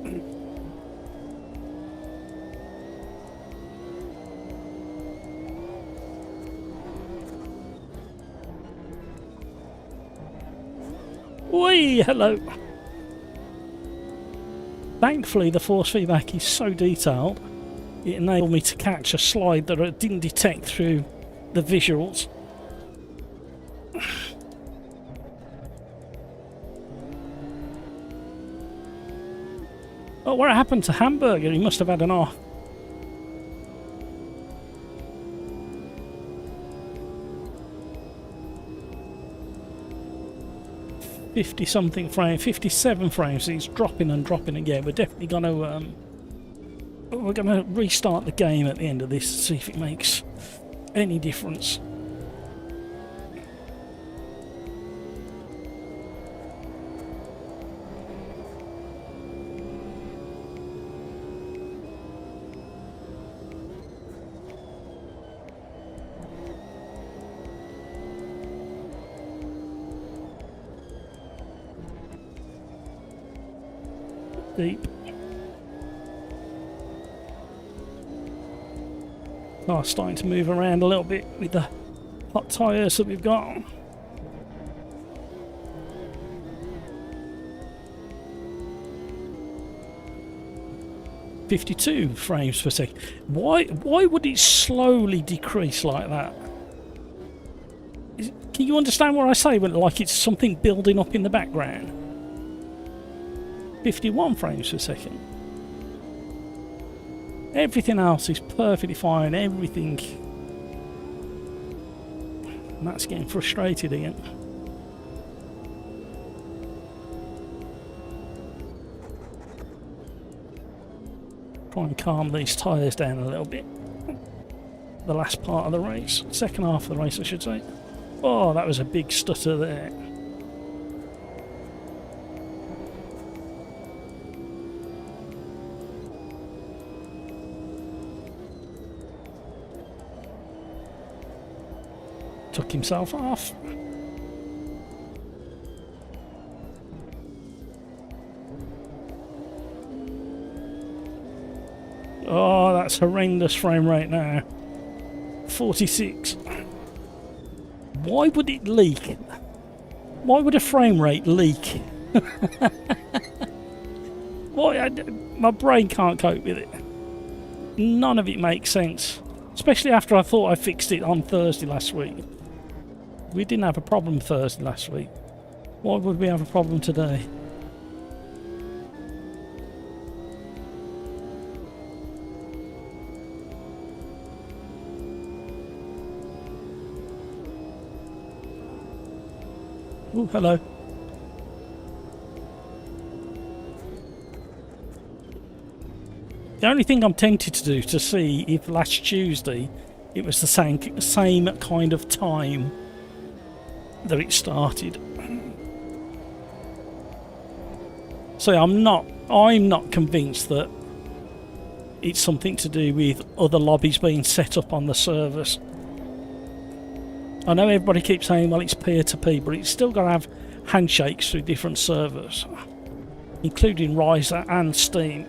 Whee! Hello! Thankfully the force feedback is so detailed it enabled me to catch a slide that I didn't detect through the visuals. Oh, what happened to Hamburger? He must have had an off. 50 something frames, 57 frames. It's dropping and dropping again. We're definitely going to we're going to restart the game at the end of this to see if it makes any difference. Deep. Oh, starting to move around a little bit with the hot tyres that we've got. "52 frames per second." Why would it slowly decrease like that? Can you understand what I say when like it's something building up in the background? 51 frames per second. Everything else is perfectly fine, everything. And that's getting frustrated again. Try and calm these tyres down a little bit. The last part of the race, second half of the race I should say. Oh, that was a big stutter there. Took himself off. Oh, that's horrendous frame rate now. 46. Why would it leak? Why would a frame rate leak? Why? My brain can't cope with it. None of it makes sense. Especially after I thought I fixed it on Thursday last week. We didn't have a problem Thursday last week. Why would we have a problem today? Oh, hello. The only thing I'm tempted to do to see if last Tuesday it was the same kind of time that it started. So I'm not convinced that it's something to do with other lobbies being set up on the servers. I know everybody keeps saying, well, it's peer-to-peer, but it's still got to have handshakes through different servers, including Riser and Steam.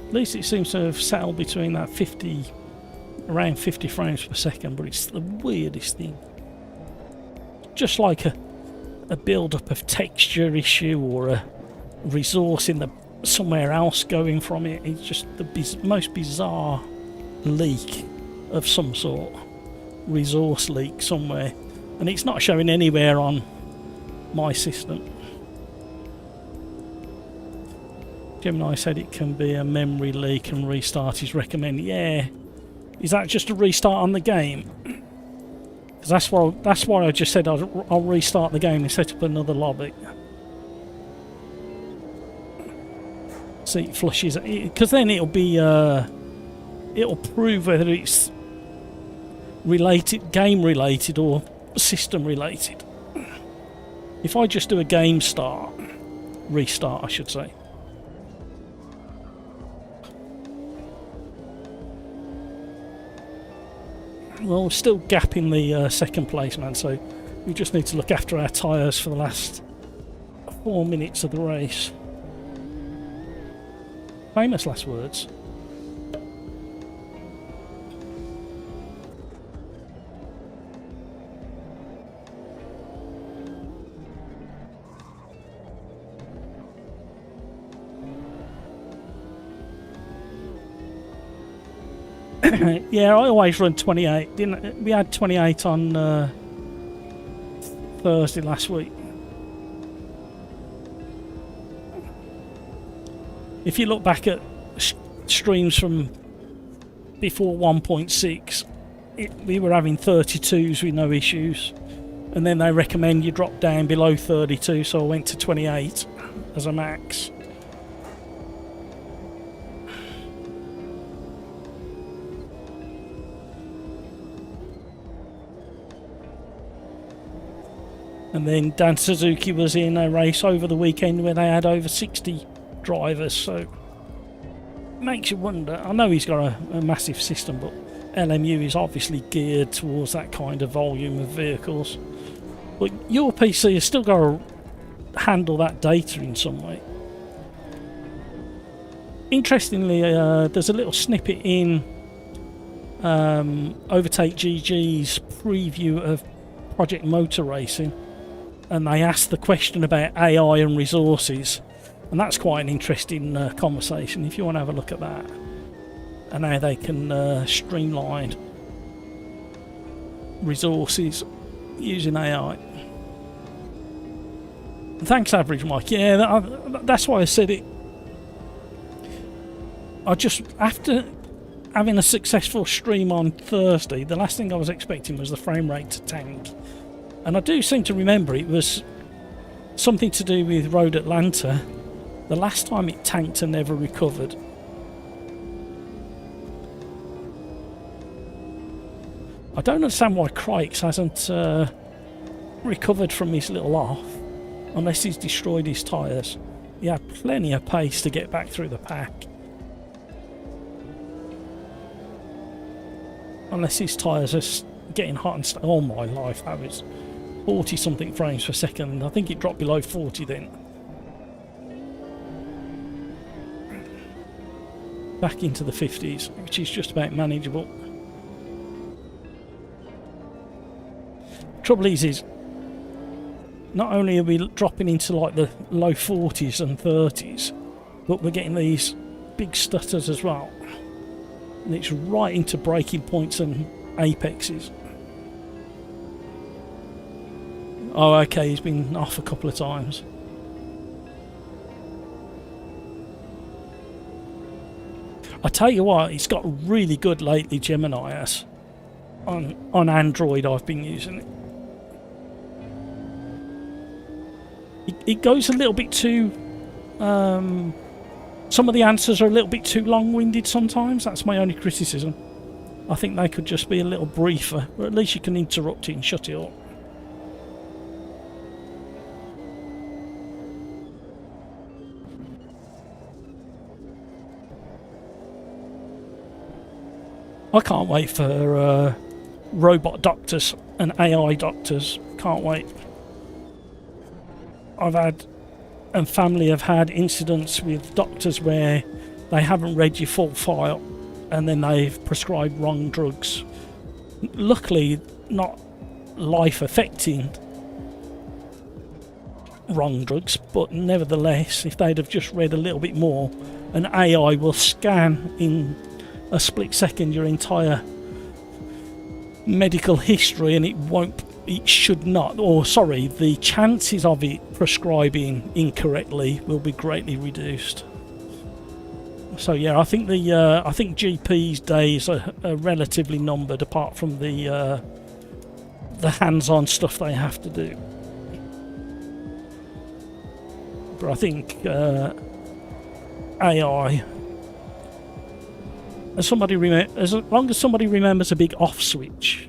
At least it seems to have settled between that around 50 frames per second, but it's the weirdest thing. Just like a build-up of texture issue or a resource in somewhere else going from it. It's just the most bizarre leak of some sort. Resource leak somewhere. And it's not showing anywhere on my system. Gemini said it can be a memory leak and restart is recommended. Yeah. Is that just a restart on the game? Because that's why I just said I'll restart the game and set up another lobby. See, it flushes. Because then it'll be it'll prove whether it's game related or system related. If I just do a game restart I should say. Well, we're still gapping the second place, man, so we just need to look after our tyres for the last 4 minutes of the race. Famous last words. Yeah, I always run 28. We had 28 on Thursday last week. If you look back at streams from before 1.6, we were having 32s with no issues, and then they recommend you drop down below 32, so I went to 28 as a max. And then Dan Suzuki was in a race over the weekend where they had over 60 drivers, so it makes you wonder. I know he's got a massive system, but LMU is obviously geared towards that kind of volume of vehicles. But your PC has still got to handle that data in some way. Interestingly, there's a little snippet in Overtake GG's preview of Project Motor Racing, and they asked the question about AI and resources, and that's quite an interesting conversation if you want to have a look at that, and how they can streamline resources using AI. Thanks, Average Mike. Yeah, that's why I said it. I just, after having a successful stream on Thursday, the last thing I was expecting was the frame rate to tank. And I do seem to remember it was something to do with Road Atlanta. The last time it tanked and never recovered. I don't understand why Crikes hasn't recovered from his little off, unless he's destroyed his tyres. He had plenty of pace to get back through the pack. Unless his tyres are getting hot and oh my life, that was 40 something frames per second. I think it dropped below 40 then. Back into the 50s, which is just about manageable. Trouble is not only are we dropping into like the low 40s and 30s, but we're getting these big stutters as well. And it's right into breaking points and apexes. Oh, okay, he's been off a couple of times. I tell you what, it's got really good lately, Gemini has. On Android, I've been using it. It goes a little bit too... some of the answers are a little bit too long-winded sometimes. That's my only criticism. I think they could just be a little briefer, or at least you can interrupt it and shut it up. I can't wait for robot doctors and AI doctors. Can't wait. I've had, and family have had, incidents with doctors where they haven't read your full file and then they've prescribed wrong drugs. Luckily, not life-affecting wrong drugs, but nevertheless, if they'd have just read a little bit more, an AI will scan in a split second your entire medical history, and it should not, or sorry, the chances of it prescribing incorrectly will be greatly reduced. So yeah, I think GP's days are relatively numbered, apart from the hands-on stuff they have to do. But I think AI, as long as somebody remembers a big off switch,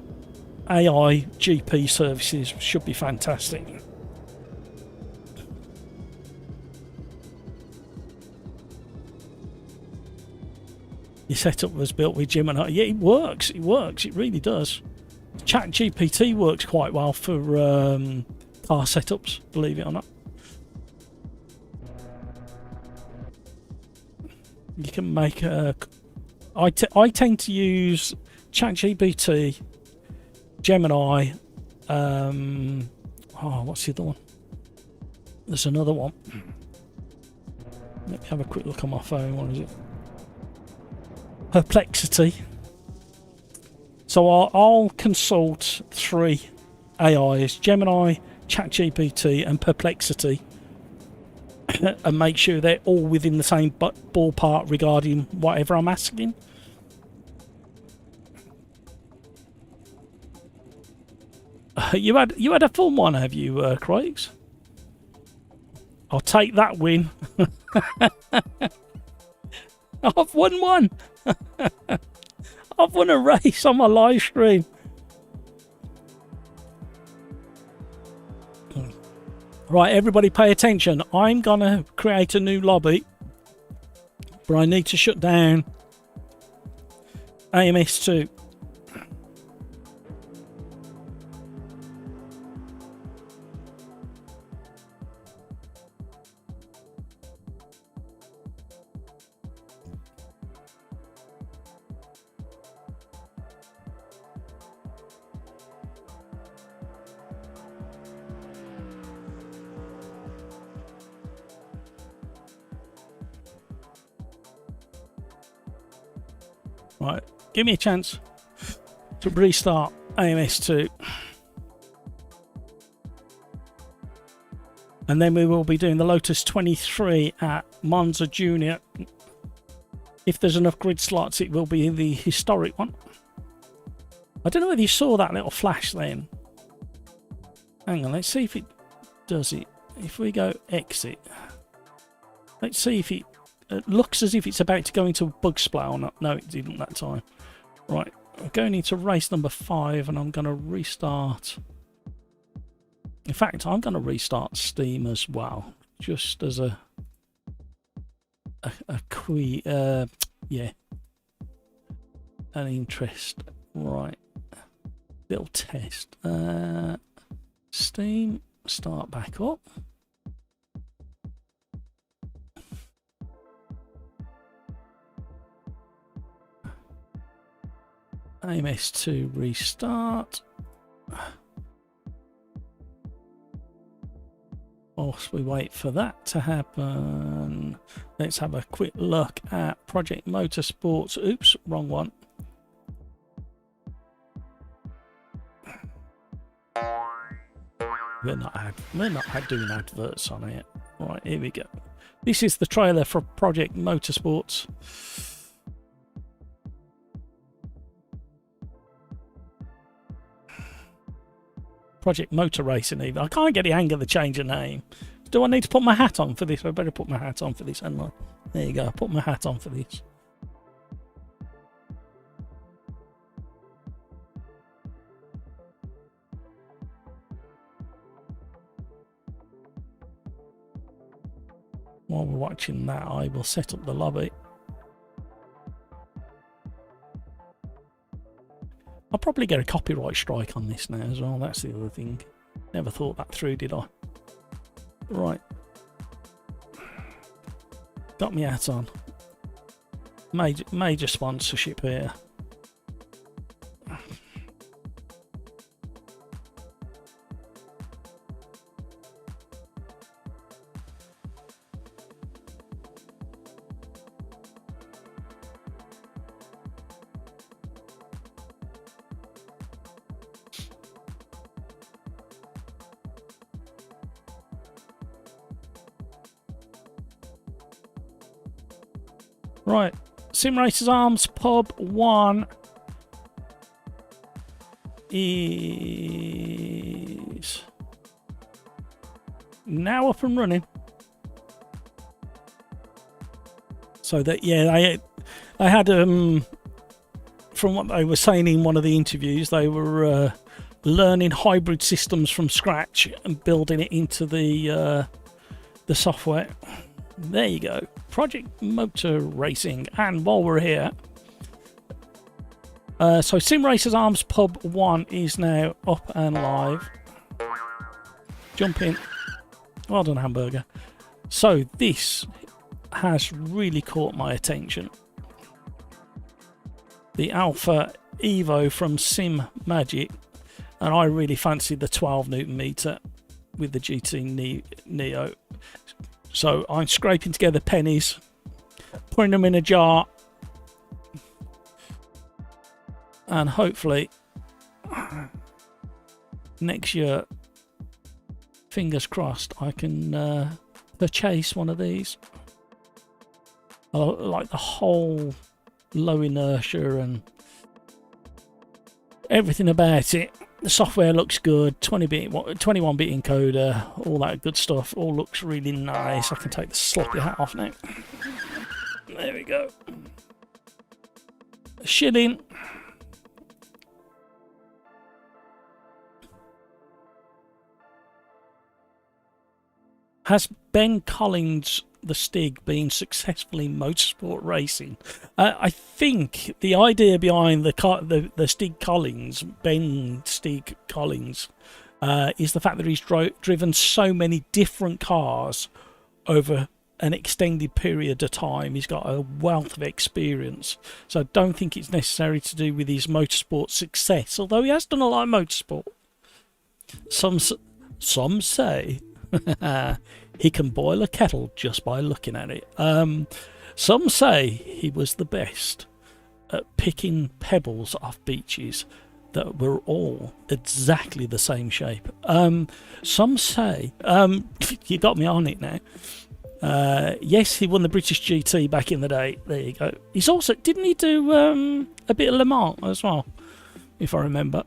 AI GP services should be fantastic. Your setup was built with Gemini. Yeah, it works. It works. It really does. Chat GPT works quite well for car setups, believe it or not. You can make a... I tend to use ChatGPT, Gemini, what's the other one? There's another one. Let me have a quick look on my phone. What is it? Perplexity. So I'll consult 3 AIs: Gemini, ChatGPT, and Perplexity. and make sure they're all within the same ballpark regarding whatever I'm asking. You had a fun one, have you, Craig? I'll take that win. I've won one. I've won a race on my live stream. Right, everybody pay attention. I'm going to create a new lobby, but I need to shut down AMS2. Right, give me a chance to restart AMS2. And then we will be doing the Lotus 23 at Monza Junior. If there's enough grid slots, it will be the historic one. I don't know whether you saw that little flash then. Hang on, let's see if it does it. If we go exit, let's see if it looks as if it's about to go into bug splat or not. No, it didn't that time. Right, I'm going into race number 5 and I'm going to restart. In fact, I'm going to restart Steam as well, just as a yeah, an interest. Right, little test. Steam, start back up. AMS2 restart. Whilst we wait for that to happen, let's have a quick look at Project Motorsports. Oops, wrong one. We're not doing adverts on it. Right, here we go. This is the trailer for Project Motorsports. Project Motor Racing even. I can't get the hang of the change of name. Do I need to put my hat on for this? I better put my hat on for this, hadn't I? There you go, put my hat on for this. While we're watching that, I will set up the lobby. I'll probably get a copyright strike on this now as well. That's the other thing. Never thought that through, did I? Right. Got my hat on. Major sponsorship here. Right, Sim Racers Arms Pub 1 is now up and running. So that, yeah, I had from what they were saying in one of the interviews, they were learning hybrid systems from scratch and building it into the software. There you go. Project Motor Racing. And while we're here, so Sim Racers Arms Pub 1 is now up and live. Jump in. Well done, hamburger. So this has really caught my attention. The Alpha Evo from Sim Magic, and I really fancied the 12 Newton meter with the GT Neo. So I'm scraping together pennies, putting them in a jar, and hopefully next year, fingers crossed, I can purchase one of these. I like the whole low inertia and everything about it. The software looks good, 21-bit encoder, all that good stuff. All looks really nice. I can take the sloppy hat off now. There we go. Shilling. Has Ben Collins, the Stig, been successful in motorsport racing? I think the idea behind the Stig Collins, Ben Stig Collins, is the fact that he's driven so many different cars over an extended period of time. He's got a wealth of experience, so I don't think it's necessary to do with his motorsport success, although he has done a lot of motorsport. Some say he can boil a kettle just by looking at it. Some say he was the best at picking pebbles off beaches that were all exactly the same shape. Some say, you got me on it now. Yes, he won the British GT back in the day. There you go. He's also, didn't he do a bit of Le Mans as well, if I remember?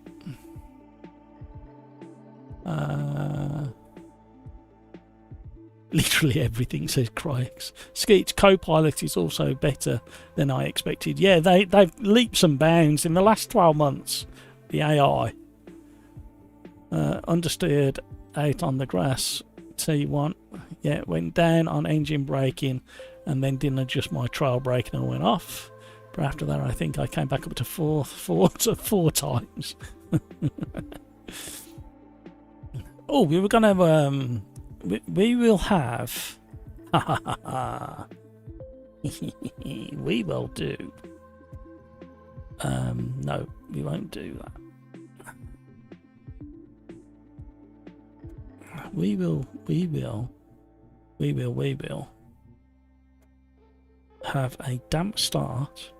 Literally everything, says Crix. Skeet's co-pilot is also better than I expected. Yeah, they've leaps and bounds in the last 12 months. The AI. Understeered out on the grass. T1. Yeah, went down on engine braking and then didn't adjust my trail braking and went off. But after that, I think I came back up to four times. Oh, we were going to... we will have... we will do... no, we won't do that. We will have a damp start,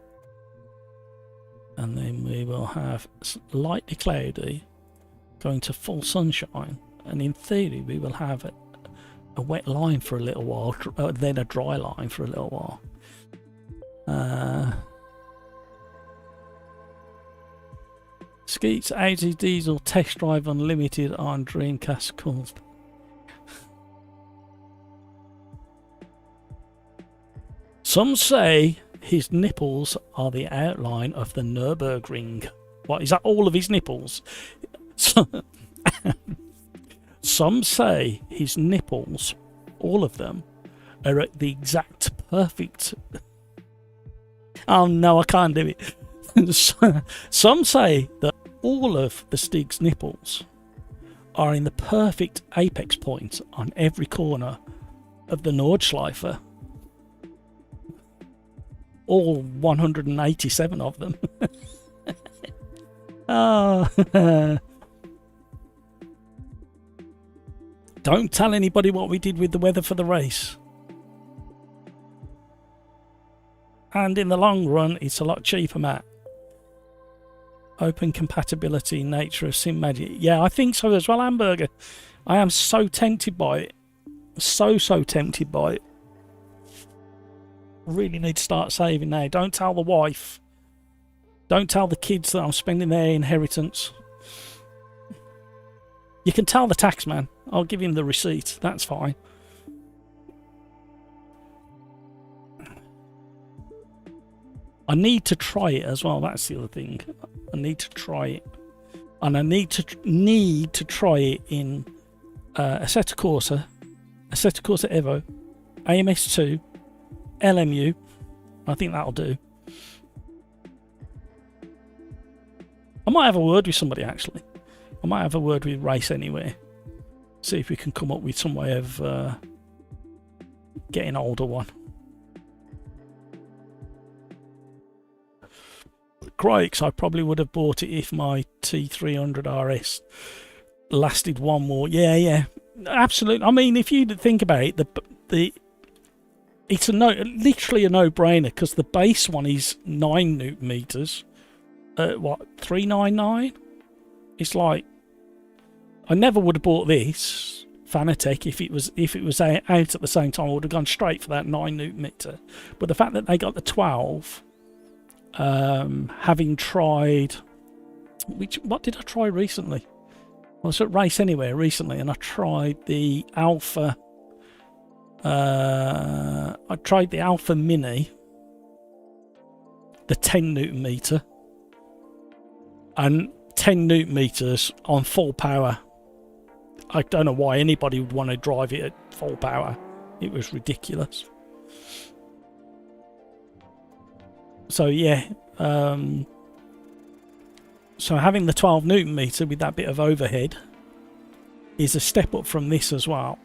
and then we will have lightly cloudy going to full sunshine, and in theory we will have a wet line for a little while, then a dry line for a little while. Skeet's Audi Diesel Test Drive Unlimited on Dreamcast calls. Some say his nipples are the outline of the Nürburgring. What, is that all of his nipples? Some say his nipples, all of them, are at the exact perfect... Oh no, I can't do it. Some say that all of the Stig's nipples are in the perfect apex point on every corner of the Nordschleife. All 187 of them. Oh. Don't tell anybody what we did with the weather for the race. And in the long run, it's a lot cheaper, Matt. Open compatibility, nature of Sim Magic. Yeah, I think so as well, Hamburger. I am so tempted by it. So tempted by it. Really need to start saving now. Don't tell the wife. Don't tell the kids that I'm spending their inheritance. You can tell the tax man. I'll give him the receipt. That's fine. I need to try it as well. That's the other thing. I need to try it, and I need to try it in Assetto Corsa Evo, AMS2, LMU. I think that'll do. I might have a word with somebody actually. I might have a word with Race Anywhere. See if we can come up with some way of getting older one. Crikes, I probably would have bought it if my T300 RS lasted one more. Yeah, absolutely. I mean, if you think about it, it's literally a no-brainer because the base one is 9 Newton meters. What, 399? It's like, I never would have bought this Fanatec, if it was out at the same time, I would have gone straight for that 9 Newton meter. But the fact that they got the 12, having tried, what did I try recently? I was at Race Anywhere recently, and I tried the Alpha. I tried the Alpha Mini, the 10 Newton meter, and 10 Newton meters on full power. I don't know why anybody would want to drive it at full power. It was ridiculous. So yeah, so having the 12 Newton meter with that bit of overhead is a step up from this as well.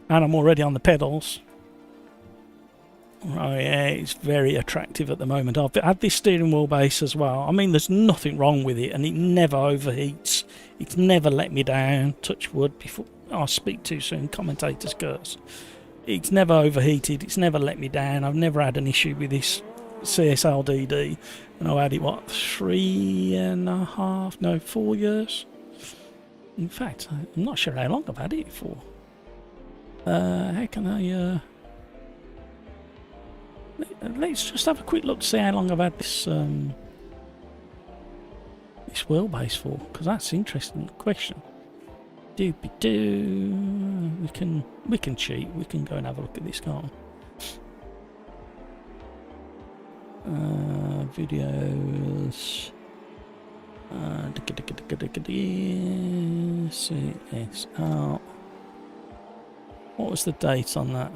And I'm already on the pedals. Oh yeah, it's very attractive at the moment. I've had this steering wheel base as well. I mean, there's nothing wrong with it, and it never overheats. It's never let me down. Touch wood before I speak too soon. Commentators curse. It's never overheated. It's never let me down. I've never had an issue with this CSLDD, and I've had it, what, 3.5, no, 4 years? In fact, I'm not sure how long I've had it for. How can I, let's just have a quick look to see how long I've had this, this wheelbase for, because that's an interesting question. Doopy-doo. We can cheat. We can go and have a look at this car. Videos. CSL. What was the date on that?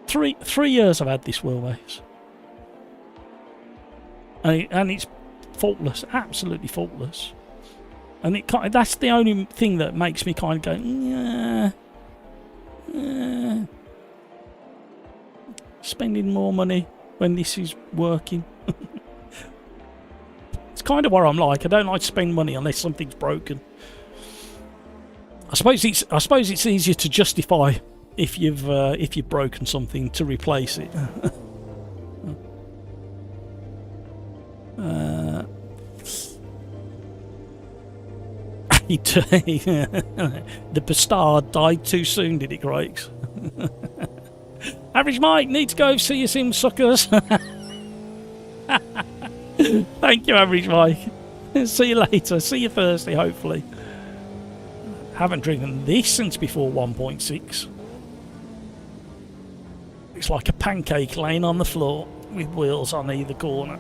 3 years I've had this wheelbase, and it's faultless, absolutely faultless. And that's the only thing that makes me kind of go, yeah, spending more money when this is working. It's kind of where I'm like, I don't like to spend money unless something's broken. I suppose it's easier to justify if you've broken something to replace it. The bastard died too soon, did it, Craigs? Average Mike, need to go see your sim suckers. Thank you, Average Mike. See you later. See you Thursday, hopefully. Haven't driven this since before 1.6. It's like a pancake laying on the floor with wheels on either corner.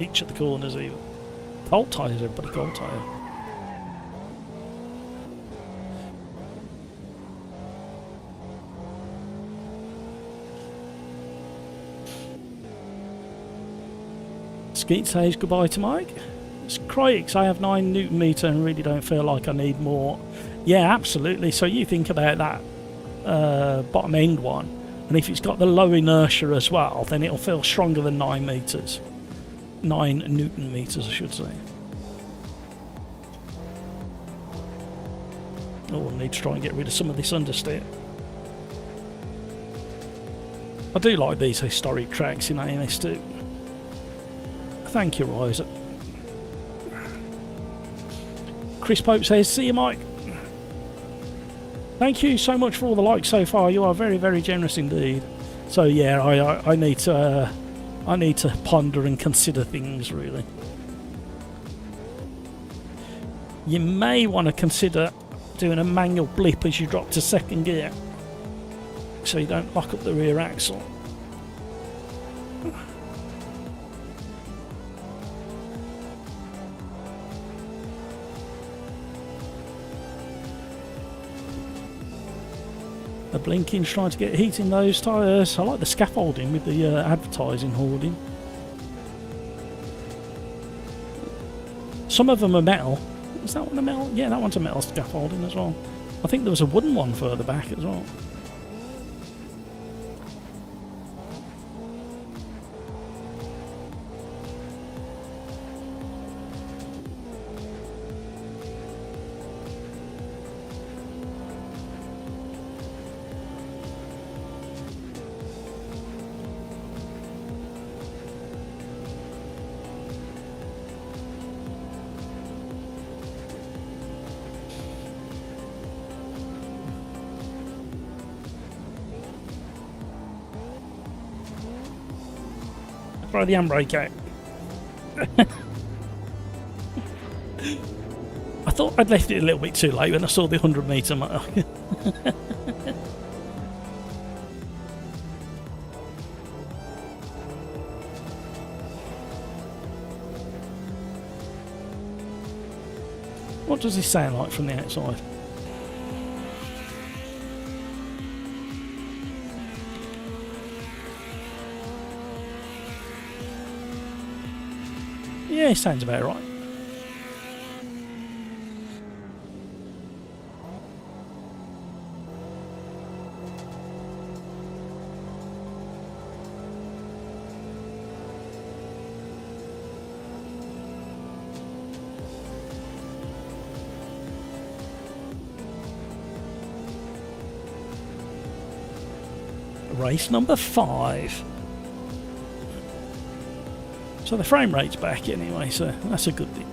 Each of the corners even. Cold tyres, everybody, cold tyre. Skeet says goodbye to Mike. It's Craigs, I have 9 Newton meter and really don't feel like I need more. Yeah, absolutely. So you think about that bottom end one, and if it's got the low inertia as well, then it'll feel stronger than 9 meters. 9 Newton meters, I should say. Oh, I need to try and get rid of some of this understeer. I do like these historic tracks in AMS2. Thank you, Isaac. Chris Pope says, see you, Mike. Thank you so much for all the likes so far. You are very, very generous indeed. So yeah, I need to ponder and consider things, really. You may want to consider doing a manual blip as you drop to second gear, so you don't lock up the rear axle. The blinking's trying to get heat in those tyres. I like the scaffolding with the advertising hoarding. Some of them are metal. Is that one a metal? Yeah, that one's a metal scaffolding as well. I think there was a wooden one further back as well. Throw the handbrake out. I thought I'd left it a little bit too late when I saw the 100-metre mark. What does this sound like from the outside? Yeah, it sounds about right. Race number 5. So the frame rate's back anyway, so that's a good thing.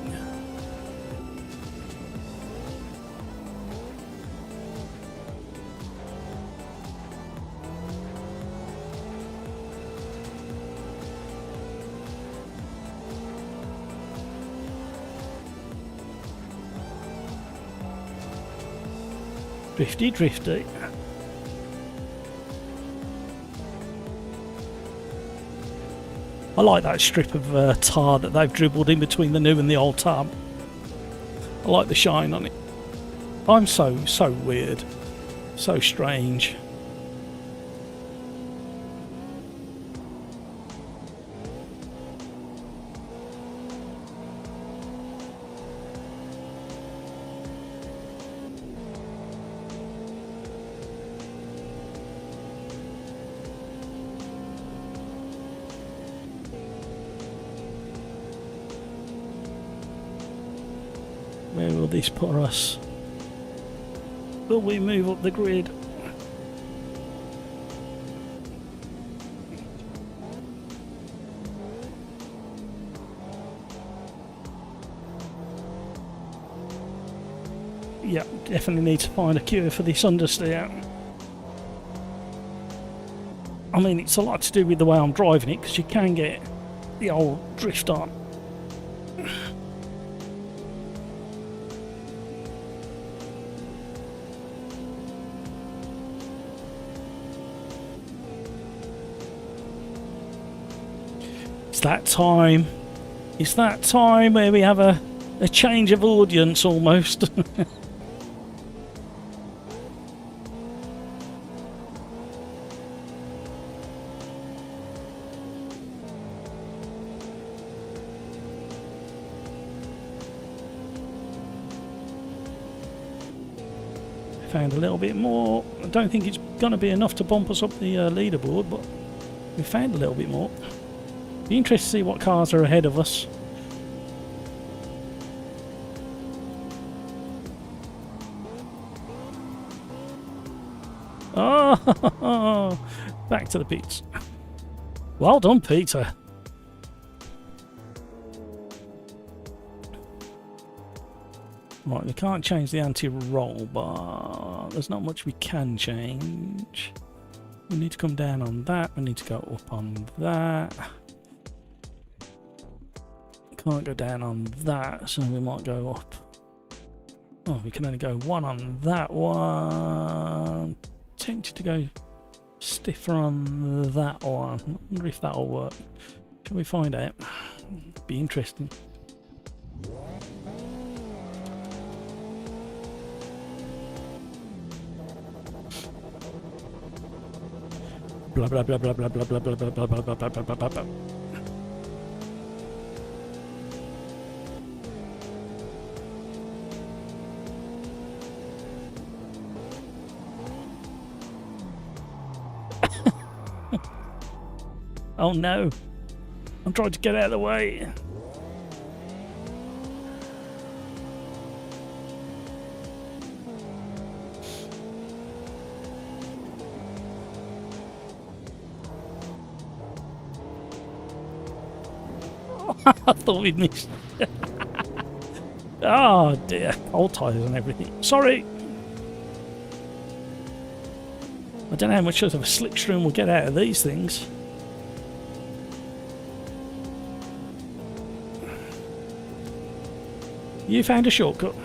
Drifty, drifty. I like that strip of tar that they've dribbled in between the new and the old tar. I like the shine on it. I'm so weird. So strange. Where will this put us? Will we move up the grid? Yeah, definitely need to find a cure for this understeer. I mean, it's a lot to do with the way I'm driving it, because you can get the old drift on. It's that time. It's that time where we have a change of audience almost. Found a little bit more. I don't think it's going to be enough to bump us up the leaderboard, but we found a little bit more. Be interested to see what cars are ahead of us. Oh, back to the pits. Well done, Peter. Right, we can't change the anti-roll bar. There's not much we can change. We need to come down on that. We need to go up on that. Can't go down on that, so we might go up. Oh, we can only go one on that one. Tempted to go stiffer on that one. I wonder if that'll work. Shall we find out? Be interesting. Blah blah blah blah blah blah blah blah blah blah blah blah blah blah blah. Oh no, I'm trying to get out of the way. I thought we'd missed. Oh dear, old tyres and everything. Sorry. I don't know how much of a slipstream we'll get out of these things. You found a shortcut.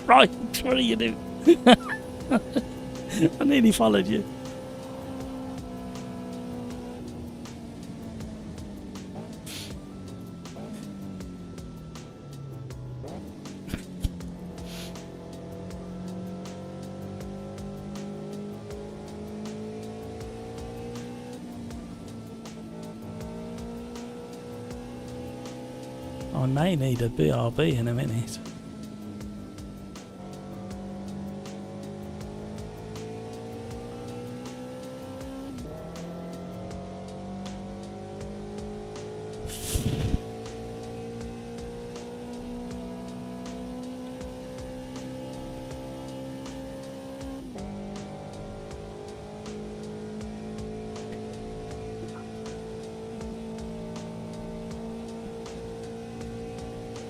Right, what are you doing? I nearly followed you. I may need a BRB in a minute.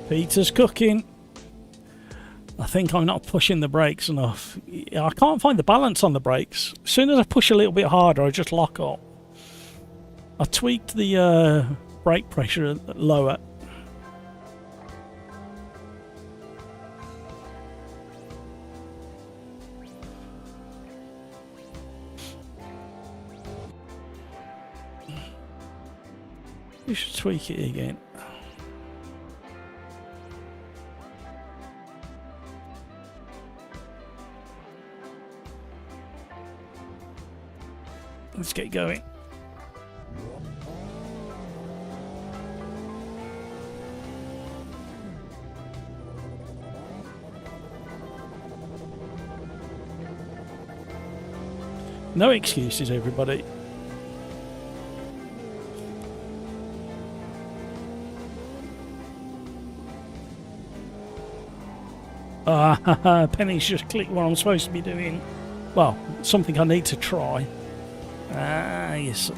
Peter's cooking. I think I'm not pushing the brakes enough. I can't find the balance on the brakes. As soon as I push a little bit harder, I just lock up. I tweaked the brake pressure lower. You should tweak it again. Let's get going. No excuses, everybody. Penny's just clicked what I'm supposed to be doing. Well, something I need to try. You see.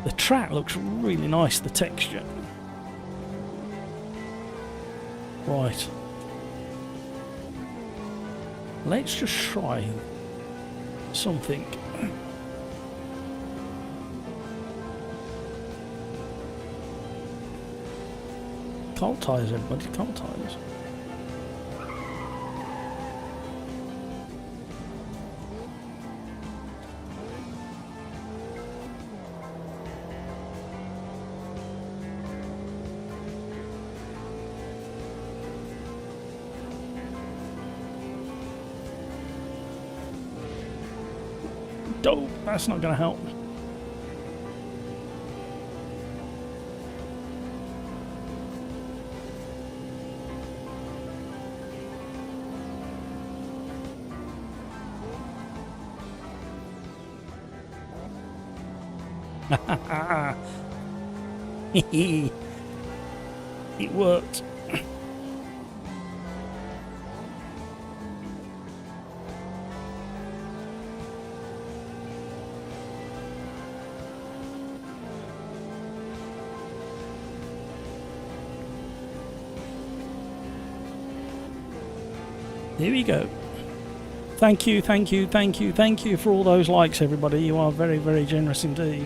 The track looks really nice, the texture. Right. Let's just try something. Cold tyres, everybody, cold tyres. Oh, that's not going to help. It worked. Here we go. Thank you, thank you, thank you, thank you for all those likes, everybody. You are very, very generous indeed.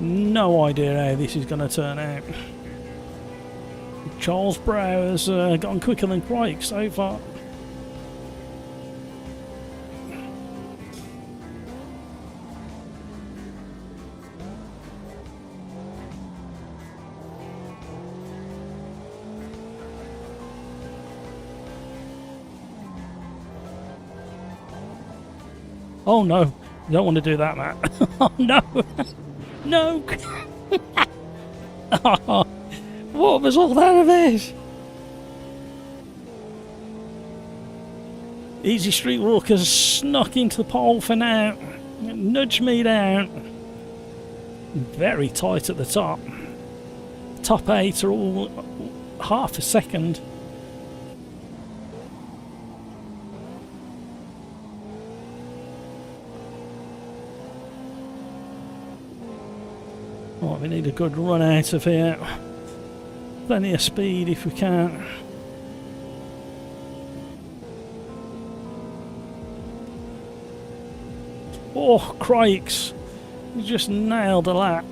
No idea how this is going to turn out. Charles Brow has gone quicker than Quake so far. Oh no, you don't want to do that, Matt. Oh no! No! Oh, what was all that of this? Easy Streetwalkers snuck into the pole for now. Nudge me down. Very tight at the top. Top 8 are all half a second. Oh, we need a good run out of here. Plenty of speed if we can. Oh, crikes. You just nailed a lap.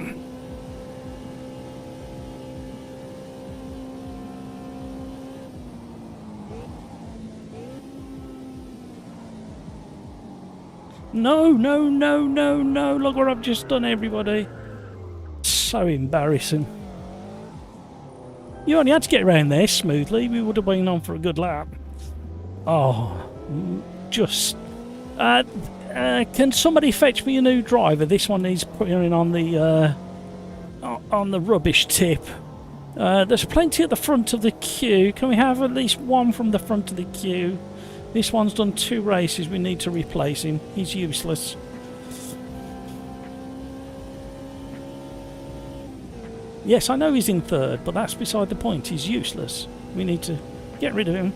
No, no, no, no, no. Look what I've just done, everybody. So embarrassing. You only had to get around there smoothly. We would have been on for a good lap. Oh, just... can somebody fetch me a new driver? This one needs putting on the rubbish tip. There's plenty at the front of the queue. Can we have at least one from the front of the queue? This one's done 2 races. We need to replace him. He's useless. Yes, I know he's in 3rd, but that's beside the point. He's useless. We need to get rid of him.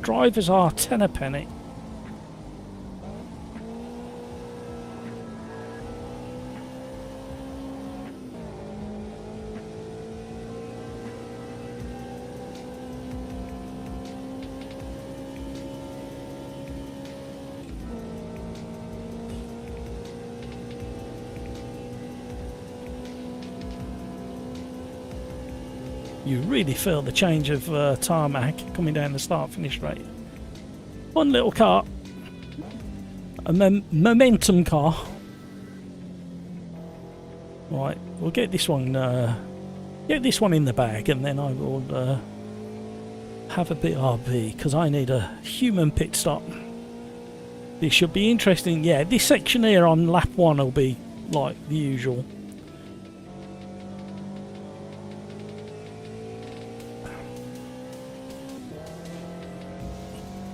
Drivers are 10 a penny. You really feel the change of tarmac coming down the start-finish rate. One little car, a momentum car. Right, we'll get this one in the bag, and then I will have a bit RB because I need a human pit stop. This should be interesting. Yeah, this section here on lap 1 will be like the usual.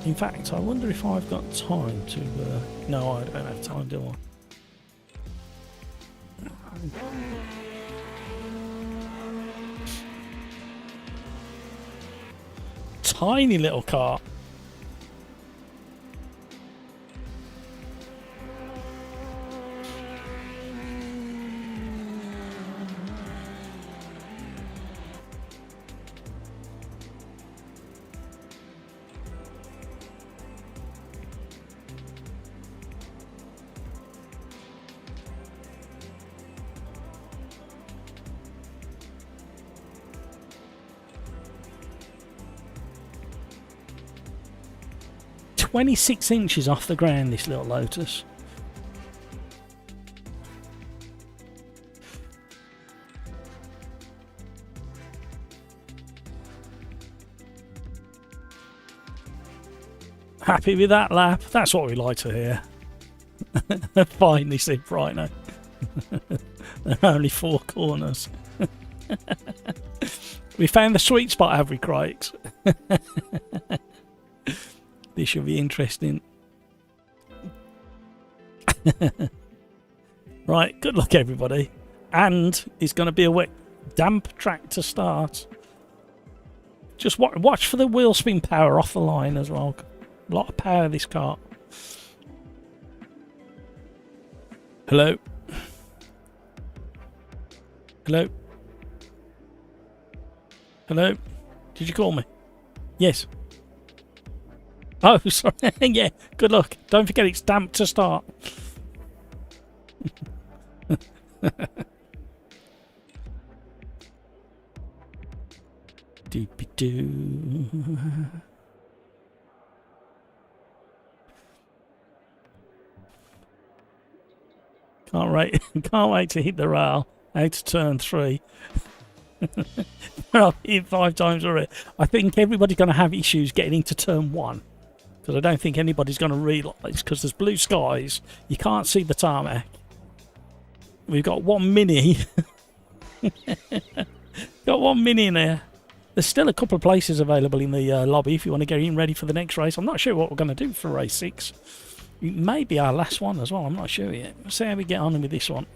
In fact, I wonder if I've got time to... no, I don't have time, do I? Tiny little car. .26 inches off the ground, this little Lotus. Happy with that lap? That's what we like to hear. Finally said right now. There are only 4 corners. We found the sweet spot, have we, Crikes? This should be interesting. Right, good luck everybody. And it's going to be a wet, damp track to start. Just watch for the wheel spin power off the line as well. A lot of power this car. Hello? Hello? Hello? Did you call me? Yes. Oh, sorry. Yeah, good luck. Don't forget it's damp to start. Doopy-doo. Can't wait to hit the rail out to turn 3. I've hit 5 times already. I think everybody's going to have issues getting into turn 1. Because I don't think anybody's going to realise, because there's blue skies, you can't see the tarmac. We've got one mini. Got one mini in there. There's still a couple of places available in the lobby if you want to get in ready for the next race. I'm not sure what we're going to do for race 6. It may be our last one as well. I'm not sure yet. Let's see how we get on with this one.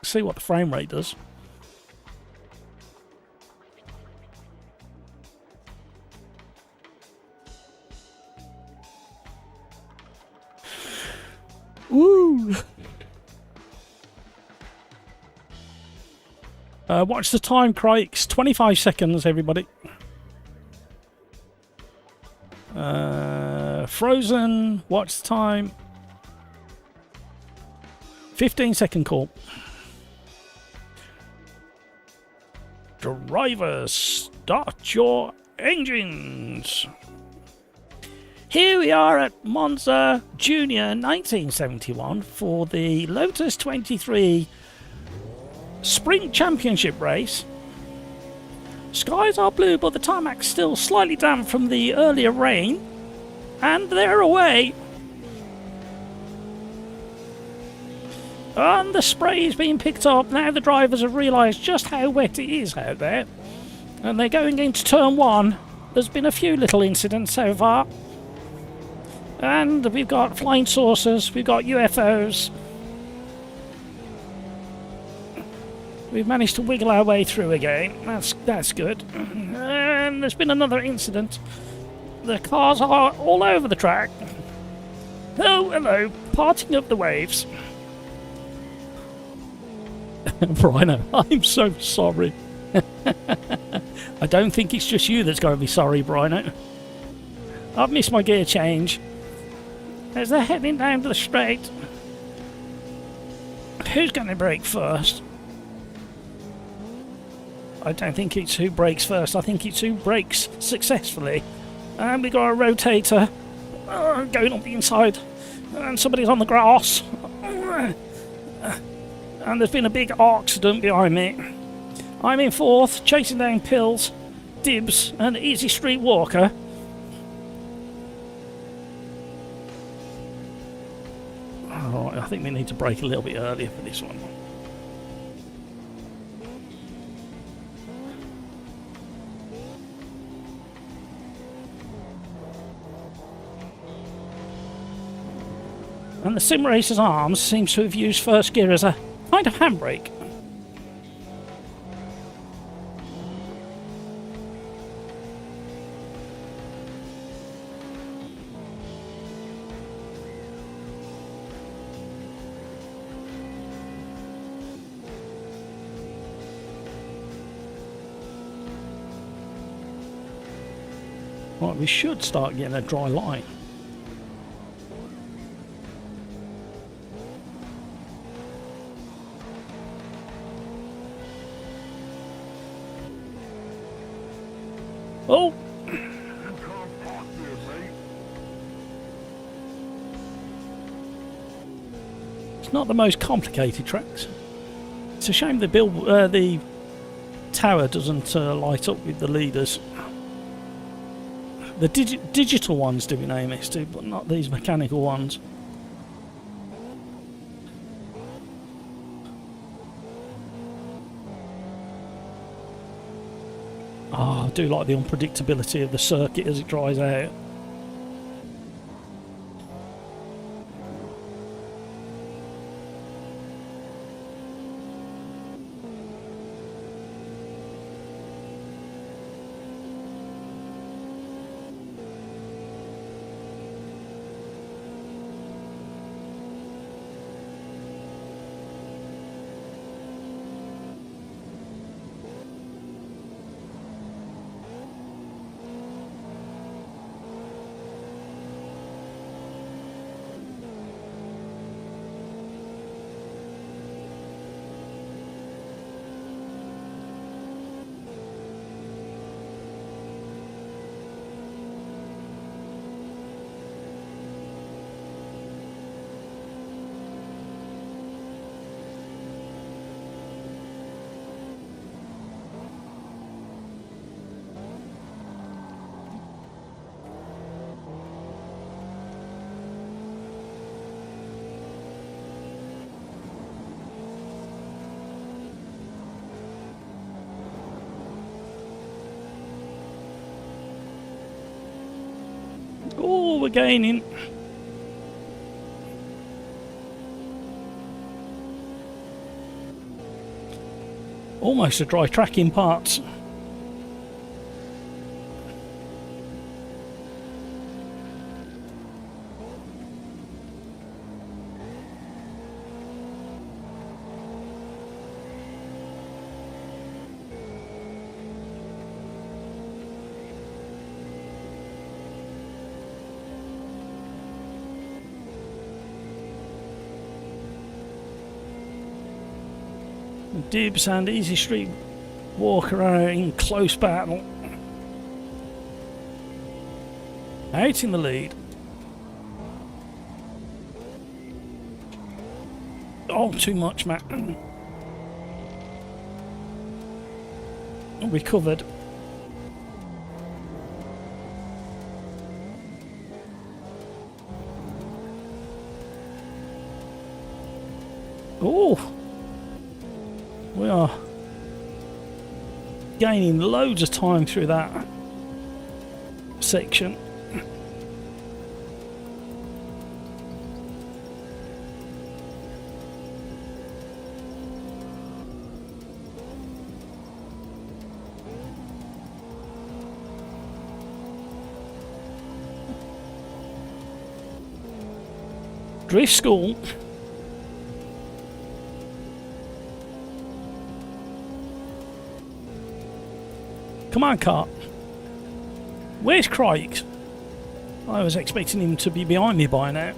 See what the frame rate does. Woo! Watch the time, Crikes. 25 seconds, everybody. Frozen. Watch the time. 15-second call. Drivers, start your engines. Here we are at Monza Junior 1971 for the Lotus 23 Sprint Championship race. Skies are blue, but the tarmac's still slightly damp from the earlier rain. And they're away. And the spray is being picked up. Now the drivers have realised just how wet it is out there. And they're going into turn 1. There's been a few little incidents so far. And we've got flying saucers, we've got UFOs. We've managed to wiggle our way through again. That's good. And there's been another incident. The cars are all over the track. Oh, hello. Parting of the waves. Brino, I'm so sorry. I don't think it's just you that's going to be sorry, Brino. I've missed my gear change. As they're heading down to the straight. Who's going to brake first? I don't think it's who brakes first. I think it's who brakes successfully. And we got a rotator going on the inside. And somebody's on the grass. And there's been a big accident behind me. I'm in 4th, chasing down Pills, Dibs, and Easy Street Walker. Alright, I think we need to brake a little bit earlier for this one. And the Sim Racers arms seems to have used first gear as a kind of handbrake. Right, we should start getting a dry line. Oh! It's not the most complicated tracks. It's a shame the tower doesn't light up with the leaders. The digital ones do in AMS2, but not these mechanical ones. Oh, I do like the unpredictability of the circuit as it dries out. Oh, we're gaining. Almost a dry track in parts. Dibs and Easy Street Walker are in close battle. Out in the lead. Oh, too much, Matt. Recovered. Oh! We are gaining loads of time through that section. Drift school. Come on, car. Where's Craig? I was expecting him to be behind me by now.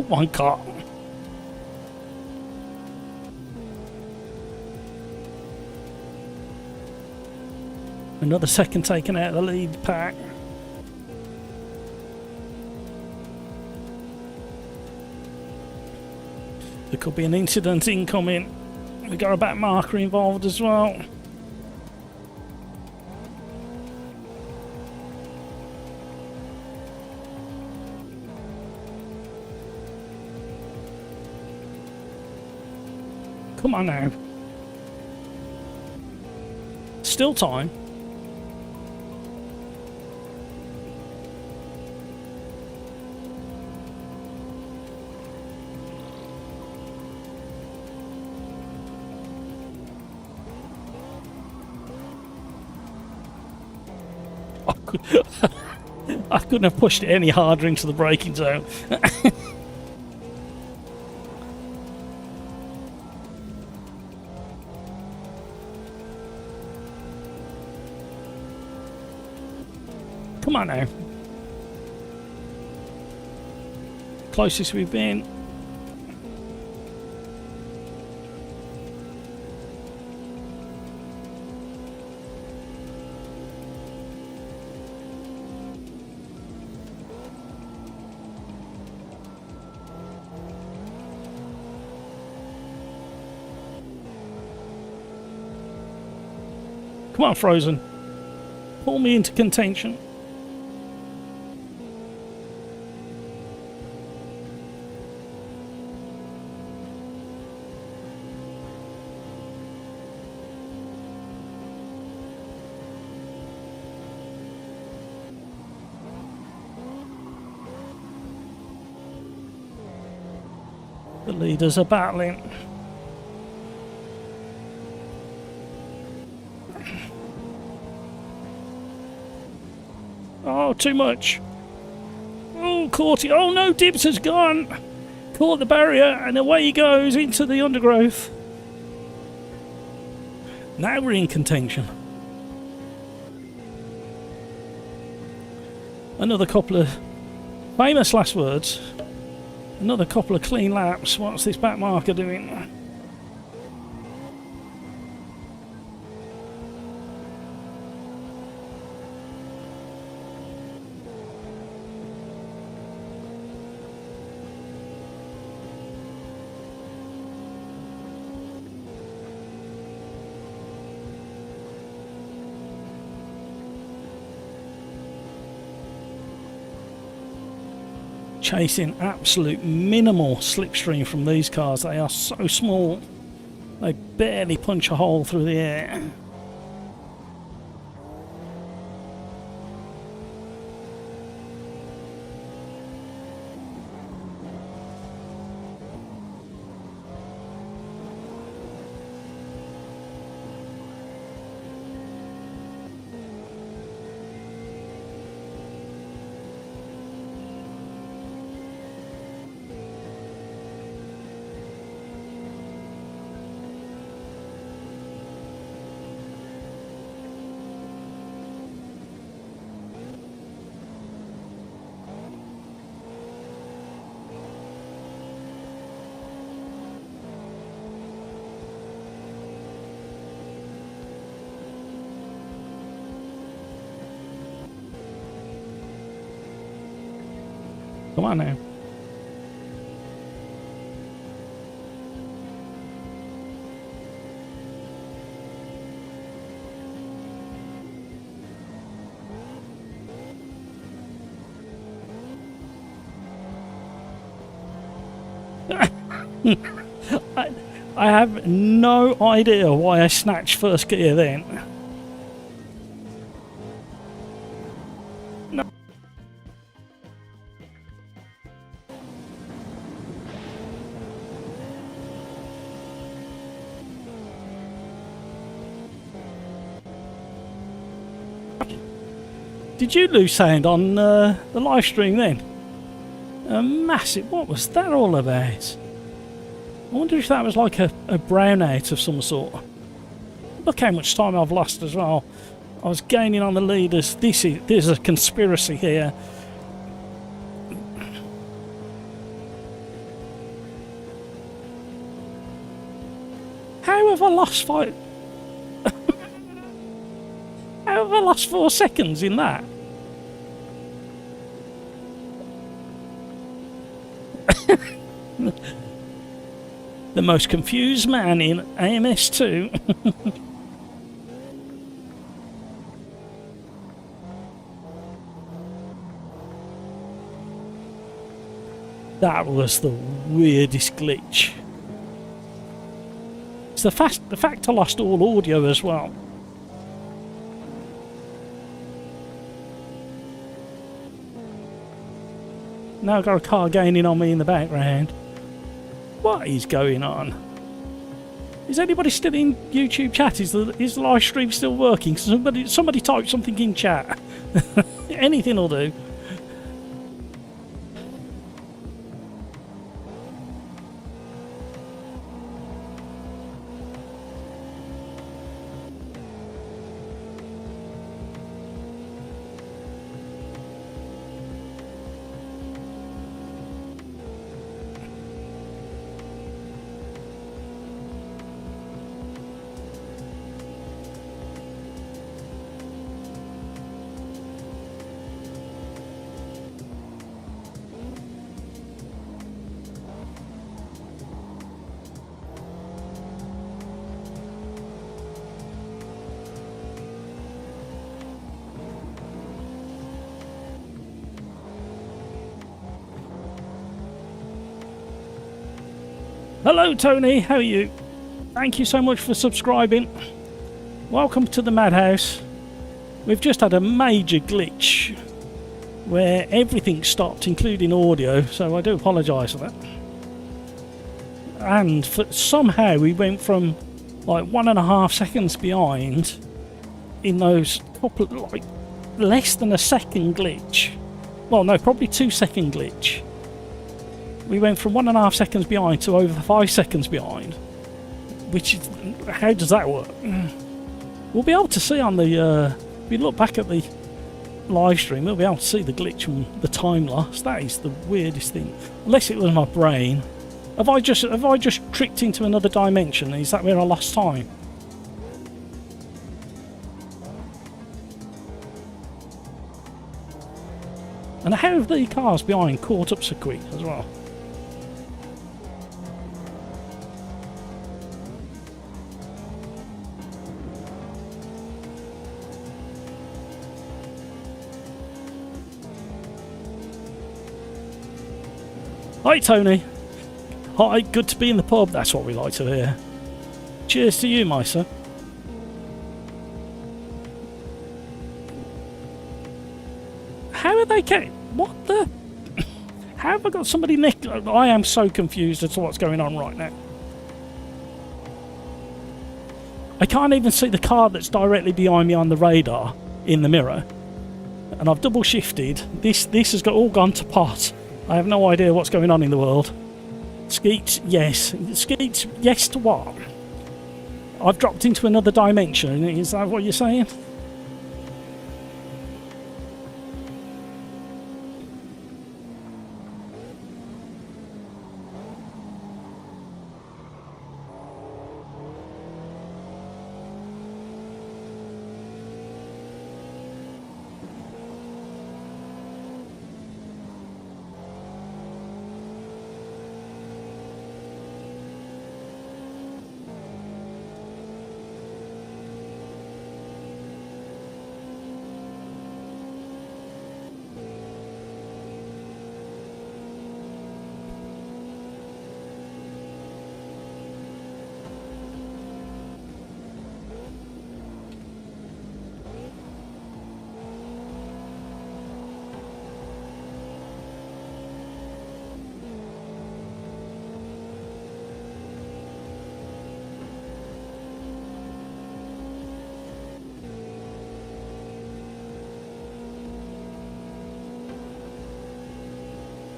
One car. Another second taken out of the lead pack. There could be an incident incoming. We got a back marker involved as well. Come on now. Still time. I couldn't have pushed it any harder into the braking zone. Come on now. Closest we've been. Come on, Frozen. Pull me into contention. The leaders are battling. Oh, too much. Oh, caught it. Oh no, Dibs has gone. Caught the barrier and away he goes into the undergrowth. Now we're in contention. Another couple of famous last words. Another couple of clean laps. What's this back marker doing? chasing absolute minimal slipstream from these cars. They are so small, they barely punch a hole through the air. Come on now. I have no idea why I snatched first gear then. No. Did you lose sound on the live stream then? A massive... What was that all about? I wonder if that was like a brownout of some sort. Look how much time I've lost as well. I was gaining on the leaders. There's a conspiracy here. How have I lost 5... How have I lost 4 seconds in that? The most confused man in AMS2. That was the weirdest glitch. It's the fact I lost all audio as well. Now I've got a car gaining on me in the background. What is going on? Is anybody still in YouTube chat? Is the live stream still working? Somebody type something in chat. Anything will do. Hello Tony, how are you? Thank you so much for subscribing. Welcome to the madhouse. We've just had a major glitch where everything stopped, including audio, so I do apologise for that. And somehow we went from like 1.5 seconds behind in those couple, like less than a second glitch. Well, no, probably 2-second glitch. We went from 1.5 seconds behind to over 5 seconds behind. Which is, how does that work? We'll be able to see on the, if we look back at the live stream, we'll be able to see the glitch and the time loss. That is the weirdest thing. Unless it was my brain. Have I just tricked into another dimension? Is that where I lost time? And how have the cars behind caught up so quick as well? Hi, Tony. Hi, good to be in the pub. That's what we like to hear. Cheers to you, my son. How are they getting... What the... How have I got somebody nicked? I am so confused as to what's going on right now. I can't even see the car that's directly behind me on the radar in the mirror. And I've double shifted. This has all gone to pot. I have no idea what's going on in the world. Skeets, yes. Skeets, yes to what? I've dropped into another dimension. Is that what you're saying?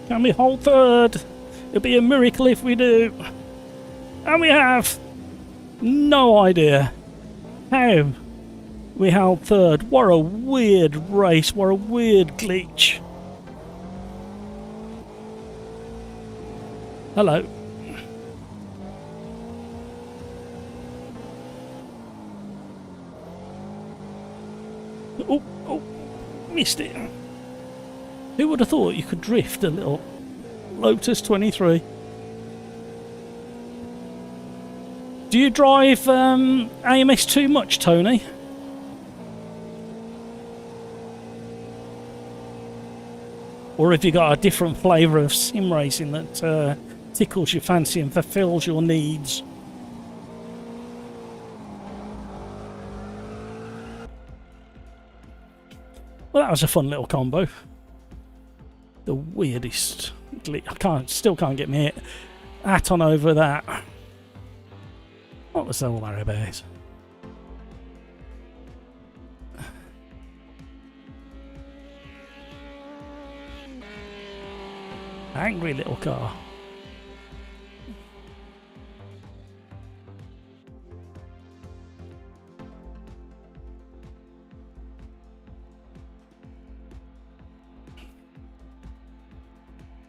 Can we hold third? It'll be a miracle if we do. And we have no idea how we held third. What a weird race. What a weird glitch. Hello. Oh, missed it. Who would have thought you could drift a little Lotus 23? Do you drive AMS2 much, Tony? Or have you got a different flavour of sim racing that tickles your fancy and fulfills your needs? Well, that was a fun little combo. The weirdest glitch. I still can't get my hat on over that. What was all that about? Angry little car.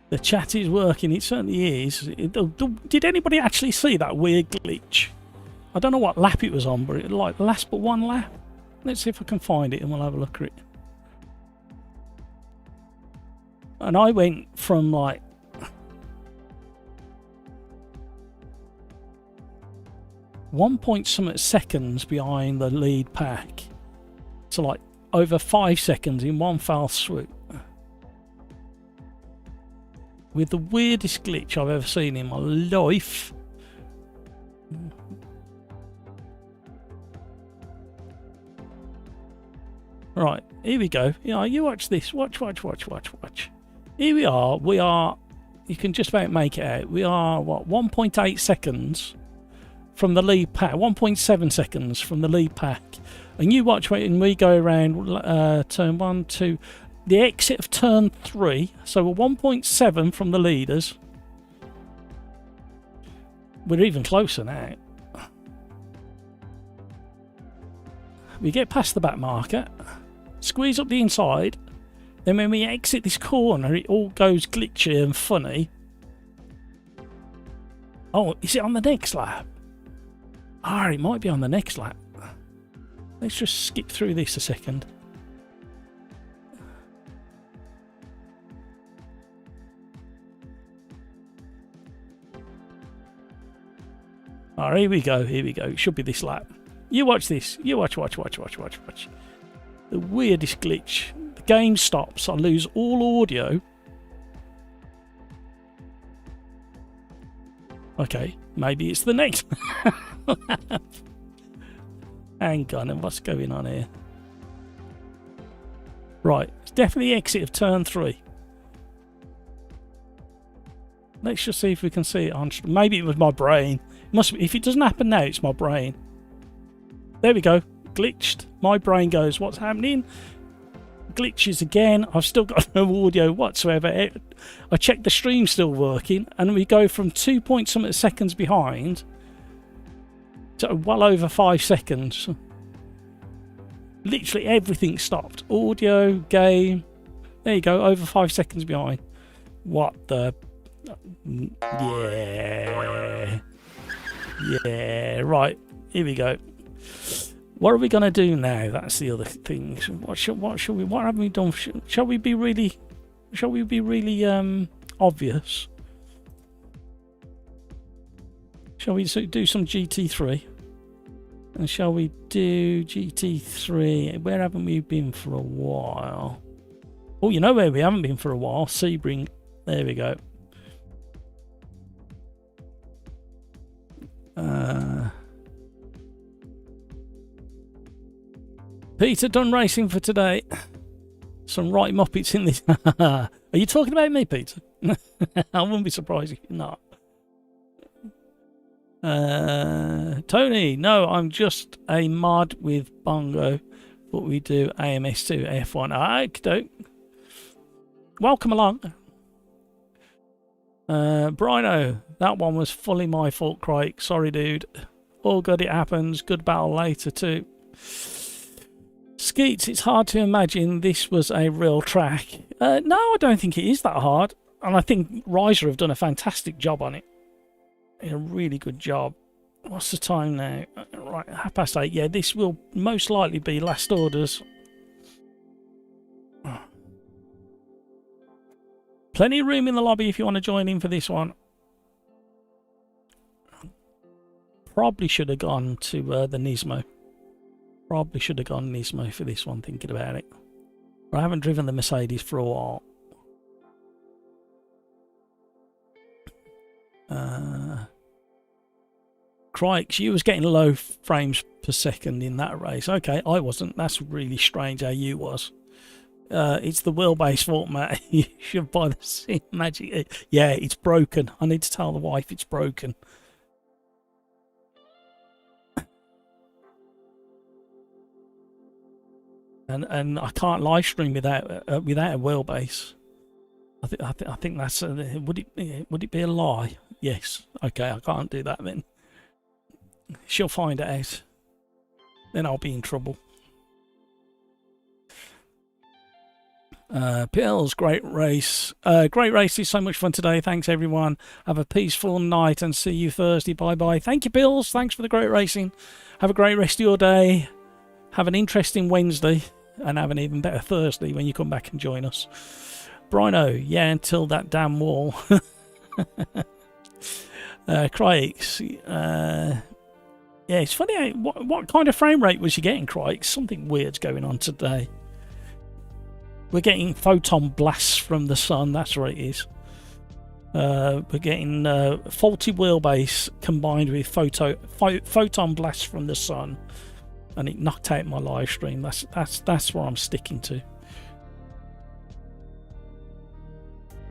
The chat is working, it certainly is. Did anybody actually see that weird glitch? I don't know what lap it was on, but it like last but one lap. Let's see if I can find it and we'll have a look at it. And I went from like 1 point something seconds behind the lead pack to like over 5 seconds in one foul swoop. With the weirdest glitch I've ever seen in my life. Right, here we go. Yeah, you watch this. Watch. Here we are. You can just about make it out. We are, what, 1.8 seconds from the lead pack. 1.7 seconds from the lead pack. And you watch when we go around turn 1, 2... The exit of turn 3, so we're 1.7 from the leaders. We're even closer now. We get past the back marker, squeeze up the inside, then when we exit this corner it all goes glitchy and funny. Oh, is it on the next lap? Ah, it might be on the next lap. Let's just skip through this a second. Alright, here we go. It should be this lap. You watch this. You watch. The weirdest glitch. The game stops. I lose all audio. Okay, maybe it's the next. Hang on, and what's going on here? Right, it's definitely exit of turn 3. Let's just see if we can see it on. Maybe it was my brain. It must be, if it doesn't happen now, it's my brain. There we go. Glitched. My brain goes, what's happening? Glitches again. I've still got no audio whatsoever. I checked the stream's still working, and we go from 2 point something seconds behind to well over 5 seconds. Literally everything stopped. Audio, game. There you go, over 5 seconds behind. What the... Yeah, right, here we go. What are we going to do now? That's the other thing. What have we done? Shall we be really obvious? Shall we do some GT3? And shall we do GT3? Where haven't we been for a while? Oh, you know where we haven't been for a while? Sebring. There we go. Peter done racing for today. Some right muppets in this. Are you talking about me, Peter? I wouldn't be surprised if you're not. Tony, no, I'm just a mod with Bongo, but we do AMS2 F1. Okay, welcome along. Brino, that one was fully my fault, Craig. Sorry, dude. All good, it happens. Good battle later, too. Skeets, it's hard to imagine this was a real track. No, I don't think it is that hard. And I think Riser have done a fantastic job on it. A really good job. What's the time now? Right, 8:30. Yeah, this will most likely be last orders. Plenty of room in the lobby if you want to join in for this one. Probably should have gone to the Nismo. Probably should have gone Nismo for this one, thinking about it. But I haven't driven the Mercedes for a while. Crikes, you was getting low frames per second in that race. Okay, I wasn't. That's really strange how you was. It's the wheelbase fault, Matt. You should buy the Sim Magic. Yeah, it's broken. I need to tell the wife it's broken. And I can't live stream without a wheelbase. I think that's would it be a lie? Yes. Okay, I can't do that then. She'll find it out. Then I'll be in trouble. Pills, great race. Great race. It's so much fun today. Thanks everyone. Have a peaceful night and see you Thursday. Bye bye. Thank you, Pills. Thanks for the great racing. Have a great rest of your day. Have an interesting Wednesday. And have an even better Thursday when you come back and join us. Brino, yeah, until that damn wall. Crikes, yeah, it's funny how, what kind of frame rate was you getting, Crikes? Something weird's going on today. We're getting photon blasts from the sun, that's what it is. We're getting faulty wheelbase combined with photon blasts from the sun. And it knocked out my live stream. That's what I'm sticking to.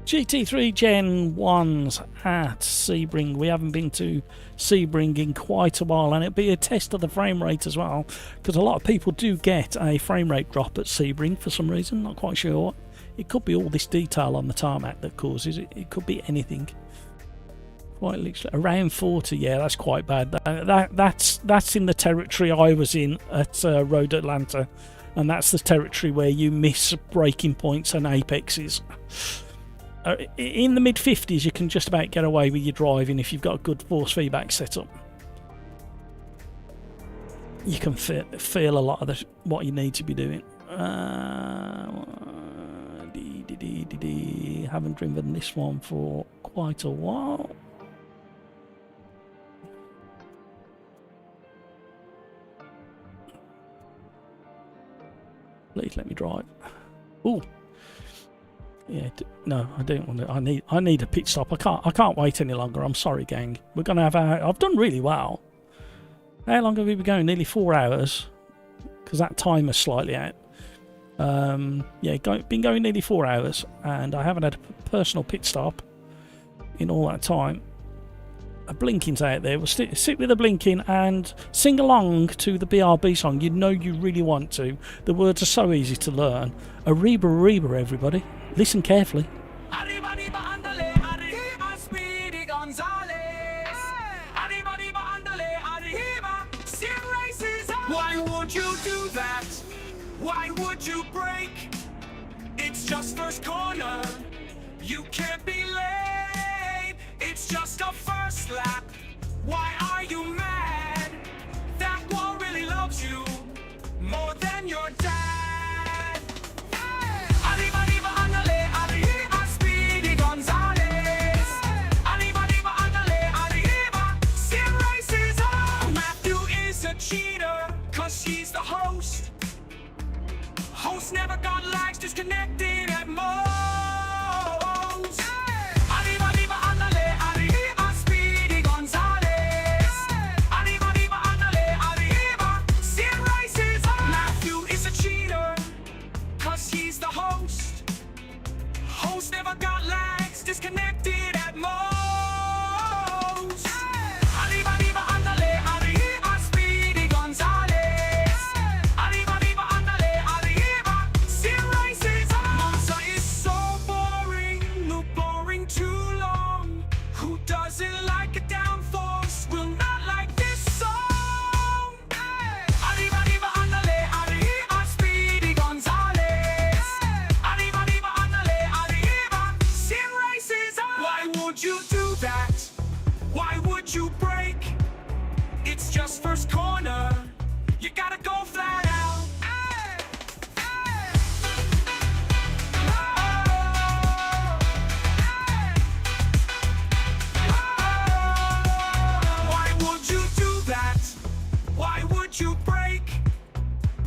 GT3 Gen 1s at Sebring. We haven't been to Sebring in quite a while, and it'll be a test of the frame rate as well, because a lot of people do get a frame rate drop at Sebring for some reason. Not quite sure what. It could be all this detail on the tarmac that causes it. It could be anything. Quite literally around 40, yeah, that's quite bad. That's in the territory I was in at Road Atlanta, and that's the territory where you miss braking points and apexes. In the mid 50s, you can just about get away with your driving if you've got a good force feedback setup. You can feel a lot of what you need to be doing. Haven't driven this one for quite a while. Please let me drive. Oh, yeah. No, I don't want to. I need a pit stop. I can't wait any longer. I'm sorry, gang. We're gonna have our. I've done really well. How long have we been going? Nearly 4 hours. Because that timer's slightly out. Yeah, been going nearly 4 hours, and I haven't had a personal pit stop in all that time. A blinking's out there. We'll sit with a blinking and sing along to the BRB song. You know you really want to. The words are so easy to learn. Arriba, arriba, everybody. Listen carefully. Why would you do that? Why would you break? It's just first corner. You can't be late. It's just a first lap. Why are you mad? That wall really loves you more than your dad. Arriba, arriba, andale, arriba, Speedy Gonzales. Arriba, arriba, andale, arriba, Sim Racers on. Matthew is a cheater, cause he's the host. Host never got lags, disconnected at most. Arriba, arriba, andale, arriba, Speedy Gonzales. Arriba, arriba, andale, arriba, Sim Racers on. Matthew is a cheater, cause he's the host. Host never got lags, disconnected at most. Arriba, arriba, andale, arriba, Speedy Gonzales. Arriba, arriba, andale, arriba, Sim Racers on. Monza is so boring, no boring too long. Who doesn't like a downforce will not like this song. Arriba, arriba, andale, arriba, Speedy Gonzales. Arriba, arriba, andale, arriba, Sim Racers on. Why would you do that? Why would you break? It's just first corner. You gotta go flat out. Why would you do that? Why would you break?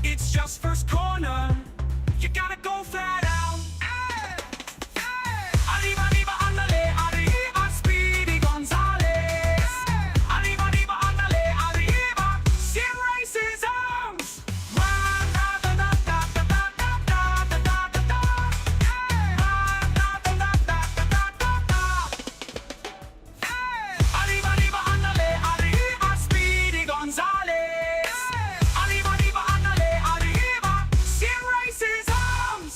It's just first corner. You gotta go flat out. Arriba, arriba, andale, arriba, Speedy Gonzales. Arriba, arriba, andale, arriba, Sim Racers arms. Arriba, arriba, andale, arriba, Speedy Gonzales. Arriba, arriba, andale, arriba, Sim Racers arms.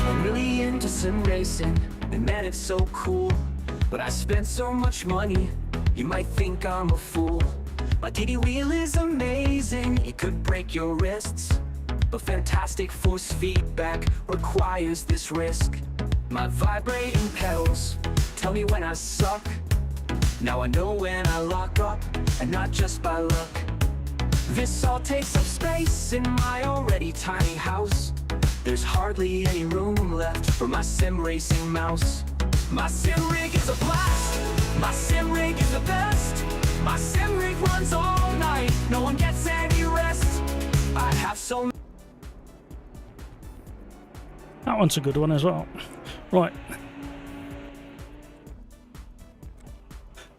I'm really into sim racing, and man, it's so cool. But I spent so much money, you might think I'm a fool. My DD wheel is amazing, it could break your wrists. But fantastic force feedback requires this risk. My vibrating pedals tell me when I suck. Now I know when I lock up, and not just by luck. This all takes up space in my already tiny house. There's hardly any room left for my sim racing mouse. My sim rig is a blast, my sim rig is the best. My sim rig runs all night, no one gets any rest. I have so many. That one's a good one as well. Right.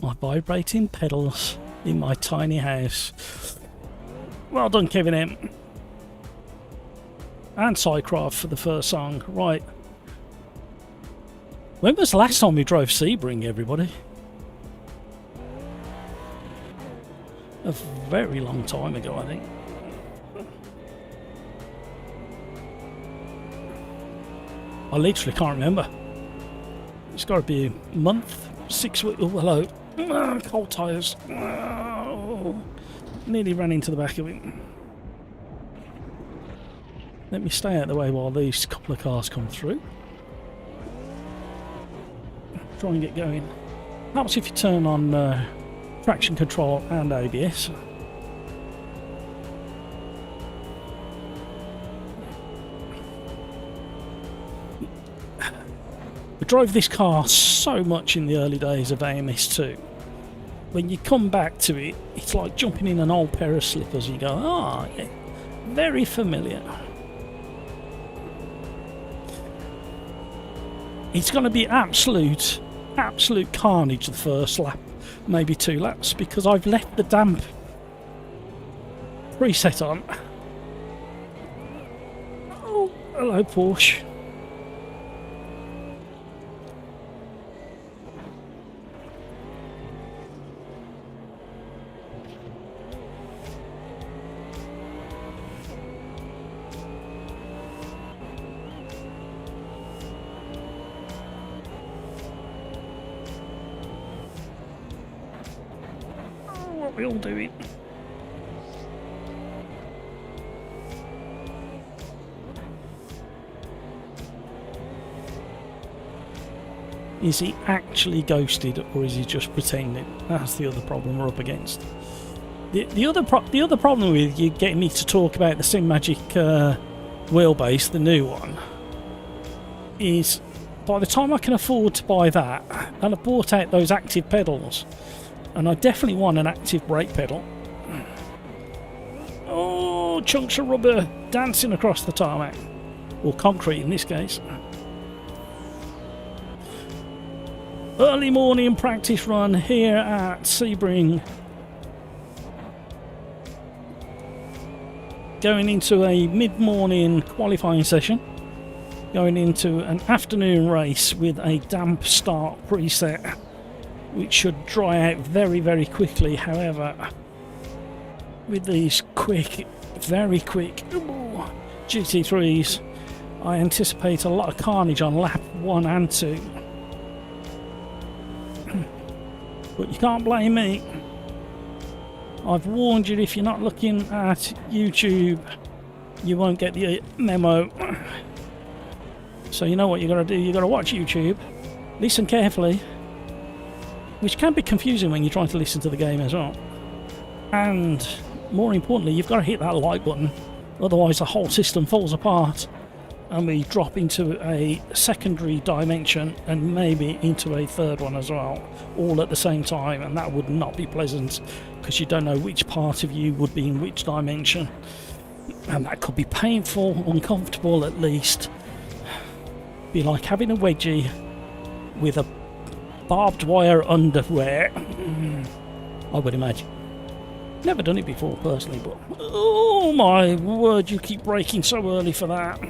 My vibrating pedals in my tiny house. Well done, Kevin M. And Cycraft for the first song. Right. When was the last time we drove Sebring, everybody? A very long time ago, I think. I literally can't remember. It's got to be a month, 6 weeks. Oh, hello. Cold tyres. Oh, nearly ran into the back of it. Let me stay out of the way while these couple of cars come through. Try and get going. Helps if you turn on traction control and ABS. We drove this car so much in the early days of AMS2. when you come back to it, it's like jumping in an old pair of slippers. You go, ah, yeah, very familiar. It's going to be absolute carnage the first lap, maybe 2 laps, because I've left the damp preset on. Oh, hello Porsche. What are we all doing? Is he actually ghosted, or is he just pretending? That's the other problem we're up against. The other problem with you getting me to talk about the Sim Magic wheelbase, the new one, is by the time I can afford to buy that, I'll have bought out those active pedals, and I definitely want an active brake pedal. Oh, chunks of rubber dancing across the tarmac, or concrete in this case. Early morning practice run here at Sebring. Going into a mid-morning qualifying session. Going into an afternoon race with a damp start preset, which should dry out very, very quickly. However, with these quick, very quick GT3s, I anticipate a lot of carnage on lap 1 and 2. But you can't blame me. I've warned you, if you're not looking at YouTube, you won't get the memo. So you know what you got to do. You got to watch YouTube, listen carefully, which can be confusing when you're trying to listen to the game as well. And more importantly, you've got to hit that like button, otherwise the whole system falls apart and we drop into a secondary dimension and maybe into a third one as well, all at the same time, and that would not be pleasant because you don't know which part of you would be in which dimension, and that could be painful, uncomfortable at least. Be like having a wedgie with a barbed wire underwear, I would imagine. Never done it before personally, but oh my word, you keep braking so early for that.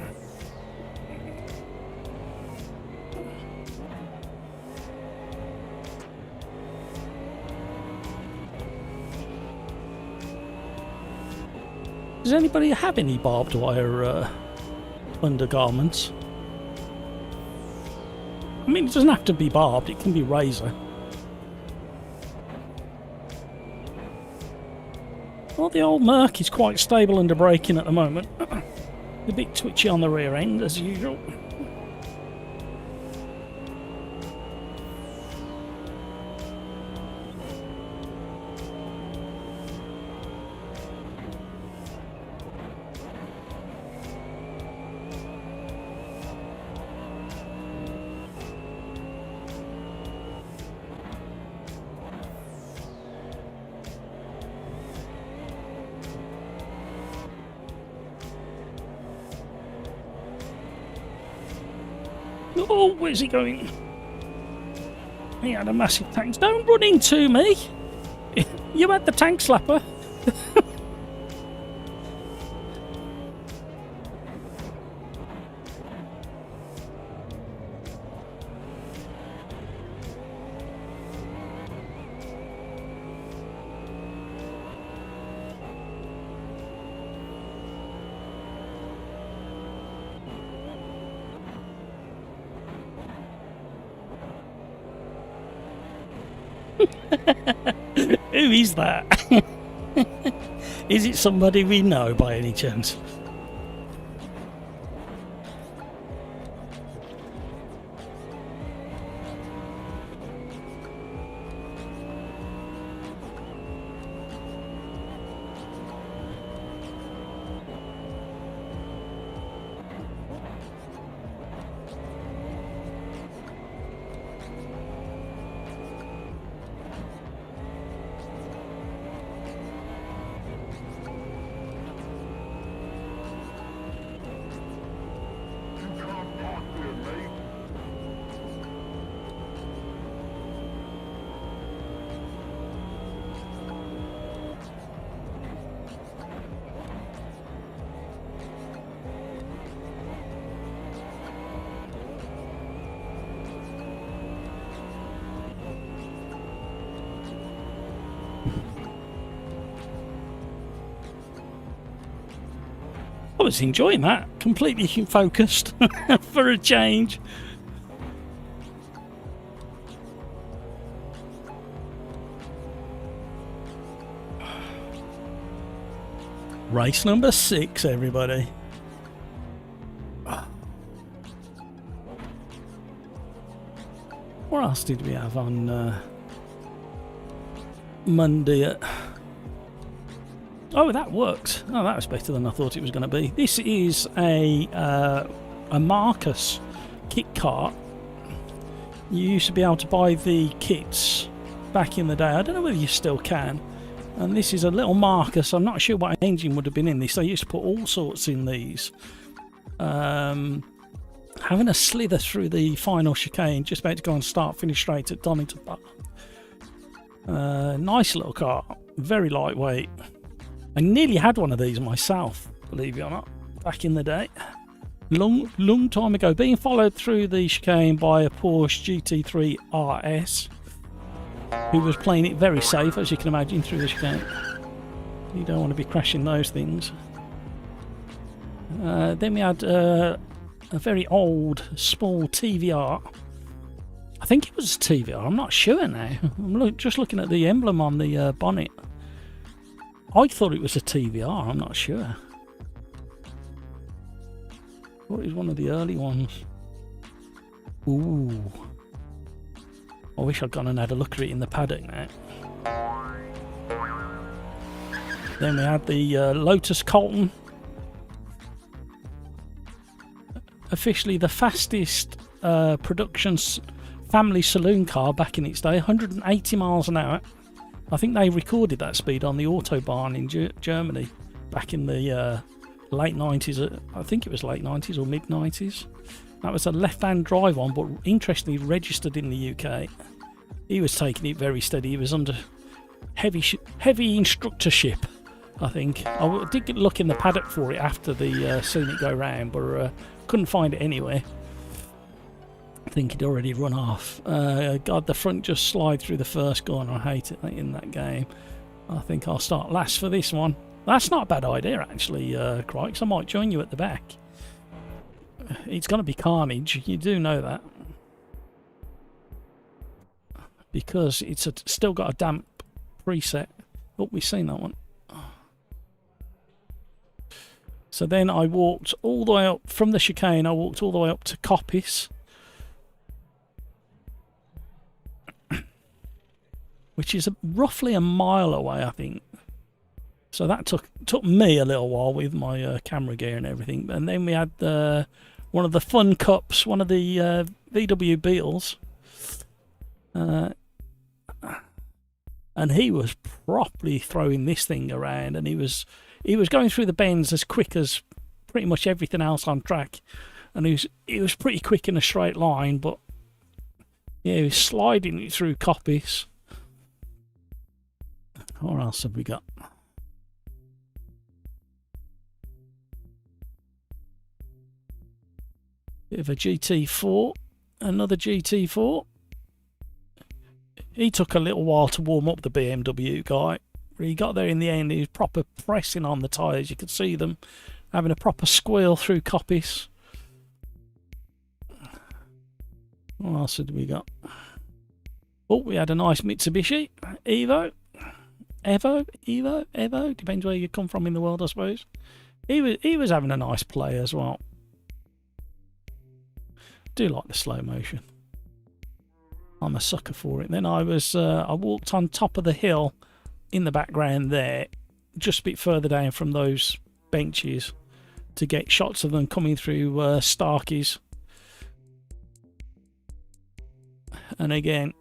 Does anybody have any barbed wire undergarments? I mean, it doesn't have to be barbed, it can be razor. Well, the old Merc is quite stable under braking at the moment. A bit twitchy on the rear end, as usual. Oh, where's he going? He had a massive tank. Don't run into me! You had the tank slapper. Who is that? Is it somebody we know by any chance? I was enjoying that. Completely focused for a change. Race number 6, everybody. What else did we have on Monday? Oh, that worked. Oh, that was better than I thought it was going to be. This is a Marcus kit cart. You used to be able to buy the kits back in the day. I don't know whether you still can. And this is a little Marcus. I'm not sure what engine would have been in this. They used to put all sorts in these. Having a slither through the final chicane, just about to go and start, finish straight at Donington Park. Nice little car, very lightweight. I nearly had one of these myself, believe it or not, back in the day. Long time ago, being followed through the chicane by a Porsche GT3 RS, who was playing it very safe, as you can imagine, through the chicane. You don't want to be crashing those things. Then we had a very old, small TVR. I think it was a TVR, I'm not sure now. I'm just looking at the emblem on the bonnet. I thought it was a TVR, I'm not sure. I thought it was one of the early ones. Ooh. I wish I'd gone and had a look at it in the paddock now. Then we had the Lotus Colton. Officially the fastest production family saloon car back in its day, 180 miles an hour. I think they recorded that speed on the Autobahn in Germany back in the late 90s. I think it was late 90s or mid 90s. That was a left-hand drive on, but interestingly registered in the UK. He was taking it very steady. He was under heavy instructorship, I think. I did look in the paddock for it after the seen it go round, but couldn't find it anywhere. I think he'd already run off. God, the front just slide through the first corner. I hate it in that game. I think I'll start last for this one. That's not a bad idea, actually, Crikes. I might join you at the back. It's going to be carnage. You do know that. Because it's still got a damp preset. Oh, we've seen that one. So then I walked all the way up from the chicane. I walked all the way up to Coppice, which is roughly a mile away, I think. So that took me a little while with my camera gear and everything. And then we had one of the fun cups, one of the VW Beetles. And he was properly throwing this thing around, and he was going through the bends as quick as pretty much everything else on track. And he was pretty quick in a straight line, but yeah, he was sliding it through Coppice. What else have we got? Bit of a GT4, another GT4. He took a little while to warm up, the BMW guy. He got there in the end. He was proper pressing on the tyres. You could see them having a proper squeal through Coppice. What else had we got? Oh, we had a nice Mitsubishi Evo. Evo. Depends where you come from in the world, I suppose. He was having a nice play as well. Do like the slow motion. I'm a sucker for it. Then I walked on top of the hill in the background there, just a bit further down from those benches, to get shots of them coming through Starkeys. And again,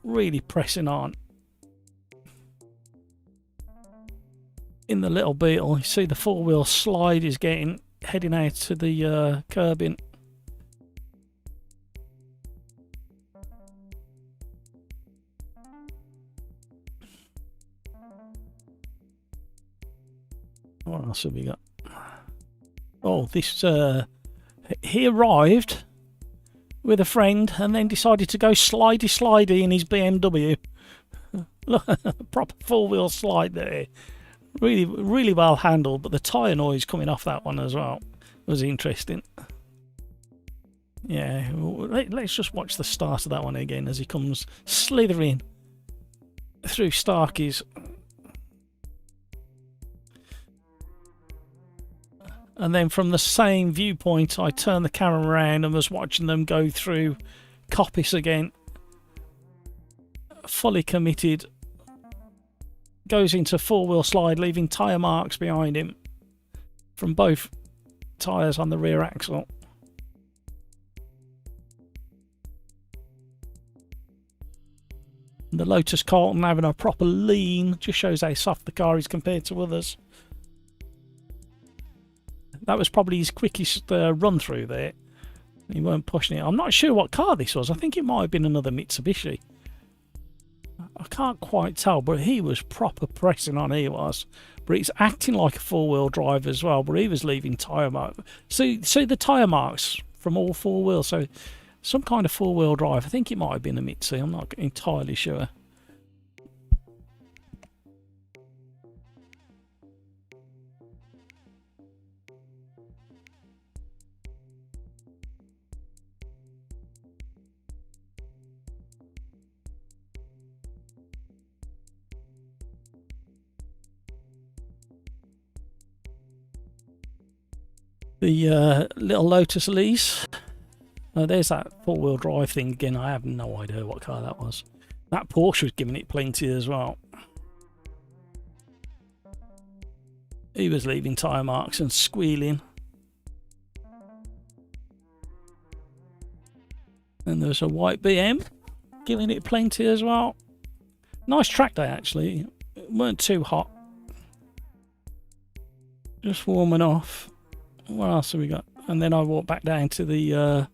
really pressing on. In the little Beetle, you see the four-wheel slide is heading out to the curbing. What else have we got? Oh, this he arrived with a friend and then decided to go slidey in his BMW. Look, proper four-wheel slide there. really well handled, but the tyre noise coming off that one as well was interesting. Yeah, let's just watch the start of that one again as he comes slithering through Starkey's. And then from the same viewpoint, I turned the camera around and was watching them go through Coppice again. Fully committed. Goes into four-wheel slide, leaving tyre marks behind him from both tyres on the rear axle. The Lotus Carlton having a proper lean just shows how soft the car is compared to others. That was probably his quickest run through there. He weren't pushing it. I'm not sure what car this was. I think it might have been another Mitsubishi. I can't quite tell, but he was proper pressing on, he was. But he's acting like a four-wheel drive as well, but he was leaving tyre marks. See the tyre marks from all four wheels. So some kind of four-wheel drive. I think it might have been a Mitsu. I'm not entirely sure. The little Lotus Elise. Oh, there's that four-wheel drive thing again. I have no idea what car that was. That Porsche was giving it plenty as well. He was leaving tyre marks and squealing. And there's a white BM giving it plenty as well. Nice track day actually. It weren't too hot. Just warming off. What else have we got? And then I walked back down to the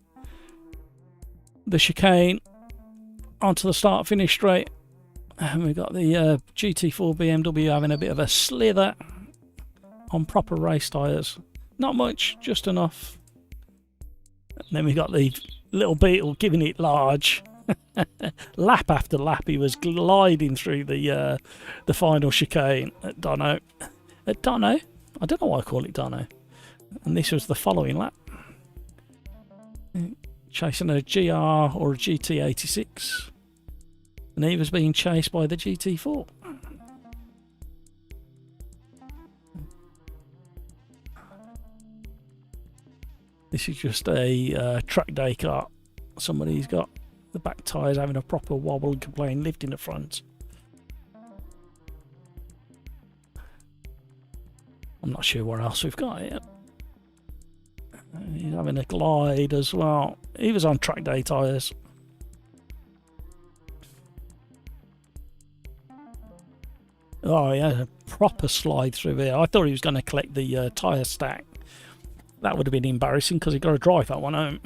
chicane onto the start finish straight, and we got the GT4 BMW having a bit of a slither on proper race tyres. Not much, just enough. And then we got the little Beetle giving it large. Lap after lap he was gliding through the final chicane at Dono. I don't know why I call it Dono. And this was the following lap. Chasing a GR or a GT86. And he was being chased by the GT4. This is just a track day car. Somebody's got the back tyres having a proper wobble and complain, lived in the front. I'm not sure what else we've got here. He's having a glide as well. He was on track day tyres. Oh, he had a proper slide through here. I thought he was going to collect the tyre stack. That would have been embarrassing because he got to drive that one home.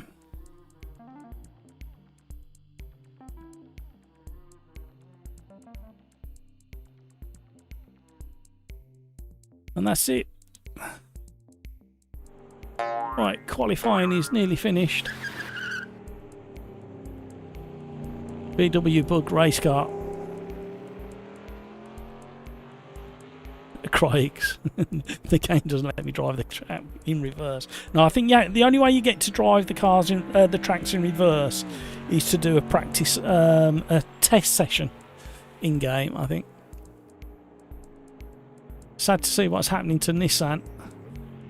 And that's it. Right, qualifying is nearly finished. VW Bug race car. Craigs. The game doesn't let me drive the track in reverse. No, I think the only way you get to drive the cars in the tracks in reverse is to do a practice, a test session in game. I think. Sad to see what's happening to Nissan.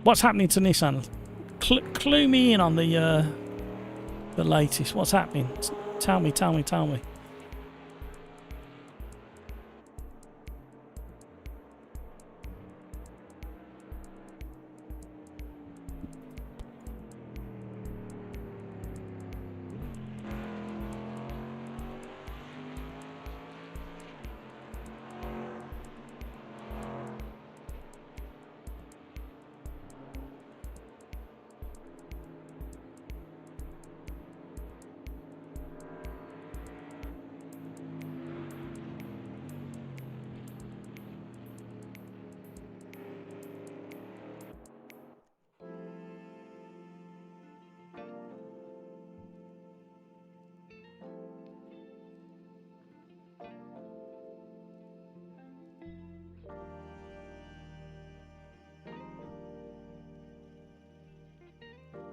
What's happening to Nissan? Clue me in on the latest. What's happening? Tell me.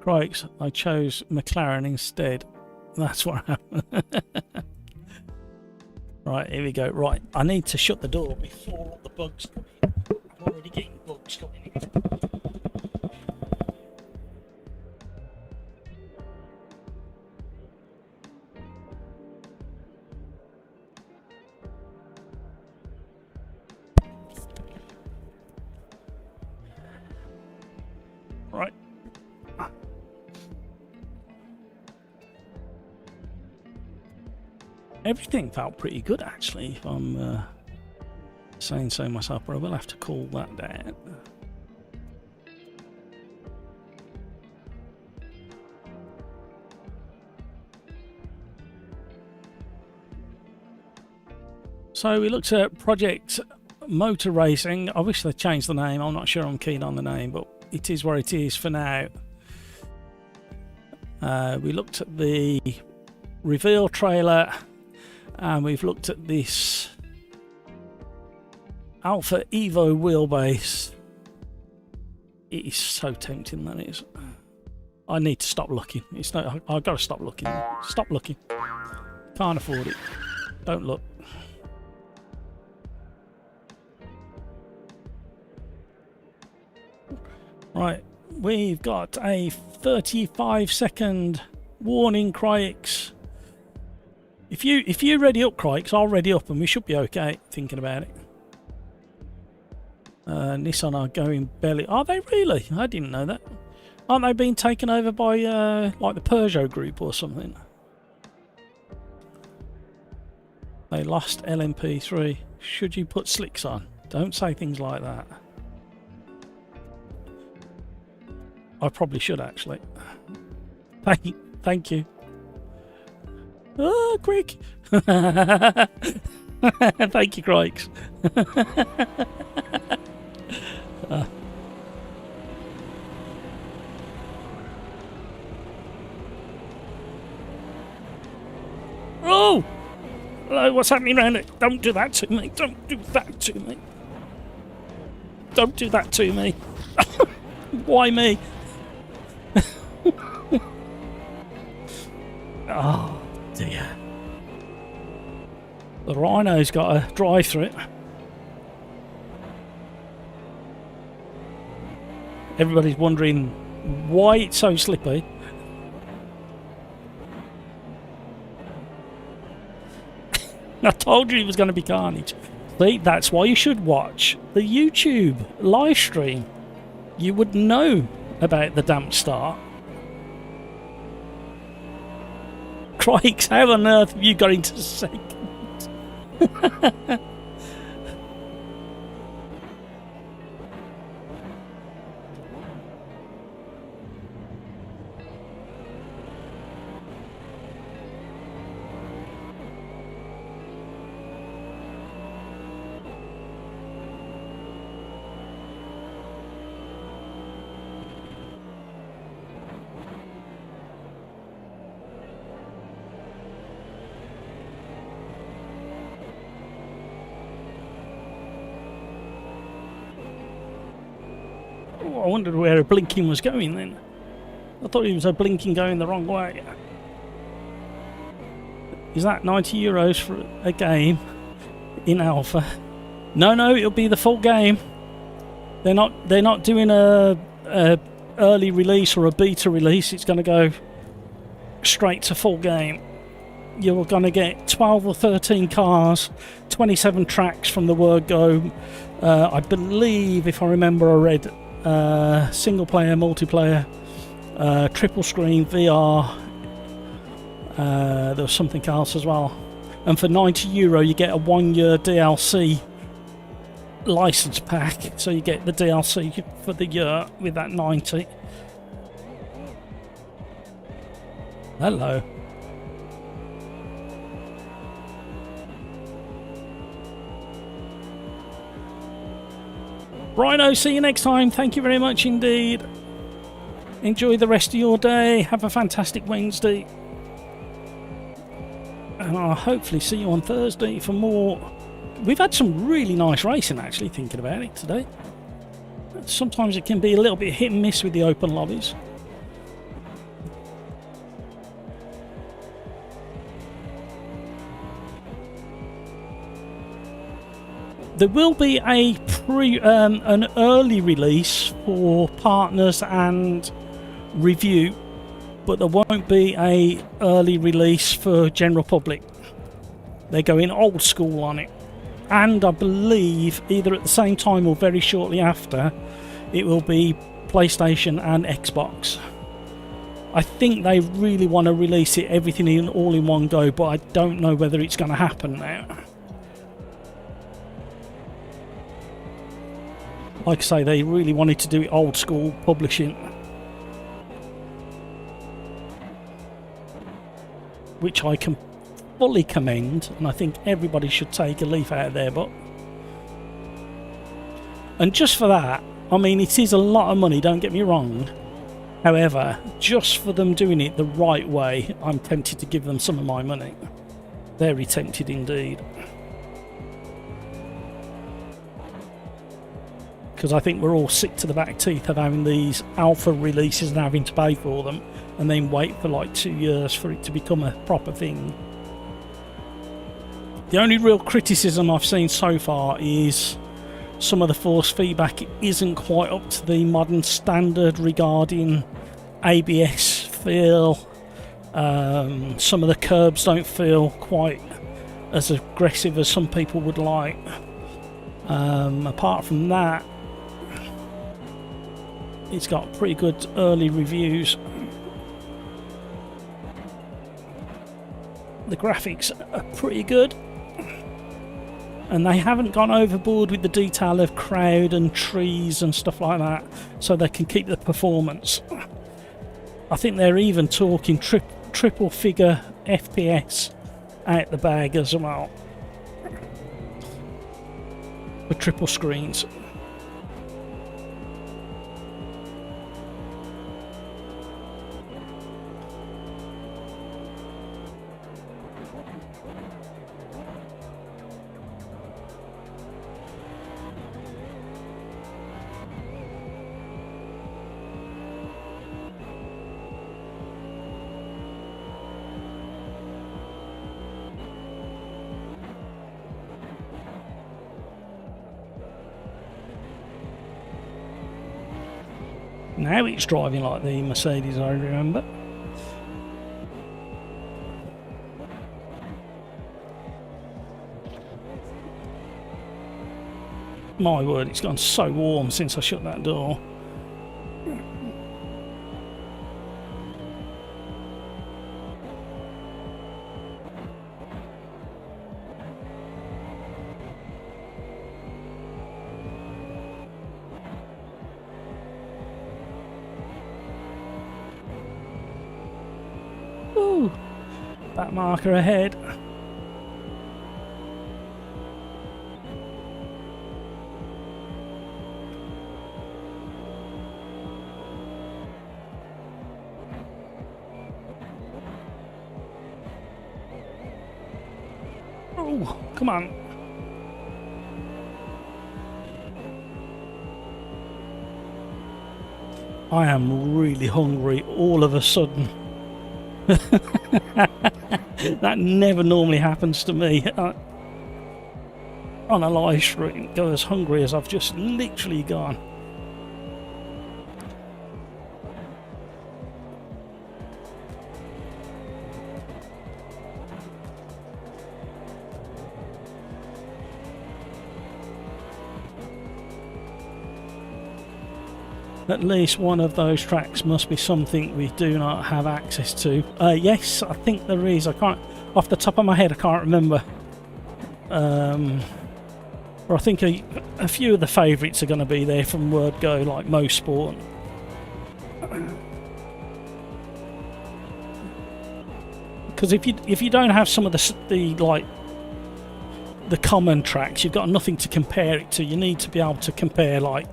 Crikes, I chose McLaren instead. That's what happened. Right, here we go. Right, I need to shut the door before all the bugs come in. I'm already getting bugs coming in. Right. Everything felt pretty good actually, if I'm saying so myself, but I will have to call that down. So we looked at Project Motor Racing. I wish they changed the name. I'm not sure I'm keen on the name, but it is where it is for now. We looked at the reveal trailer, and we've looked at this Alpha Evo wheelbase. It is so tempting, that is. I need to stop looking. It's not. I've got to stop looking. Stop looking. Can't afford it. Don't look. Right, we've got a 35-second warning, Crikes. If you ready up, Crikes, I'll ready up, and we should be okay. Thinking about it. Nissan are going belly. Are they really? I didn't know that. Aren't they being taken over by like the Peugeot group or something? They lost LMP3. Should you put slicks on? Don't say things like that. I probably should actually. Thank you. Oh, quick! Thank you, Crikes. Oh! Hello, what's happening around it? Don't do that to me. Don't do that to me. Don't do that to me. Why me? Oh dear. The Rhino's got to drive through it. Everybody's wondering why it's so slippy. I told you it was going to be carnage. See, that's why you should watch the YouTube live stream. You would know about the damp start. Crikes, how on earth have you got into second? I wondered where a blinking was going then. I thought he was a blinking going the wrong way. Is that €90 for a game in alpha? No, it'll be the full game. They're not doing a early release or a beta release. It's going to go straight to full game. You're going to get 12 or 13 cars, 27 tracks from the word go. I believe, if I remember, I read single player, multiplayer, triple screen, VR. There was something else as well. And for €90 you get a 1-year DLC license pack, so you get the DLC for the year with that 90. Hello. Rhino, see you next time. Thank you very much indeed. Enjoy the rest of your day. Have a fantastic Wednesday. And I'll hopefully see you on Thursday for more. We've had some really nice racing, actually, thinking about it today. Sometimes it can be a little bit hit and miss with the open lobbies. There will be a an early release for partners and review, but there won't be a early release for general public. They're going old school on it, and I believe either at the same time or very shortly after, it will be PlayStation and Xbox. I think they really want to release it everything in all in one go, but I don't know whether it's going to happen now. Like I say, they really wanted to do it old school publishing, which I can fully commend, and I think everybody should take a leaf out of their book. And just for that, I mean, it is a lot of money, don't get me wrong. However, just for them doing it the right way, I'm tempted to give them some of my money. Very tempted indeed. Because I think we're all sick to the back teeth of having these alpha releases and having to pay for them, and then wait for like 2 years for it to become a proper thing. The only real criticism I've seen so far is some of the force feedback isn't quite up to the modern standard regarding ABS feel. Some of the curbs don't feel quite as aggressive as some people would like. Apart from that, it's got pretty good early reviews. The graphics are pretty good, and they haven't gone overboard with the detail of crowd and trees and stuff like that, so they can keep the performance. I think they're even talking triple figure FPS out the bag as well, with triple screens. Now it's driving like the Mercedes I remember. My word, it's gone so warm since I shut that door. Ooh, back marker ahead. Oh, come on. I am really hungry all of a sudden. That never normally happens to me on a live stream. Go as hungry as I've just literally gone. At least one of those tracks must be something we do not have access to. Yes, I think there is. I can't, off the top of my head, I can't remember. Or I think a few of the favourites are going to be there from word go, like Most Sport. Because if you don't have some of the like the common tracks, you've got nothing to compare it to. You need to be able to compare like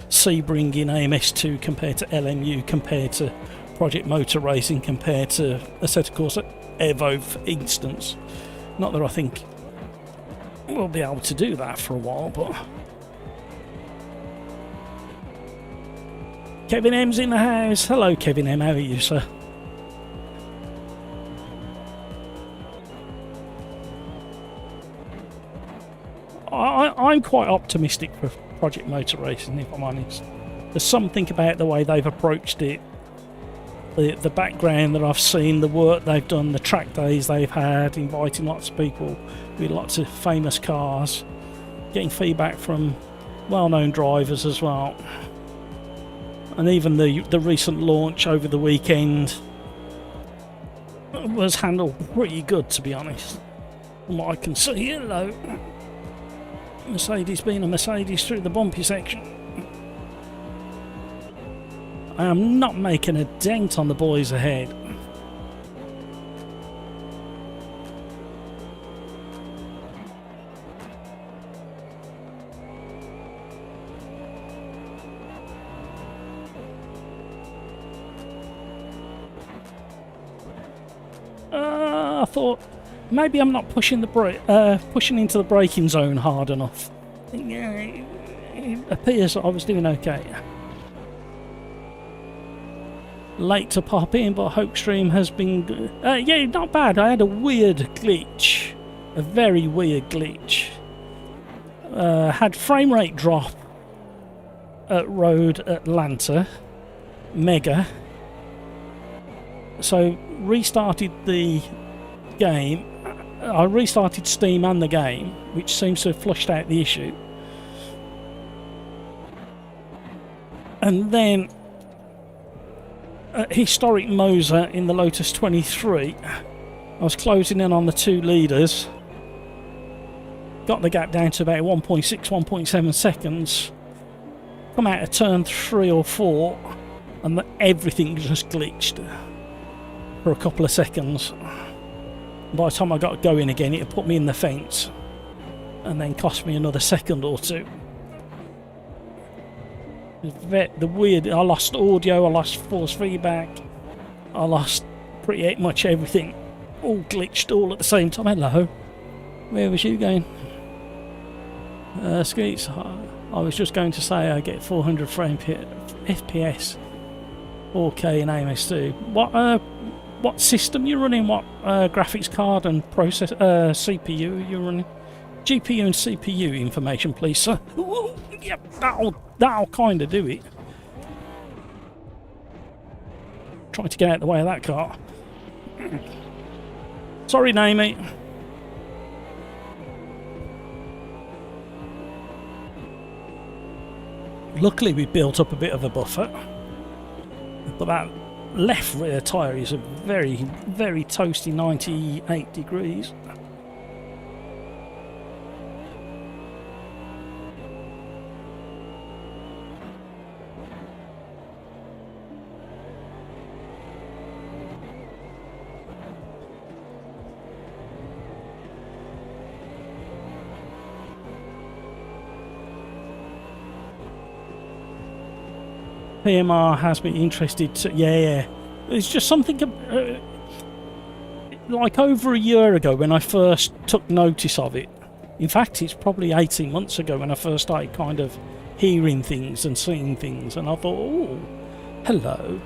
Sebring in AMS2 compared to LMU, compared to Project Motor Racing, compared to Assetto Corsa Evo, for instance. Not that I think we'll be able to do that for a while, but Kevin M's in the house. Hello Kevin M, how are you, sir? I'm quite optimistic for Project Motor Racing, if I'm honest. There's something about the way they've approached it, the background that I've seen, the work they've done, the track days they've had, inviting lots of people with lots of famous cars, getting feedback from well-known drivers as well. And even the recent launch over the weekend was handled pretty good, to be honest, from what I can see. Hello, Mercedes being a Mercedes through the bumpy section. I am not making a dent on the boys ahead. I thought maybe I'm not pushing pushing into the braking zone hard enough. It appears that I was doing okay. Late to pop in, but Hopestream has been good. Yeah, not bad. I had a weird glitch, a very weird glitch. Had frame rate drop at Road Atlanta, mega. So restarted the game. I restarted Steam and the game, which seems to have flushed out the issue. And then at Historic Moser in the Lotus 23, I was closing in on the two leaders. Got the gap down to about 1.6, 1.7 seconds. Come out of turn 3 or 4, and everything just glitched for a couple of seconds. By the time I got going again, it put me in the fence and then cost me another second or two. The weird, I lost audio, I lost force feedback, I lost pretty much everything, all glitched all at the same time. Hello, where was you going? Skeets, I was just going to say I get 400 frame FPS, 4K in AMS2. What system you're running? What graphics card and process CPU you're running? GPU and CPU information, please, sir. Ooh, yep, that'll kind of do it. Trying to get out of the way of that car. Sorry, Naomi. Luckily, we built up a bit of a buffer, but that left rear tyre is a very, very toasty 98 degrees. PMR has been interested to, yeah. It's just something like over a year ago when I first took notice of it. In fact, it's probably 18 months ago when I first started kind of hearing things and seeing things, and I thought, oh, hello.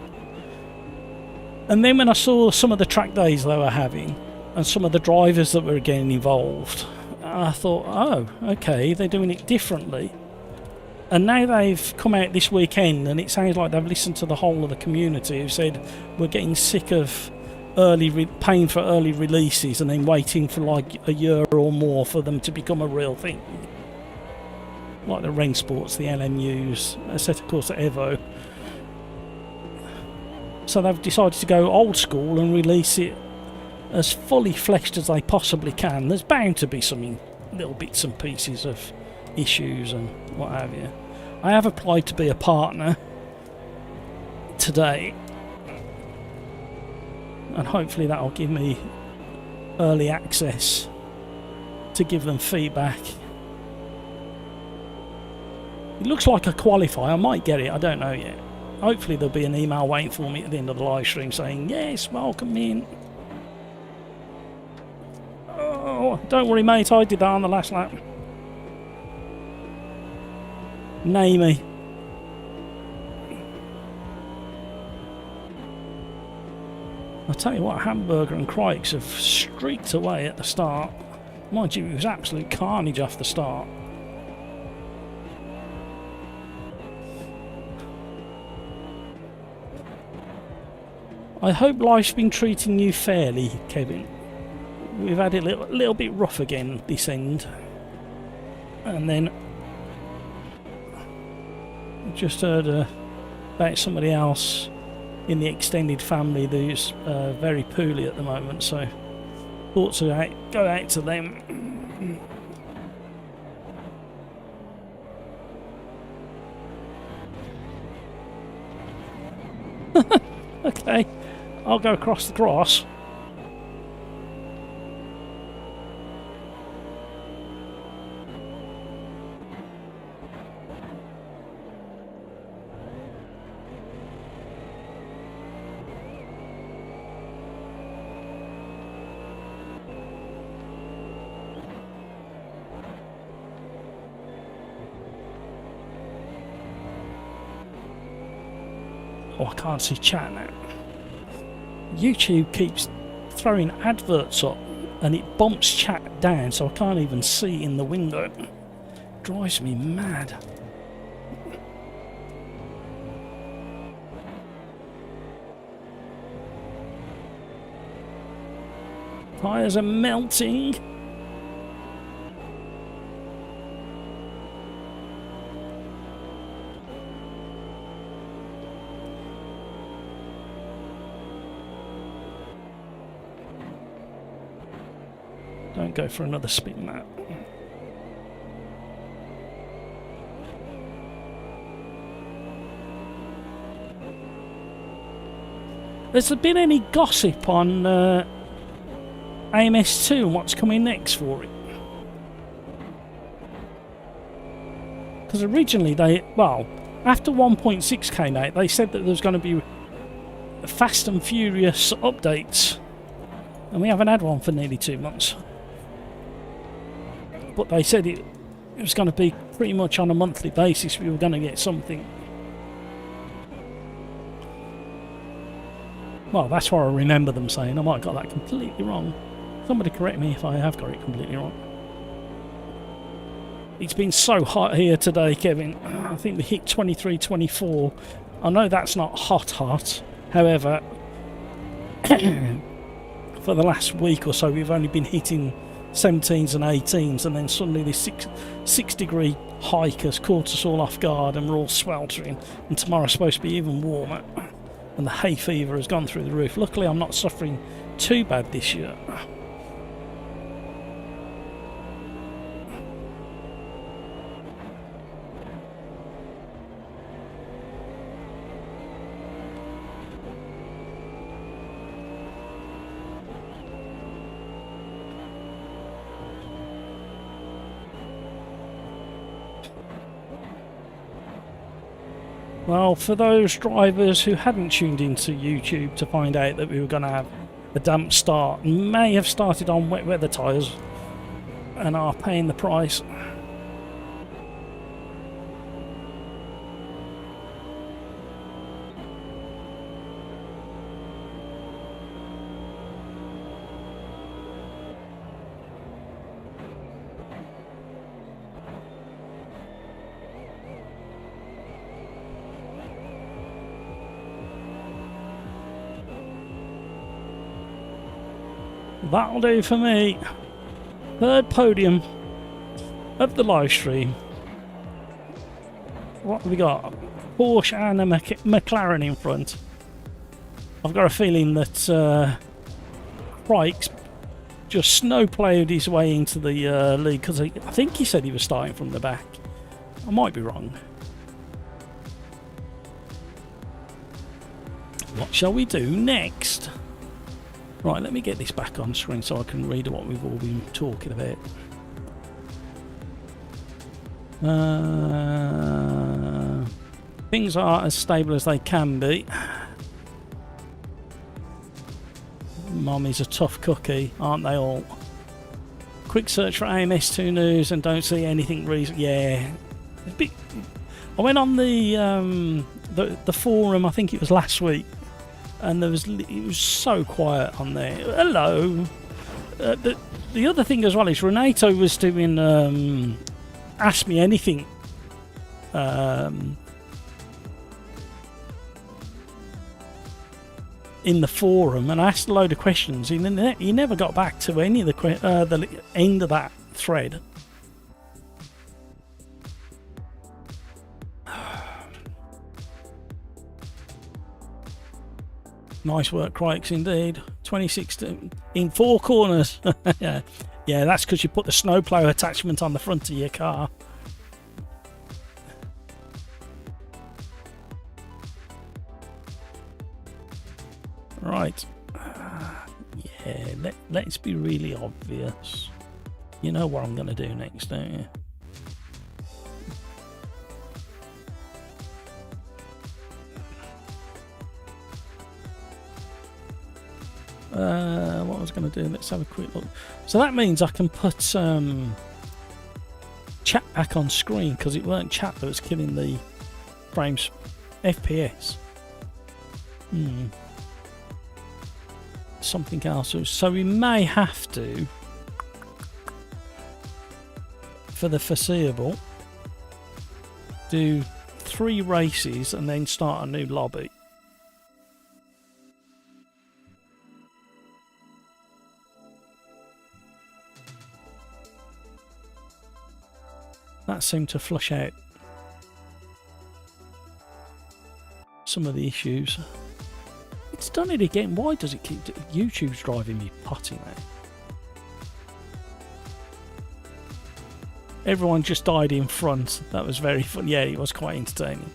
And then when I saw some of the track days they were having and some of the drivers that were getting involved, I thought, oh, okay, they're doing it differently. And now they've come out this weekend, and it sounds like they've listened to the whole of the community who said we're getting sick of paying for early releases and then waiting for like a year or more for them to become a real thing. Like the Ren Sports, the LMUs, etc. Of course the Evo. So they've decided to go old school and release it as fully fleshed as they possibly can. There's bound to be some little bits and pieces of issues and what have you. I have applied to be a partner today, and hopefully that'll give me early access to give them feedback. It looks like a qualify. I might get it, I don't know yet. Hopefully there'll be an email waiting for me at the end of the live stream saying yes, welcome in. Oh, don't worry mate, I did that on the last lap. Name me. I'll tell you what, Hamburger and Crikes have streaked away at the start. Mind you, it was absolute carnage off the start. I hope life's been treating you fairly, Kevin. We've had it a little bit rough again this end. And then just heard about somebody else in the extended family who's very poorly at the moment, so thoughts go out to them. Okay, I'll go across the grass. Oh, I can't see chat now. YouTube keeps throwing adverts up and it bumps chat down, so I can't even see in the window. Drives me mad. Tyres are melting. Don't go for another spin, Matt. Has there been any gossip on AMS2 and what's coming next for it? Because originally after 1.6 came out, they said that there was going to be Fast and Furious updates, and we haven't had one for nearly 2 months. But they said it was going to be pretty much on a monthly basis. We were going to get something. Well, that's what I remember them saying. I might have got that completely wrong. Somebody correct me if I have got it completely wrong. It's been so hot here today, Kevin. I think we hit 23, 24. I know that's not hot. However, for the last week or so, we've only been hitting 17s and 18s, and then suddenly this 6 degree hike has caught us all off guard and we're all sweltering, and tomorrow's supposed to be even warmer, and the hay fever has gone through the roof. Luckily I'm not suffering too bad this year. Well, for those drivers who hadn't tuned into YouTube to find out that we were going to have a damp start, may have started on wet weather tyres and are paying the price. That'll do for me. Third podium of the live stream. What have we got? Porsche and a McLaren in front. I've got a feeling that Crike's just snowplowed his way into the lead, because I think he said he was starting from the back. I might be wrong. What shall we do next? Right, let me get this back on screen so I can read what we've all been talking about. Things are as stable as they can be. Mommy's a tough cookie, aren't they all? Quick search for AMS2 news and don't see anything recent. Yeah. I went on the forum, I think it was last week, and it was so quiet on there. Hello. The other thing as well is Renato was doing Ask Me Anything. in the forum and asked a load of questions. He never got back to any of the end of that thread. Nice work, Crikes, indeed. 2016 in 4 corners. Yeah, that's because you put the snowplow attachment on the front of your car. Right. Yeah, let's be really obvious. You know what I'm going to do next, don't you? What I was going to do, let's have a quick look. So that means I can put chat back on screen, because it weren't chat that was killing the frames FPS. Something else. So we may have to, for the foreseeable, do 3 races and then start a new lobby. That seemed to flush out some of the issues. It's done it again. Why does it keep... YouTube's driving me potty now. Everyone just died in front. That was very fun. Yeah, it was quite entertaining.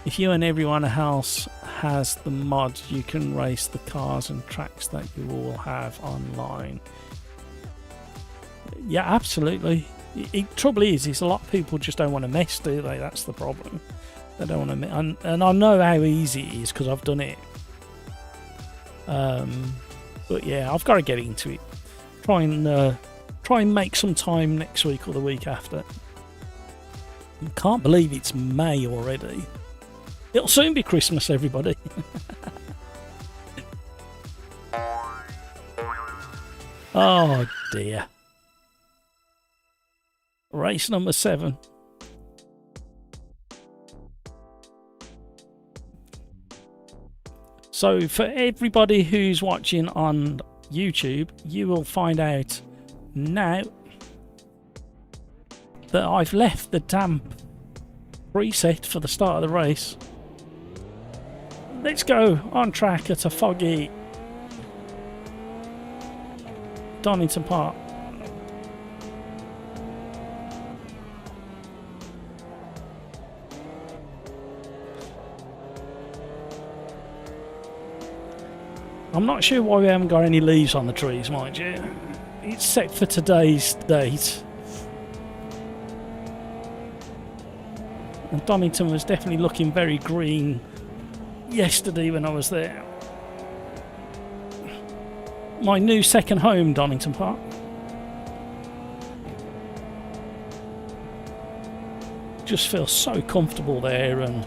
If you and everyone else has the mod, you can race the cars and tracks that you all have online. Yeah, absolutely. Trouble is a lot of people just don't want to mess, do they? That's the problem. They don't want to mess. And I know how easy it is because I've done it. But yeah, I've got to get into it. Try and make some time next week or the week after. Can't believe it's May already. It'll soon be Christmas, everybody. Oh dear. Race number 7. So for everybody who's watching on YouTube, you will find out now that I've left the damp preset for the start of the race. Let's go on track at a foggy Donington Park. I'm not sure why we haven't got any leaves on the trees, mind you. It's set for today's date. And Donington was definitely looking very green yesterday when I was there. My new second home, Donington Park. Just feel so comfortable there and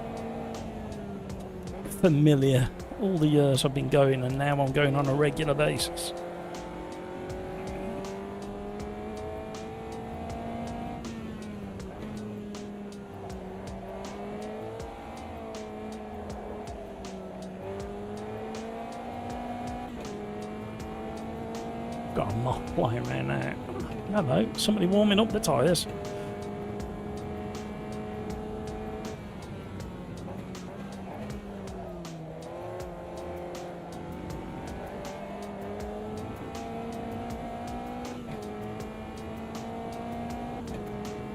familiar. All the years I've been going, and now I'm going on a regular basis. Got a moth flying around now. Hello, somebody warming up the tyres.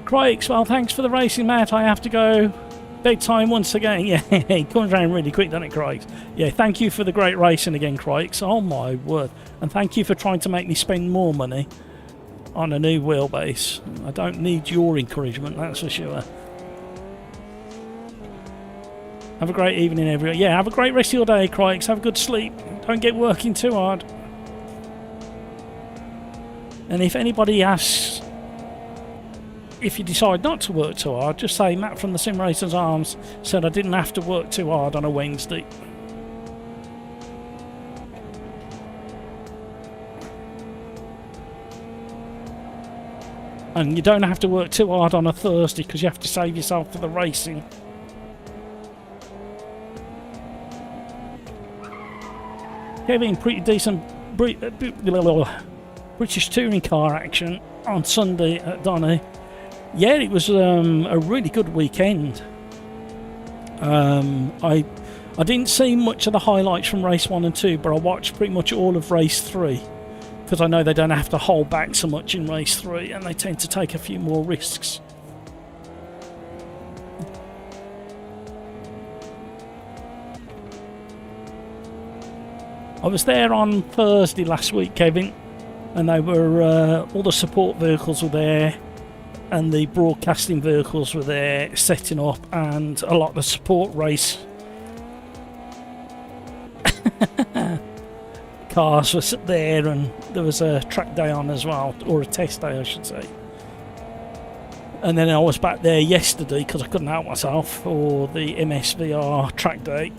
Crikes, well, thanks for the racing, Matt. I have to go. Bedtime once again. Yeah, it comes around really quick, doesn't it, Crikes? Yeah, thank you for the great racing again, Crikes. Oh, my word. And thank you for trying to make me spend more money on a new wheelbase. I don't need your encouragement, that's for sure. Have a great evening, everyone. Yeah, have a great rest of your day, Crikes. Have a good sleep. Don't get working too hard. And if anybody asks... if you decide not to work too hard, just say Matt from the Sim Racers Arms said I didn't have to work too hard on a Wednesday. And you don't have to work too hard on a Thursday because you have to save yourself for the racing. Kevin, pretty decent British touring car action on Sunday at Donny. Yeah, it was a really good weekend. I didn't see much of the highlights from race 1 and 2, but I watched pretty much all of race 3 because I know they don't have to hold back so much in race 3 and they tend to take a few more risks. I was there on Thursday last week, Kevin, and they were all the support vehicles were there and the broadcasting vehicles were there setting up, and a lot of the support race cars were there, and there was a track day on as well, or a test day I should say. And then I was back there yesterday because I couldn't help myself for the MSVR track day,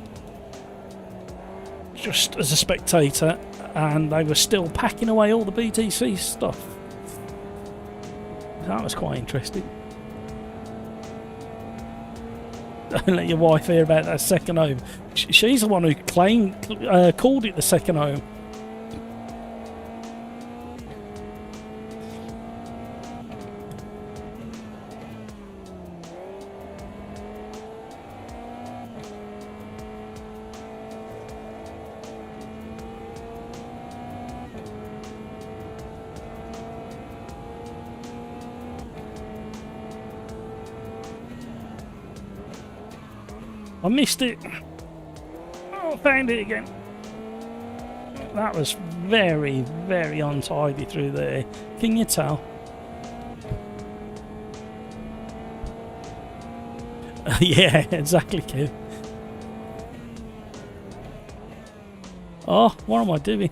just as a spectator, and they were still packing away all the BTC stuff. That was quite interesting. Don't let your wife hear about that second home. She's the one who called it the second home. I missed it. Oh, found it again. That was very, very untidy through there. Can you tell? Yeah, exactly, Kev. Oh, what am I doing?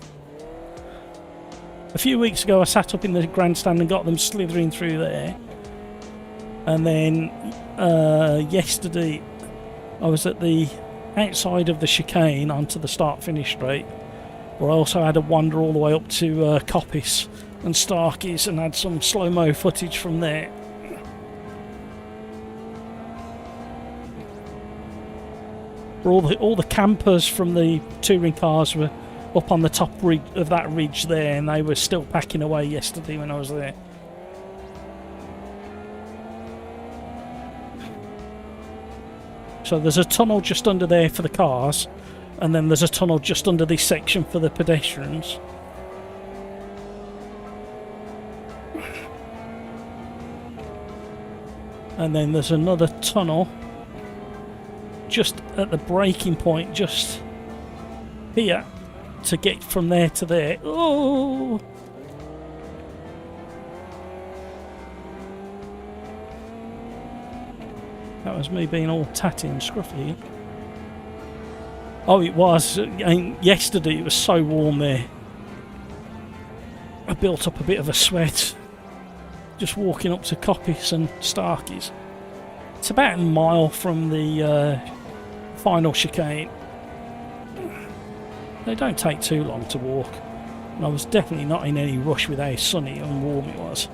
A few weeks ago I sat up in the grandstand and got them slithering through there. And then yesterday I was at the outside of the chicane onto the start-finish straight, where I also had a wander all the way up to Coppice and Starkey's and had some slow-mo footage from there. All the campers from the touring cars were up on the top of that ridge there, and they were still packing away yesterday when I was there. So there's a tunnel just under there for the cars, and then there's a tunnel just under this section for the pedestrians. And then there's another tunnel just at the braking point, just here, to get from there to there. Oh! That was me being all tatty and scruffy. Oh, it was. And yesterday it was so warm there. I built up a bit of a sweat just walking up to Coppice and Starkey's. It's about a mile from the final chicane. They don't take too long to walk. And I was definitely not in any rush with how sunny and warm it was.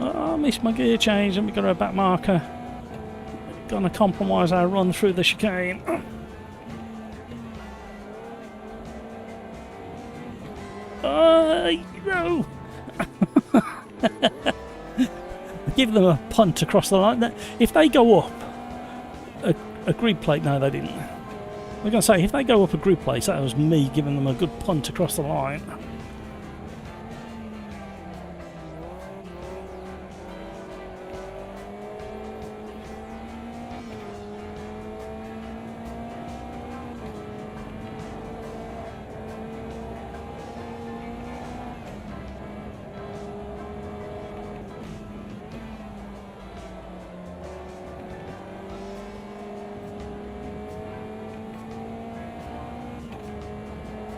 I missed my gear change and we got a back marker. Gonna compromise our run through the chicane. No! Give them a punt across the line. If they go up a grid plate, no, they didn't. We're gonna say if they go up a grid plate, that was me giving them a good punt across the line.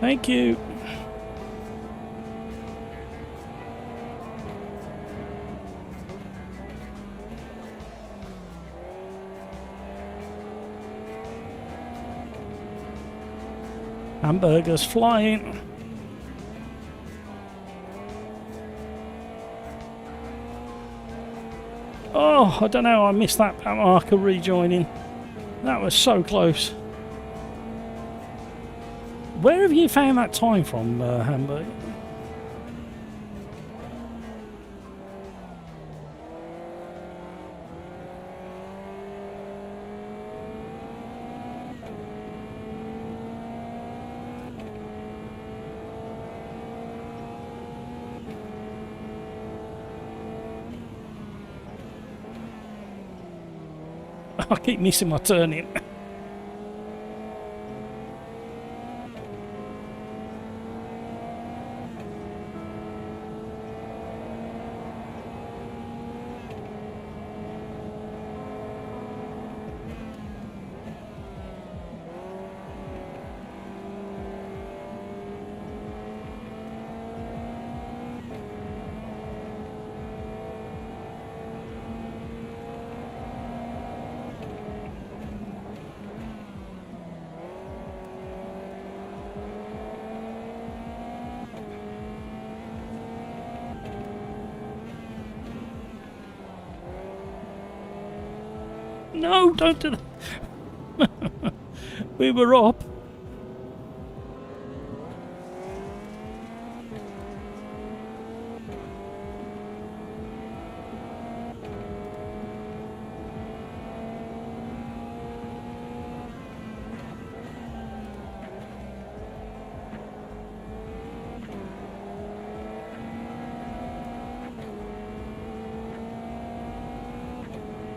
Thank you. Hamburgers flying. Oh, I don't know, I missed that marker rejoining. That was so close. Where have you found that time from, Hamburg? I keep missing my turning. No, don't do that. We were up.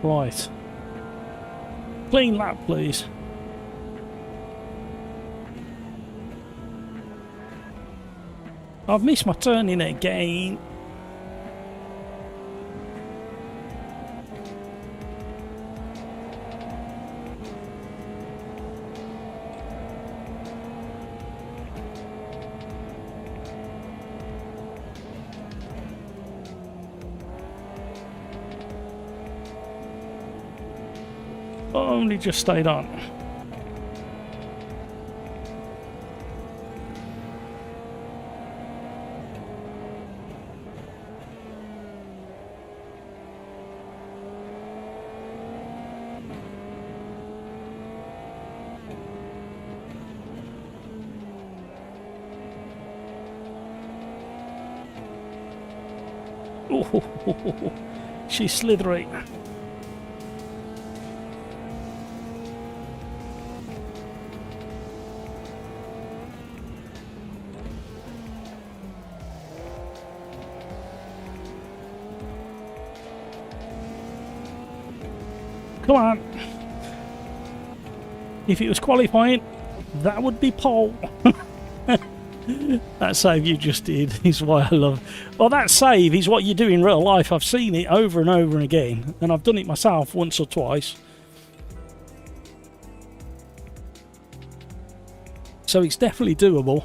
Right. Clean lap, please. I've missed my turning again. Only just stayed on. Oh, she's slithery. Come on. If it was qualifying, that would be pole. That save you just did is why I love. Well, that save is what you do in real life. I've seen it over and over and again, and I've done it myself once or twice. So it's definitely doable.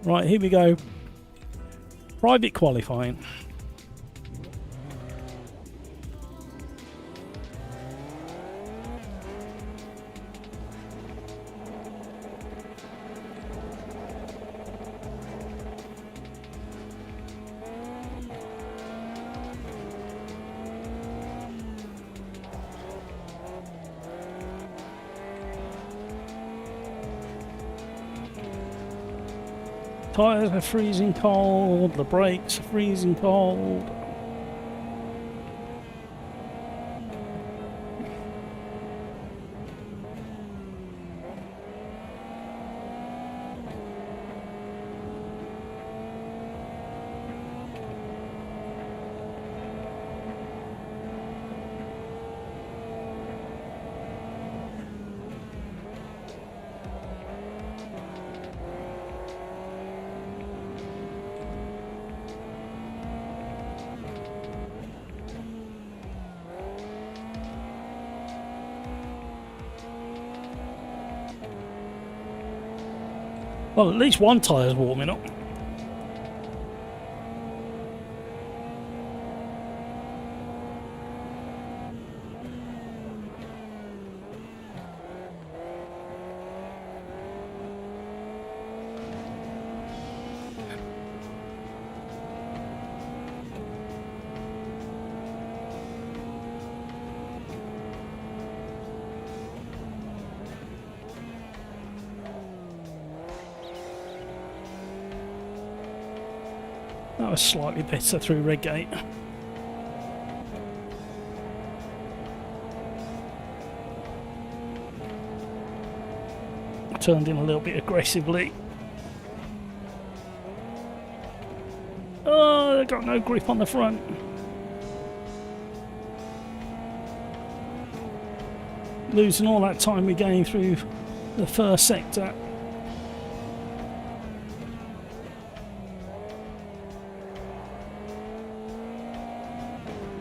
Right, here we go. Private qualifying. Tyres are freezing cold, the brakes are freezing cold. Well, at least one tyre's warming up. That was slightly better through Redgate. Turned in a little bit aggressively. Oh, I got no grip on the front. Losing all that time we gained through the first sector.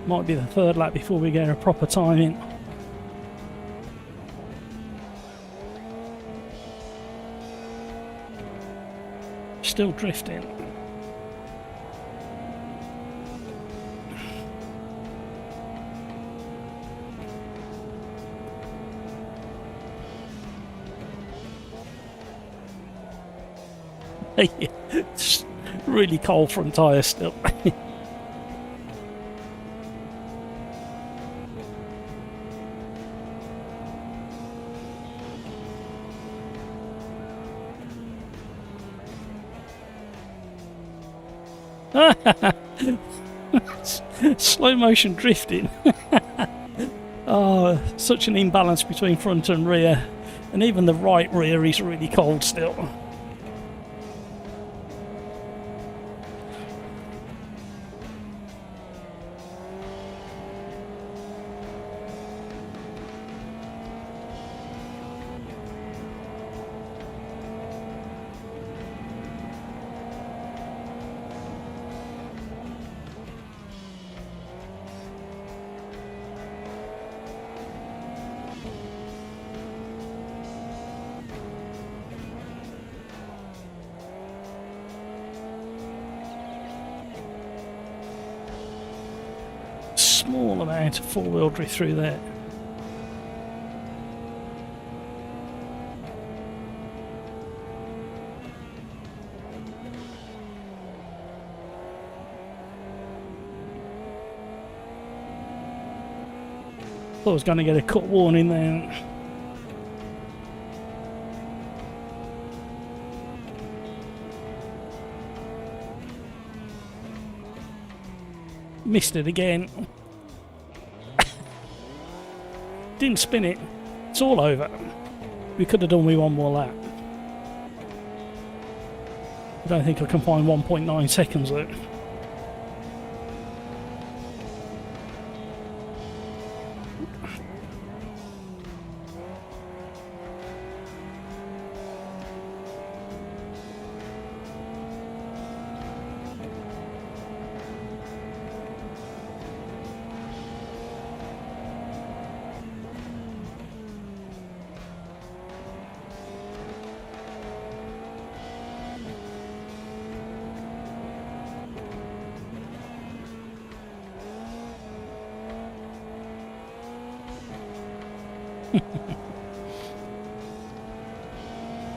Might be the third lap before we get a proper time in. Still drifting. It's really cold front tyre still. Slow motion drifting. Oh, such an imbalance between front and rear, and even the right rear is really cold still. Small amount of four-wheel drift through there. Thought I was going to get a cut warning then. Missed it again. Didn't spin it. It's all over. We could have done with one more lap. I don't think I can find 1.9 seconds though.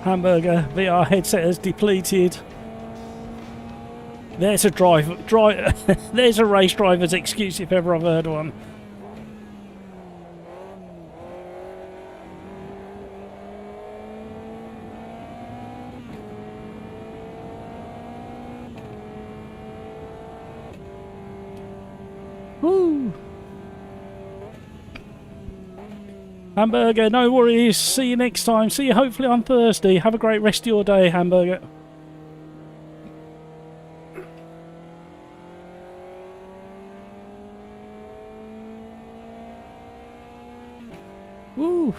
Hamburger VR headset has depleted. There's a there's a race driver's excuse if ever I've heard one. Woo! Hamburger, no worries. See you next time. See you hopefully on Thursday. Have a great rest of your day, Hamburger. Woo!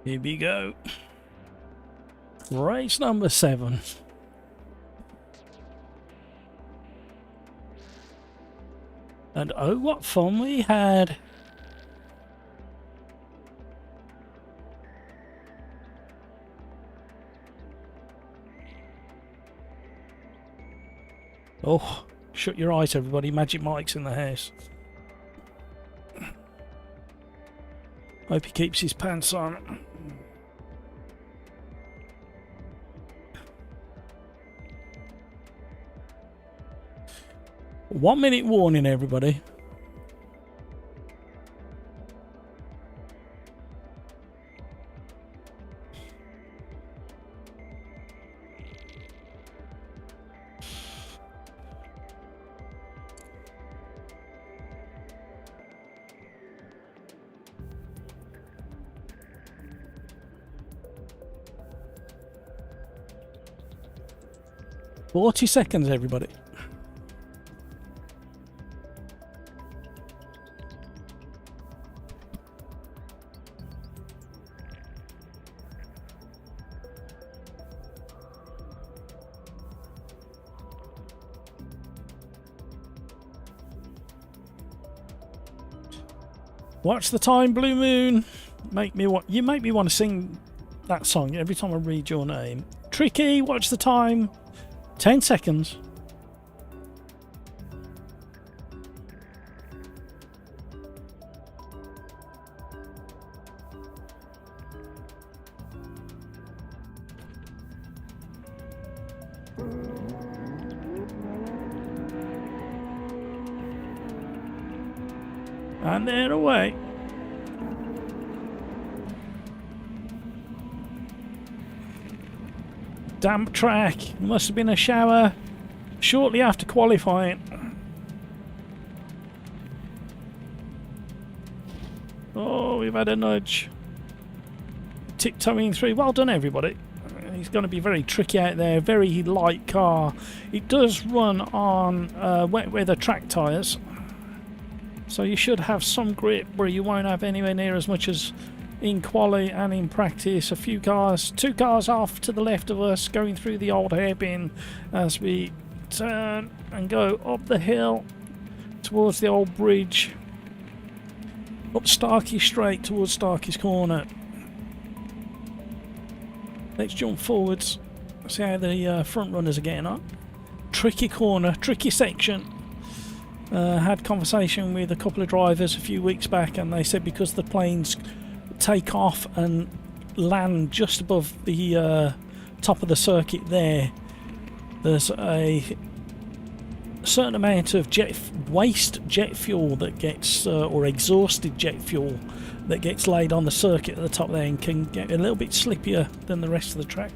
Here we go. Race number 7. And oh, what fun we had. Oh, shut your eyes everybody, Magic Mike's in the house. Hope he keeps his pants on. One minute warning everybody. "40 seconds everybody." Watch the time, Blue Moon. You make me want to sing that song every time I read your name. Tricky, watch the time. 10 seconds. And they're away. Damp track. Must have been a shower shortly after qualifying. Oh, we've had a nudge. Tiptoeing through. Well done, everybody. He's going to be very tricky out there. Very light car. It does run on wet weather track tyres. So you should have some grip where you won't have anywhere near as much as in quali and in practice. A few cars, 2 cars off to the left of us, going through the old hairpin as we turn and go up the hill towards the old bridge, up Starkey Straight towards Starkey's Corner. Let's jump forwards, see how the front runners are getting on. Tricky corner, tricky section. Had conversation with a couple of drivers a few weeks back, and they said because the planes take off and land just above the top of the circuit there's a certain amount of waste jet fuel that gets or exhausted jet fuel that gets laid on the circuit at the top there, and can get a little bit slippier than the rest of the track.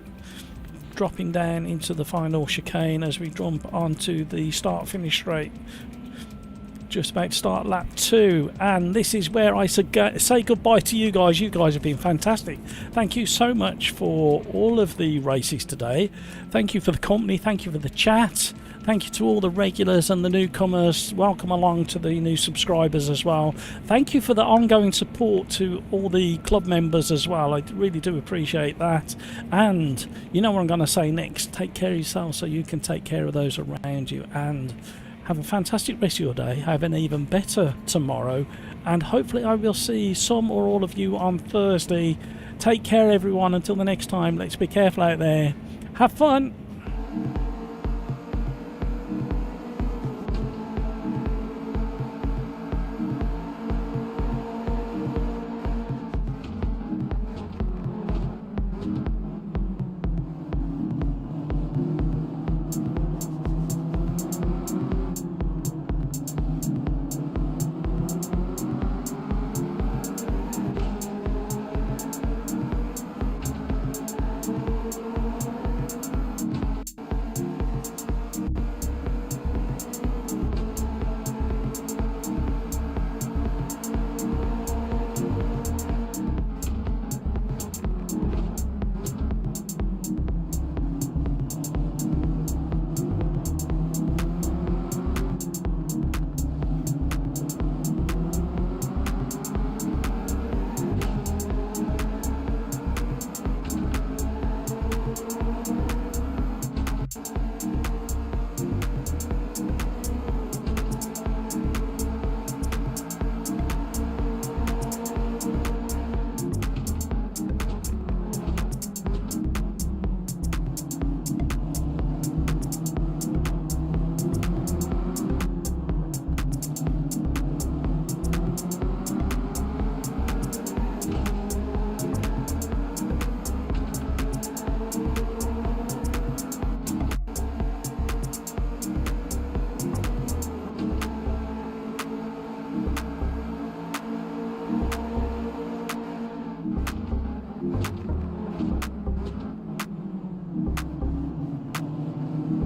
Dropping down into the final chicane as we jump onto the start finish straight. Just about to start lap 2, and this is where I say goodbye to you guys. You guys have been fantastic. Thank you so much for all of the races today. Thank you for the company. Thank you for the chat. Thank you to all the regulars and the newcomers. Welcome along to the new subscribers as well. Thank you for the ongoing support to all the club members as well. I really do appreciate that. And you know what I'm going to say next. Take care of yourself so you can take care of those around you. And have a fantastic rest of your day. Have an even better tomorrow. And hopefully I will see some or all of you on Thursday. Take care, everyone. Until the next time, let's be careful out there. Have fun.